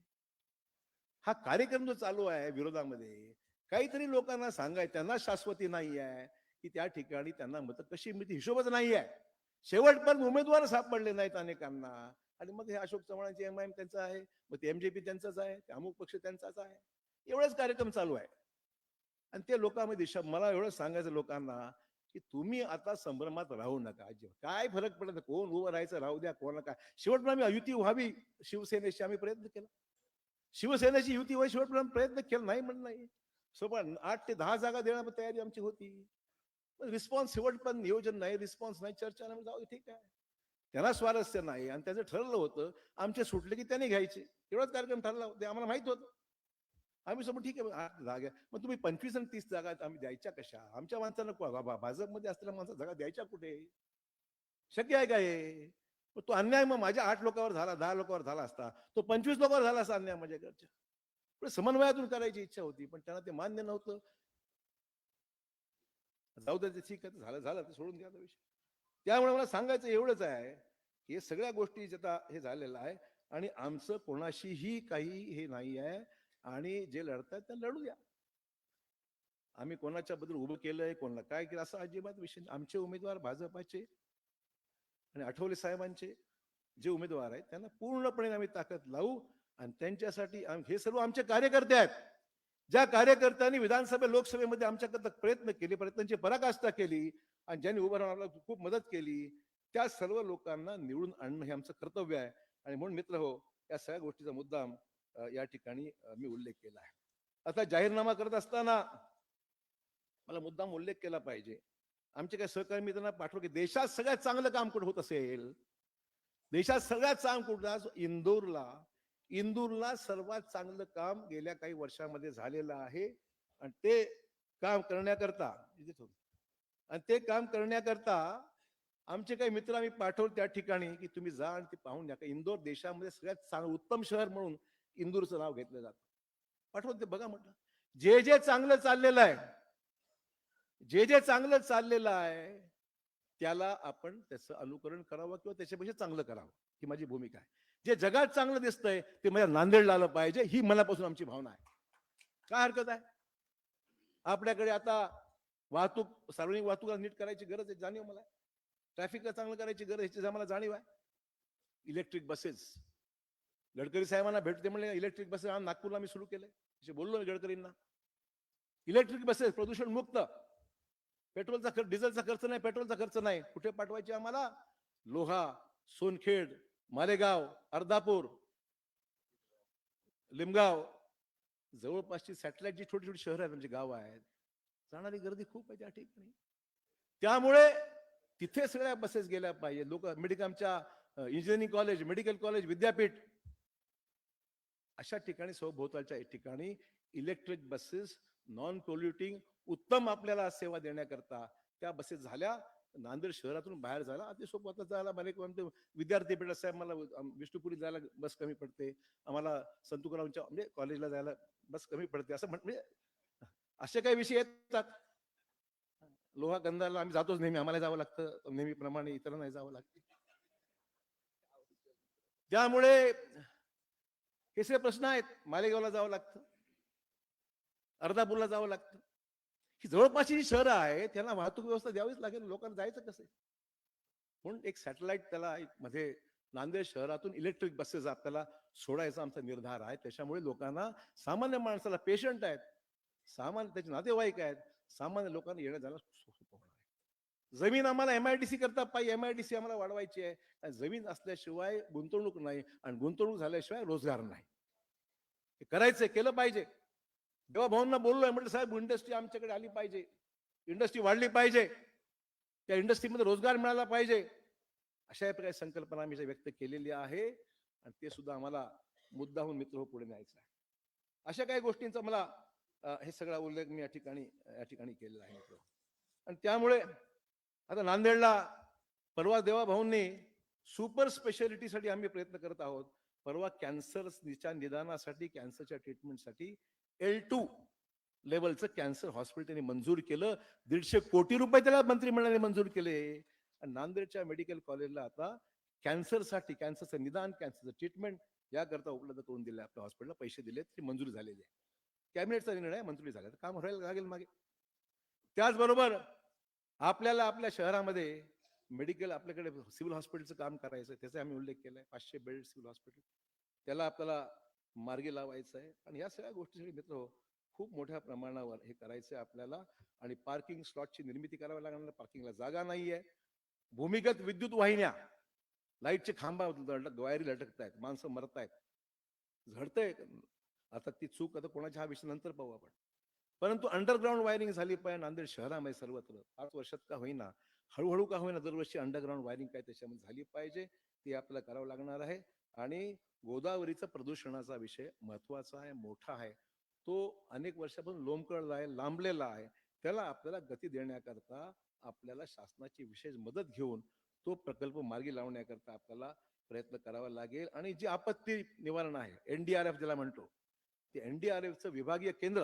हा कार्यक्रम जो चालू आहे विरोधामध्ये, काहीतरी लोकांना सांगायचं, त्यांना शाश्वती नाही आहे की त्या ठिकाणी त्यांना मतं कशी मिळते, हिशोबच नाही आहे. शेवटपर्यंत उमेदवार सापडले नाहीत अनेकांना. आणि मग हे अशोक चव्हाणांचे MIM त्यांचं आहे, मग ते MJP त्यांचाच आहे, ते अमुक पक्ष त्यांचाच आहे. एवढाच कार्यक्रम चालू आहे. आणि ते लोकांमध्ये मला एवढं सांगायचं लोकांना की तुम्ही आता संभ्रमात राहू नका. काय फरक पडत नाही, कोण उभं राहायचं राहू द्या, कोणाला काय. शेवटपर्यंत आम्ही युती व्हावी शिवसेनेशी आम्ही प्रयत्न केला. शिवसेनेची युती व्हावी शेवटपर्यंत प्रयत्न केला, नाही म्हणत नाही. सोबत 8 ते 10 जागा देण्याची तयारी आमची होती. रिस्पॉन्स शेवटपर्यंत नियोजन नाही, रिस्पॉन्स नाही, चर्चा नाही, जाऊ ठीक आहे. त्यांना स्वारस्य नाही आणि त्याचं ठरलं होतं आमचे सुटले की त्यांनी घ्यायचे. एवढाच कार्यक्रम ठरला होता, आम्हाला माहित होतं. आम्ही समोर ठीक आहे 8 जागा, मग तुम्ही 25 आणि 30 जागा आम्ही द्यायच्या कशा? आमच्या माणसांना, भाजपमध्ये असलेल्या माणसाला जागा द्यायच्या कुठे? शक्य आहे का हे? तो अन्याय मग माझ्या 8 लोकांवर झाला, 10 लोकांवर झाला असता, तो 25 लोकांवर झाला असता अन्याय माझ्याकडच्या. समन्वयातून करायची इच्छा होती, पण त्यांना ते मान्य नव्हतं. जाऊ द्या, ते ठीक आहे, झालं ते सोडून द्या विषय. त्यामुळे मला सांगायचं एवढंच आहे की हे सगळ्या गोष्टी आता हे झालेलं आहे आणि आमचं कोणाशीही काही हे नाही आहे. आणि जे लढतात त्या लढू द्या. आम्ही कोणाच्या बद्दल उभं केलंय, कोणाला काय केलं असं अजिबात विषय. आमचे उमेदवार भाजपाचे आणि आठवले साहेबांचे जे उमेदवार आहेत त्यांना पूर्णपणे आम्ही ताकद लावू आणि त्यांच्यासाठी हे सर्व आमचे कार्यकर्ते आहेत. ज्या कार्यकर्त्यांनी विधानसभा लोकसभेमध्ये आमच्याकडे प्रयत्न केले, प्रयत्नांची पराकाष्ठा केली आणि ज्यांनी उभं राहण्याला खूप मदत केली, त्या सर्व लोकांना निवडून आणणं हे आमचं कर्तव्य आहे. आणि म्हणून मित्र हो, या सगळ्या गोष्टीचा मुद्दाम या ठिकाणी मी उल्लेख केला आहे. आता जाहीरनामा करत असताना मला मुद्दाम उल्लेख केला पाहिजे. आमचे काही सहकारी मित्रांना पाठवलं की देशात सगळ्यात चांगलं काम कुठं होत असेल, देशात सगळ्यात चांगलं कुठं, आज इंदूरला सर्वात चांगलं काम गेल्या काही वर्षामध्ये झालेलं आहे. आणि ते काम करण्याकरता आमचे काही मित्र आम्ही पाठवले त्या ठिकाणी की तुम्ही जा आणि ते पाहून या. इंदोर देशामध्ये सगळ्यात चांगलं उत्तम शहर म्हणून इंदूरचं नाव घेतलं जातं. पाठवलं ते बघा म्हटलं. जे जे चांगलं चाललेलं आहे त्याला आपण त्याचं अनुकरण करावं किंवा त्याच्यापेक्षा चांगलं करावं, ही माझी भूमिका आहे. जे जगात चांगलं दिसतंय ते माझ्या नांदेडला आलं पाहिजे, ही मनापासून आमची भावना आहे. काय हरकत आहे? आपल्याकडे आता वाहतूक, सार्वजनिक वाहतूक नीट करायची गरज आहे, जाणीव मला. ट्रॅफिकला चांगलं करायची गरज याची आम्हाला जाणीव आहे. इलेक्ट्रिक बसेस, गडकरी साहेबांना भेटते म्हणले इलेक्ट्रिक बसेस नागपूरला मी सुरू केलंय, असे बोललो मी गडकरींना. इलेक्ट्रिक बसेस प्रदूषण मुक्त, पेट्रोलचा खर्च, डिझेलचा खर्च नाही, पेट्रोलचा खर्च नाही. कुठे पाठवायचे आम्हाला? लोहा, सोनखेड, मालेगाव, अर्धापूर, लिमगाव, जवळपासची सॅटेलाइट जी छोटी छोटी शहरं आहेत, म्हणजे गाव आहेत, जाणारी गर्दी खूप आहे त्या ठिकाणी. त्यामुळे तिथे सगळ्या बसेस गेल्या पाहिजे. लोक मेडिकलच्या इंजिनिअरिंग कॉलेज, मेडिकल कॉलेज, विद्यापीठ अशा ठिकाणी सभोवतालच्या ठिकाणी इलेक्ट्रिक बसेस नॉन पोल्युटिंग उत्तम आपल्याला सेवा देण्याकरता त्या बसेस झाल्या. नांदेड शहरातून बाहेर जायला अति सोपं. आता जायला मला विद्यार्थी भेटत साहेब, मला विष्णुपुरी जायला बस कमी पडते, आम्हाला संतुकरावच्या म्हणजे कॉलेजला जायला बस कमी पडते, असं म्हणजे असे काही विषय येतात. लोहा गंधाला आम्ही जातोच नेहमी, आम्हाला जावं लागतं नेहमीप्रमाणे, इतरांना जावं लागतं. त्यामुळे हे सगळे प्रश्न आहेत. मालेगावला जावं लागतं, अर्धापूरला जावं लागतं. ही जवळपासची जी शहरं आहे त्यांना वाहतूक व्यवस्था द्यावीच लागेल. लोकांना जायचं कसं? म्हणून एक सॅटेलाइट त्याला मध्ये नांदेड शहरातून इलेक्ट्रिक बसेस आपल्याला सोडायचा आमचा निर्धार आहे. त्याच्यामुळे लोकांना, सामान्य माणसाला, पेशंट आहेत, सामान्य त्याचे नातेवाईक आहेत, सामान्य लोकांना येणं जाणं सोपं होणार आहे. जमीन आम्हाला MIDC करता पाहिजे, MIDC आम्हाला वाढवायची आहे. जमीन असल्याशिवाय गुंतवणूक नाही, आणि गुंतवणूक झाल्याशिवाय रोजगार नाही. हे करायचंय, केलं पाहिजे. तेव्हा भाऊंना बोललोय, म्हटलं साहेब इंडस्ट्री आमच्याकडे आली पाहिजे, इंडस्ट्री वाढली पाहिजे, त्या इंडस्ट्रीमध्ये रोजगार मिळाला पाहिजे. अशा प्रकारे संकल्पना आम्ही व्यक्त केलेली आहे, आणि ते सुद्धा आम्हाला मुद्दाहून मित्र पुढे न्यायचं आहे. अशा काही गोष्टींचा मला हे सगळा उल्लेख मी या ठिकाणी केलेला आहे. आणि त्यामुळे आता नांदेडला परवा देवा भाऊंनी सुपर स्पेशालिटीसाठी आम्ही प्रयत्न करत आहोत. परवा कॅन्सरच्या निदानासाठी, कॅन्सरच्या ट्रीटमेंटसाठी L2 लेवलचं कॅन्सर हॉस्पिटल त्यांनी मंजूर केलं. 150 कोटी रुपये त्याला मंत्रिमंडळाने मंजूर केले. आणि नांदेडच्या मेडिकल कॉलेजला आता कॅन्सरसाठी, कॅन्सरचं निदान, कॅन्सरचं ट्रीटमेंट याकरता उपलब्ध करून दिले. आपल्या हॉस्पिटलला पैसे दिले, ते मंजूर झालेले आहे. कॅबिनेटचा निर्णय मंजुरी झाला, काम व्हायला लागेल मागे. त्याचबरोबर आपल्याला आपल्या शहरामध्ये मेडिकल, आपल्याकडे सिव्हिल हॉस्पिटलचं काम करायचं, त्याचा आम्ही उल्लेख केलाय. 500 बेड सिव्हिल हॉस्पिटल, त्याला आपल्याला मार्गी लावायचं आहे. आणि या सगळ्या गोष्टीसाठी मित्र खूप मोठ्या प्रमाणावर हे करायचं आहे आपल्याला. आणि पार्किंग स्लॉटची निर्मिती करावी लागणार, पार्किंगला जागा नाहीये. भूमिगत विद्युत वाहिन्या, लाईटचे खांबा, वायरी लटकत आहेत, माणसं मरत आहेत, झडतंय. आता ती चूक आता कोणाच्या, हा विषय नंतर पाहू आपण. परंतु अंडरग्राऊंड वायरिंग झाली पाहिजे नांदेड शहरामध्ये सर्वत्र. 5 वर्षात का होईना, हळूहळू का होईना, दरवर्षी अंडरग्राऊंड वायरिंग काय त्याच्यामध्ये झाली पाहिजे, ते आपल्याला करावं लागणार आहे. आणि गोदावरीचा प्रदूषणाचा विषय महत्वाचा आहे, मोठा आहे. तो अनेक वर्षापासून लोंबकळला आहे, लांबलेला आहे. त्याला आपल्याला गती देण्याकरता आपल्याला शासनाची विशेष मदत घेऊन तो प्रकल्प मार्गी लावण्याकरता आपल्याला प्रयत्न करावा लागेल. आणि जी आपत्ती निवारण आहे, NDRF ज्याला म्हणतो, ते NDRFचं विभागीय केंद्र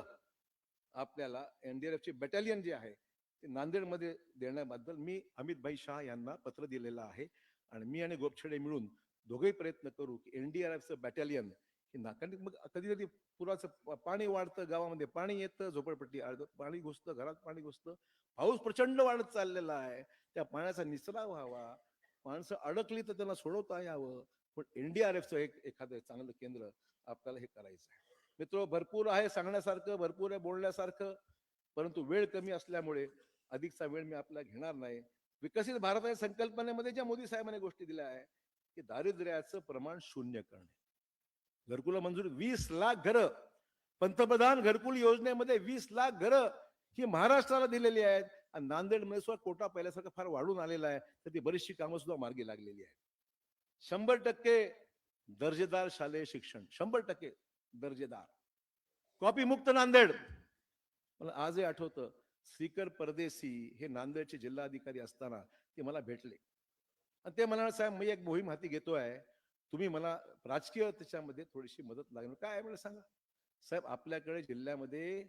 आपल्याला, NDRFची बटालियन जे आहे ते नांदेडमध्ये देण्याबद्दल मी अमित भाई शाह यांना पत्र दिलेलं आहे. आणि मी आणि गोपछडे मिळून दोघेही प्रयत्न करू की NDRFचं बटालियन हे नाकांनी, मग कधी कधी पुराचं पाणी वाढतं, गावामध्ये पाणी येतं, झोपडपट्टी पाणी घुसतं, घरात पाणी घुसतं, पाऊस प्रचंड वाढत चाललेला आहे. त्या पाण्याचा निचरा व्हावा, माणसं अडकली तर त्यांना सोडवता यावं. पण NDRFचं एखादं चांगलं केंद्र आपल्याला हे करायचं आहे. मित्र, भरपूर आहे सांगण्यासारखं, भरपूर आहे बोलण्यासारखं, परंतु वेळ कमी असल्यामुळे अधिकचा वेळ मी आपल्याला घेणार नाही. विकसित भारताच्या संकल्पनेमध्ये ज्या मोदी साहेबांनी गोष्टी दिल्या आहे की दारिद्र्याचं प्रमाण 0 करणे, घरकुला मंजुरी, 20 लाख घरं पंतप्रधान घरकुल योजनेमध्ये 20 लाख घरं ही महाराष्ट्राला दिलेली आहेत आणि नांदेडमध्ये सुद्धा कोटा पहिल्यासारखं फार वाढून आलेला आहे, तर ती बरीचशी कामं सुद्धा मार्गी लागलेली आहेत. 100% दर्जेदार शालेय शिक्षण, 100% दर्जेदार. कॉपी मुक्त नांदेड. मला आजही आठवतं, श्रीकर परदेशी हे नांदेडचे जिल्हाधिकारी असताना ते मला भेटले आणि ते म्हणाले, साहेब मी एक मोहीम हाती घेतोय, तुम्ही मला राजकीय त्याच्यामध्ये थोडीशी मदत लागणार. काय आहे मला सांगा. साहेब आपल्याकडे जिल्ह्यामध्ये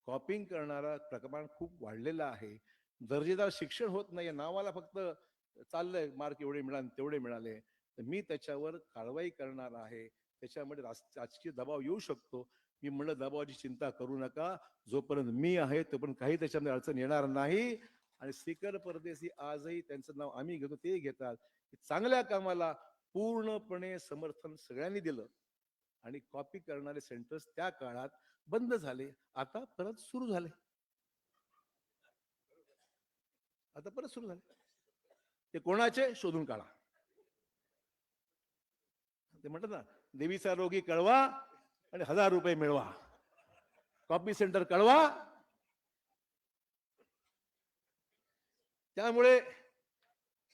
कॉपिंग करणारा प्रमाण खूप वाढलेला आहे, दर्जेदार शिक्षण होत नाही, नावाला फक्त चाललंय मार्क एवढे मिळाले तेवढे मिळाले, तर मी त्याच्यावर कारवाई करणार आहे. त्याच्यामध्ये राजकीय दबाव येऊ शकतो. मी म्हणलं दबावाची चिंता करू नका, जोपर्यंत मी आहे तोपर्यंत काही त्याच्यामध्ये अडचण येणार नाही. आणि श्रीकर परदेशी आजही त्यांचं नाव आम्ही घेतो, ते घेतात. चांगल्या कामाला पूर्णपणे समर्थन सगळ्यांनी दिलं आणि कॉपी करणारे सेंटर्स त्या काळात बंद झाले, आता परत सुरू झाले. ते कोणाचे शोधून काढा. ते म्हणतात ना, देवीचा रोगी कळवा आणि 1000 रुपये मिळवा. कॉपी सेंटर कळवा. त्यामुळे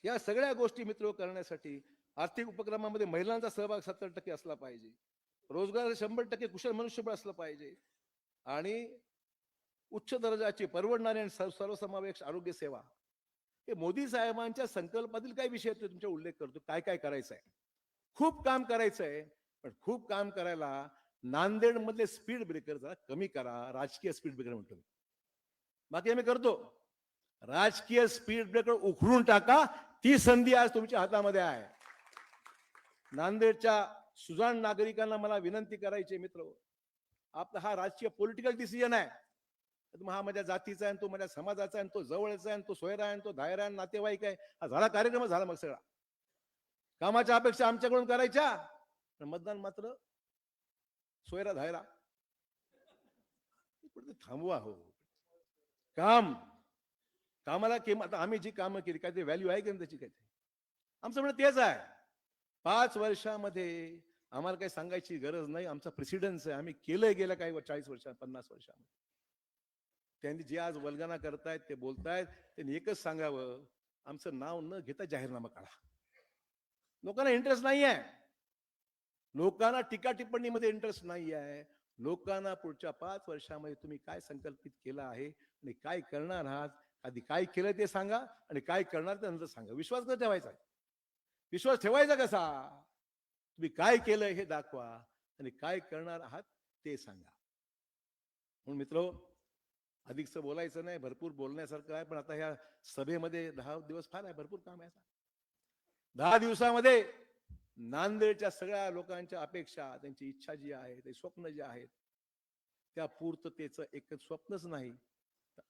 या सगळ्या गोष्टी मित्र करण्यासाठी आर्थिक उपक्रमामध्ये महिलांचा सहभाग 70% असला पाहिजे. रोजगार 100% कुशल मनुष्यबळ असलं पाहिजे आणि उच्च दर्जाची परवडणारी आणि सर्वसमावेश आरोग्य सेवा. हे मोदी साहेबांच्या संकल्पातील काही विषय आहेत, तुमचा उल्लेख करतो. काय काय करायचं आहे. खूप काम करायचं आहे, पण खूप काम करायला नांदेड मधले स्पीड ब्रेकर जरा कमी करा. राजकीय स्पीड ब्रेकर म्हणतो मी, बाकी आम्ही करतो. राजकीय स्पीड ब्रेकर उखडून टाका. ती संधी आज तुमच्या हातामध्ये आहे. नांदेडच्या सुजाण नागरिकांना मला विनंती करायची, मित्र, आपला हा राजकीय पॉलिटिकल डिसिजन आहे. हा माझ्या जातीचा आहे, तो माझ्या समाजाचा आहे, तो जवळचा आहे, तो सोयरा आहे, तो धायरा आहे, नातेवाईक आहे. हा झाला कार्यक्रम, झाला मग सगळा. कामाच्या अपेक्षा आमच्याकडून करायच्या, पण मतदान मात्र सोयरा धायरा. थांबवा हो. कामाला किंमत. आता आम्ही जी कामं केली काय ते व्हॅल्यू आहे की नाही त्याची? काय आमचं म्हणणं तेच आहे. 5 वर्षामध्ये आम्हाला काही सांगायची गरज नाही. आमचा प्रेसिडेन्स आहे. आम्ही केलंय गेल्या काही 40 वर्षात 50 वर्षामध्ये. त्यांनी जे आज वल्गना करतायत, ते बोलतायत, त्यांनी एकच सांगावं, आमचं नाव न घेता जाहीरनामा काढा. लोकांना इंटरेस्ट नाही आहे. लोकांना टीका टिप्पणीमध्ये इंटरेस्ट नाही आहे. लोकांना पुढच्या 5 वर्षामध्ये तुम्ही काय संकल्पित केलं आहे आणि काय करणार आहात, आधी काय केलं ते सांगा आणि काय करणार ते नंतर सांगा. विश्वास कसा ठेवायचा? विश्वास ठेवायचा कसा? तुम्ही काय केलं हे दाखवा आणि काय करणार आहात ते सांगा. म्हणून मित्र, अधिकच बोलायचं नाही, भरपूर बोलण्यासारखं आहे, पण आता ह्या सभेमध्ये 10 दिवस फार आहे, भरपूर काम आहे. 10 दिवसामध्ये नांदेडच्या सगळ्या लोकांच्या अपेक्षा, त्यांची इच्छा जी आहे, ते स्वप्न जे आहेत, त्या पूर्ततेचं एकच स्वप्नच नाही,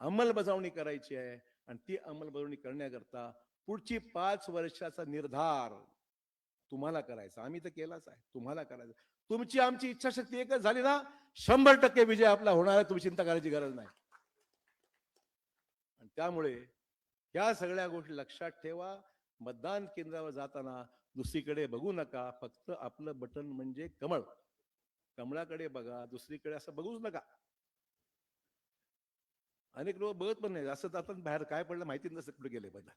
अंमलबजावणी करायची आहे. आणि ती अंमलबजावणी करण्याकरता पुढची 5 वर्षाचा निर्धार तुम्हाला करायचा. आम्ही तर केलाच आहे, तुम्हाला करायचा. तुमची आमची इच्छाशक्ती एकच झाली ना, 100% विजय आपला होणार आहे. तुम्ही चिंता करायची गरज नाही. आणि त्यामुळे या सगळ्या गोष्टी लक्षात ठेवा. मतदान केंद्रावर जाताना दुसरीकडे बघू नका. फक्त आपलं बटन म्हणजे कमळ. कमळाकडे बघा, दुसरीकडे असं बघूच नका. अनेक लोक बघत पण नाही, असं जातात बाहेर, काय पडलं माहिती नसतं कुठे गेले पहिला.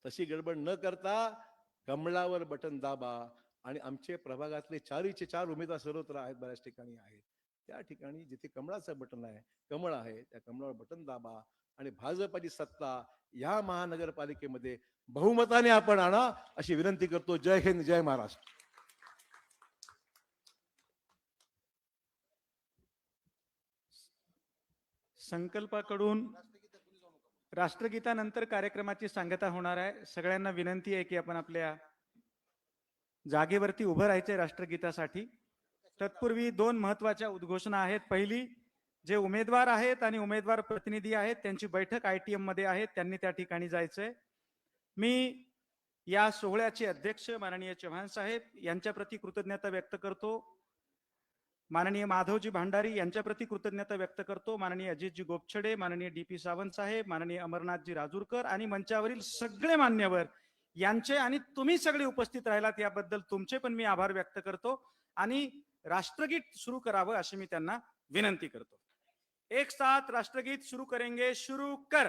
तशी गडबड न करता कमळावर बटन दाबा. आणि आमचे प्रभागातले 4चे 4 उमेदवार सर्वत्र आहेत, बऱ्याच ठिकाणी आहेत. त्या ठिकाणी जिथे कमळाचं बटन आहे, कमळ आहे, त्या कमळावर बटन दाबा आणि भाजपची सत्ता या महानगरपालिकेमध्ये बहुमताने आपण आणा, अशी विनंती करतो. जय हिंद, जय महाराष्ट्र. संकल्पाकडून राष्ट्रगीतानंतर कार्यक्रमाची सांगता होणार आहे. सगळ्यांना विनंती आहे की आपण आपल्या जागेवरती उभं राहायचंय राष्ट्रगीतासाठी. तत्पूर्वी 2 महत्वाच्या उद्घोषणा आहेत. पहिली, जे उमेदवार आहेत आणि उमेदवार प्रतिनिधी आहेत त्यांची बैठक ITM मध्ये आहे, त्यांनी त्या ठिकाणी जायचंय. मी या सोहळ्याचे अध्यक्ष माननीय चव्हाण साहेब यांच्या प्रति कृतज्ञता व्यक्त करतो. माननीय माधवजी भांडारी यांच्या प्रति कृतज्ञता व्यक्त करतो. माननीय अजितजी गोपछडे, माननीय DP सावंत साहेब, माननीय अमरनाथजी राजूरकर आणि मंचावरील सगळे मान्यवर यांचे आणि तुम्ही सगळे उपस्थित राहिलात याबद्दल तुमचे पण मी आभार व्यक्त करतो. आणि राष्ट्रगीत सुरू करावं अशी मी त्यांना विनंती करतो. एक साथ राष्ट्रगीत शुरू करेंगे. शुरू कर.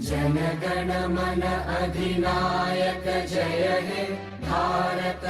जनगण मन अधिनायक जय हे भारत